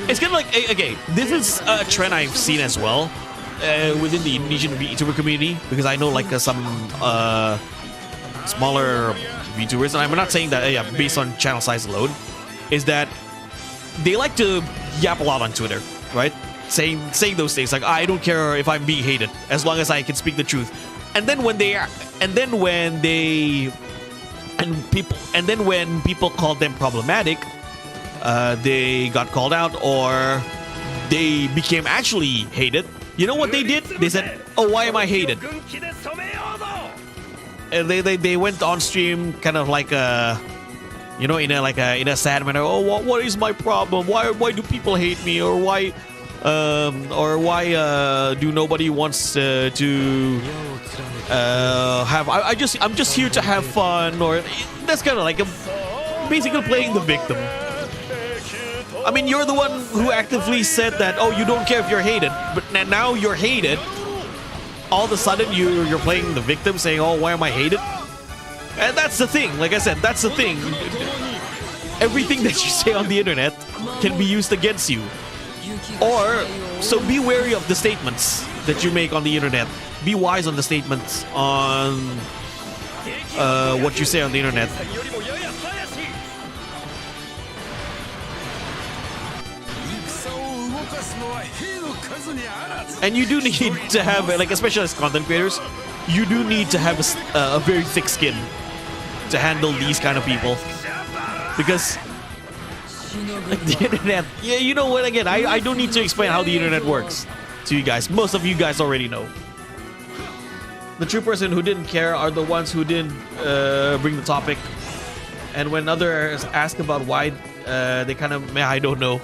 It's kind of like, okay, this is a trend I've seen as well within the Indonesian VTuber community, because I know like some smaller VTubers, and I'm not saying that based on channel size alone, is that they like to yap a lot on Twitter, right? Saying those things like, I don't care if I'm being hated as long as I can speak the truth. And then when people called them problematic, they got called out or they became actually hated. You know what they did? They said, "Oh, why am I hated?" And they went on stream kind of like you know, in a sad manner. Oh, what is my problem? Why do people hate me? Or why do nobody wants to have? I'm just here to have fun. Or that's kind of like basically playing the victim. I mean, you're the one who actively said that. Oh, you don't care if you're hated, but now you're hated. All of a sudden, you're playing the victim, saying, "Oh, why am I hated?" And that's the thing. Like I said, that's the thing. Everything that you say on the internet can be used against you. Or, so be wary of the statements that you make on the internet. Be wise on the statements on what you say on the internet. And you do need to have, like, especially as content creators, you do need to have a very thick skin to handle these kind of people, because like the internet, yeah, you know what, again, I don't need to explain how the internet works to you guys. Most of you guys already know. The true person who didn't care are the ones who didn't bring the topic, and when others ask about why, they kind of, I don't know.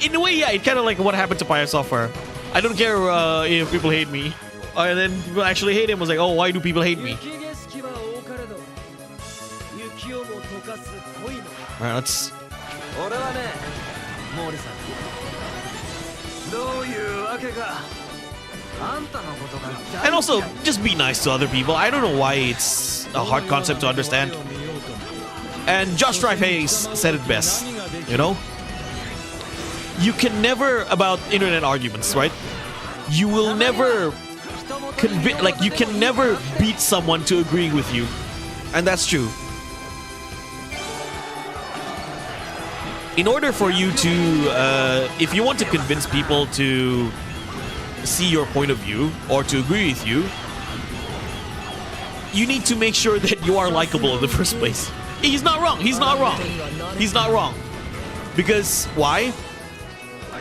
In a way, yeah, it kind of like what happened to Pyre Software. I don't care if people hate me. And then people actually hate him. Was like, oh, why do people hate me? Alright, let's... And also, just be nice to other people. I don't know why it's a hard concept to understand. And Josh Strife said it best, you know? You can never, about internet arguments, right? You will never like you can never beat someone to agree with you, and that's true. In order for you to, if you want to convince people to see your point of view or to agree with you, you need to make sure that you are likable in the first place. He's not wrong. He's not wrong. He's not wrong. Because why?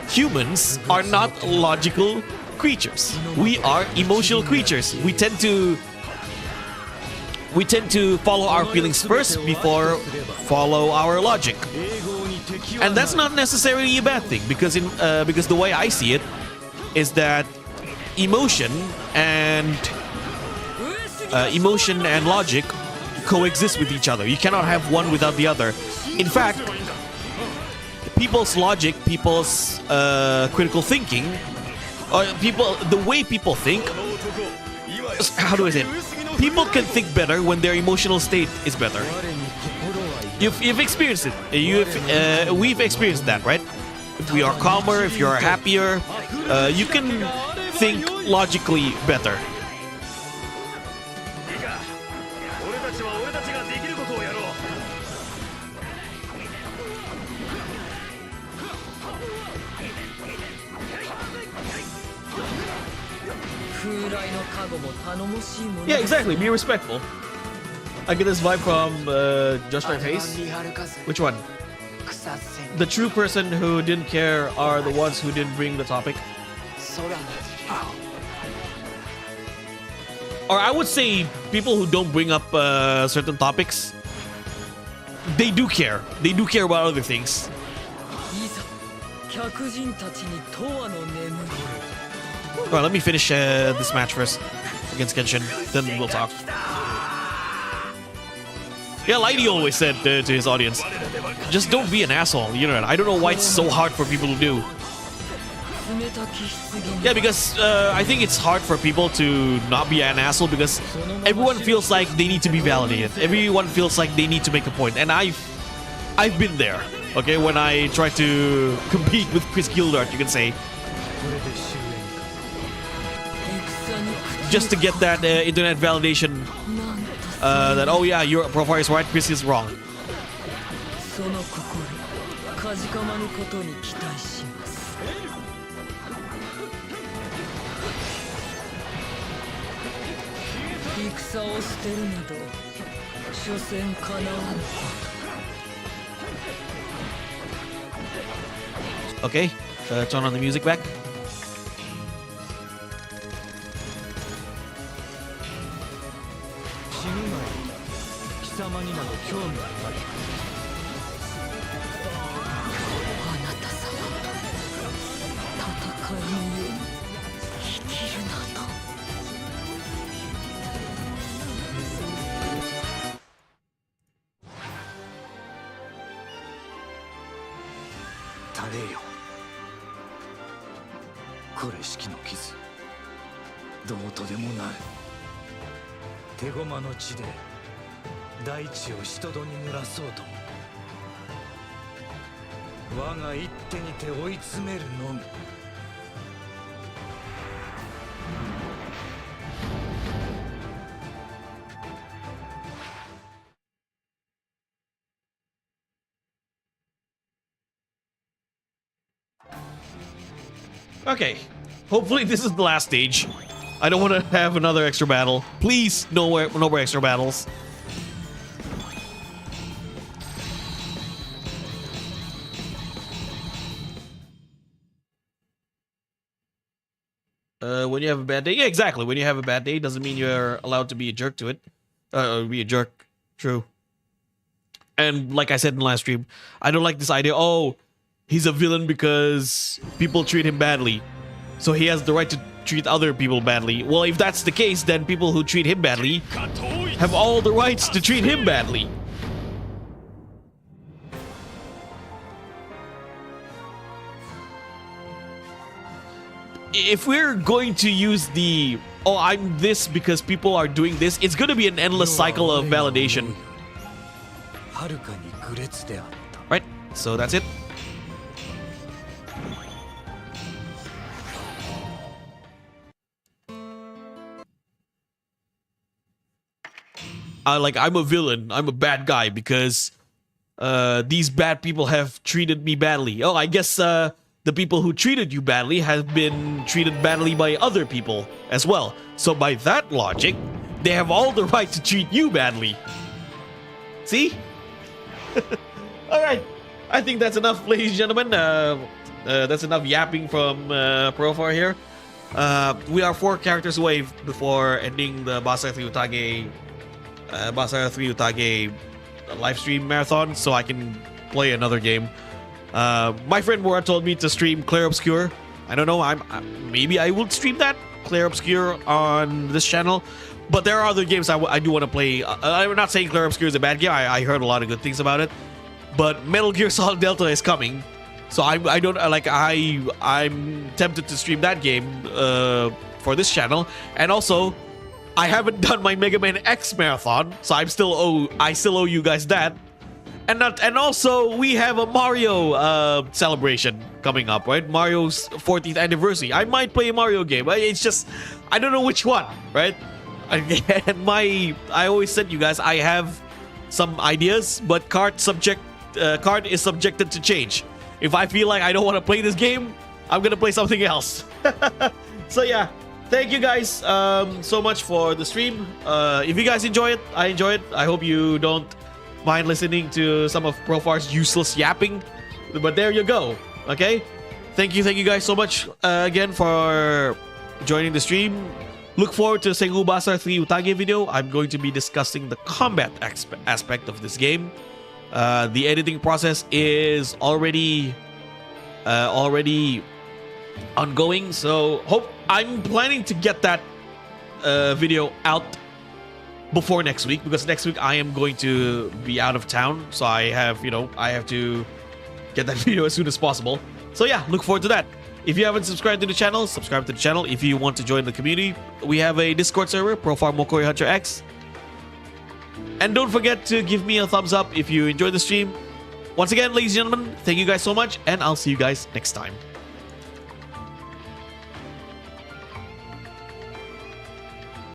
Humans are not logical creatures. We are emotional creatures. We tend to follow our feelings first before follow our logic. And that's not necessarily a bad thing, because because the way I see it is that emotion and logic coexist with each other. You cannot have one without the other. In fact, people's logic, people's critical thinking, the way people think, how do I say it? People can think better when their emotional state is better. You've experienced it. We've experienced that, right? If we are calmer, if you are happier, you can think logically better. Yeah, exactly. Be respectful. I get this vibe from Just Our Face. Which one? The true person who didn't care are the ones who didn't bring the topic. Or I would say people who don't bring up certain topics, they do care. They do care about other things. Alright, let me finish this match first against Genshin, then we'll talk. Yeah, Lighty always said to his audience, just don't be an asshole, you know. I don't know why it's so hard for people to do. Yeah, because I think it's hard for people to not be an asshole because everyone feels like they need to be validated. Everyone feels like they need to make a point, and I've been there. Okay, when I try to compete with Chris Gildart, you can say, just to get that internet validation that, oh yeah, your Profar is right, Chris is wrong. Okay, turn on the music back. Okay, hopefully this is the last stage. I don't want to have another extra battle. Please, no more extra battles. When you have a bad day, yeah, exactly. When you have a bad day, doesn't mean you're allowed to be a jerk to it. Be a jerk. True. And like I said in the last stream, I don't like this idea. Oh, he's a villain because people treat him badly, so he has the right to treat other people badly. Well, if that's the case, then people who treat him badly have all the rights to treat him badly. If we're going to use the, oh, I'm this because people are doing this, it's going to be an endless cycle of validation. Right? So that's it. I'm a villain. I'm a bad guy because these bad people have treated me badly. Oh, I guess the people who treated you badly have been treated badly by other people as well. So by that logic, they have all the right to treat you badly. See? All right. I think that's enough, ladies and gentlemen. That's enough yapping from Profar here. We are 4 characters away before ending the Basara 3 Utage live stream marathon, so I can play another game. My friend Mora told me to stream Clair Obscur. I don't know. Maybe I will stream that Clair Obscur on this channel. But there are other games I do want to play. I'm not saying Clair Obscur is a bad game. I heard a lot of good things about it. But Metal Gear Solid Delta is coming, so I'm tempted to stream that game for this channel. And also, I haven't done my Mega Man X marathon, so I still owe you guys that. And also we have a Mario celebration coming up, right? Mario's 40th anniversary. I might play a Mario game. It's just I don't know which one, right? And I always said you guys I have some ideas, but card is subjected to change. If I feel like I don't want to play this game, I'm gonna play something else. So yeah, thank you guys so much for the stream. If you guys enjoy it, I enjoy it. I hope you don't mind listening to some of Profar's useless yapping. But there you go. Okay, thank you guys so much again for joining the stream. Look forward to Sengoku Basara 3 Utage video. I'm going to be discussing the combat aspect of this game. The editing process is already ongoing, so I'm planning to get that video out before next week, because next week I am going to be out of town, so I have to get that video as soon as possible. So yeah, look forward to that. If you haven't subscribed to the channel, subscribe to the channel. If you want to join the community, we have a Discord server, Profar Mokoi Hunter X. And don't forget to give me a thumbs up if you enjoyed the stream. Once again, ladies and gentlemen, thank you guys so much, and I'll see you guys next time.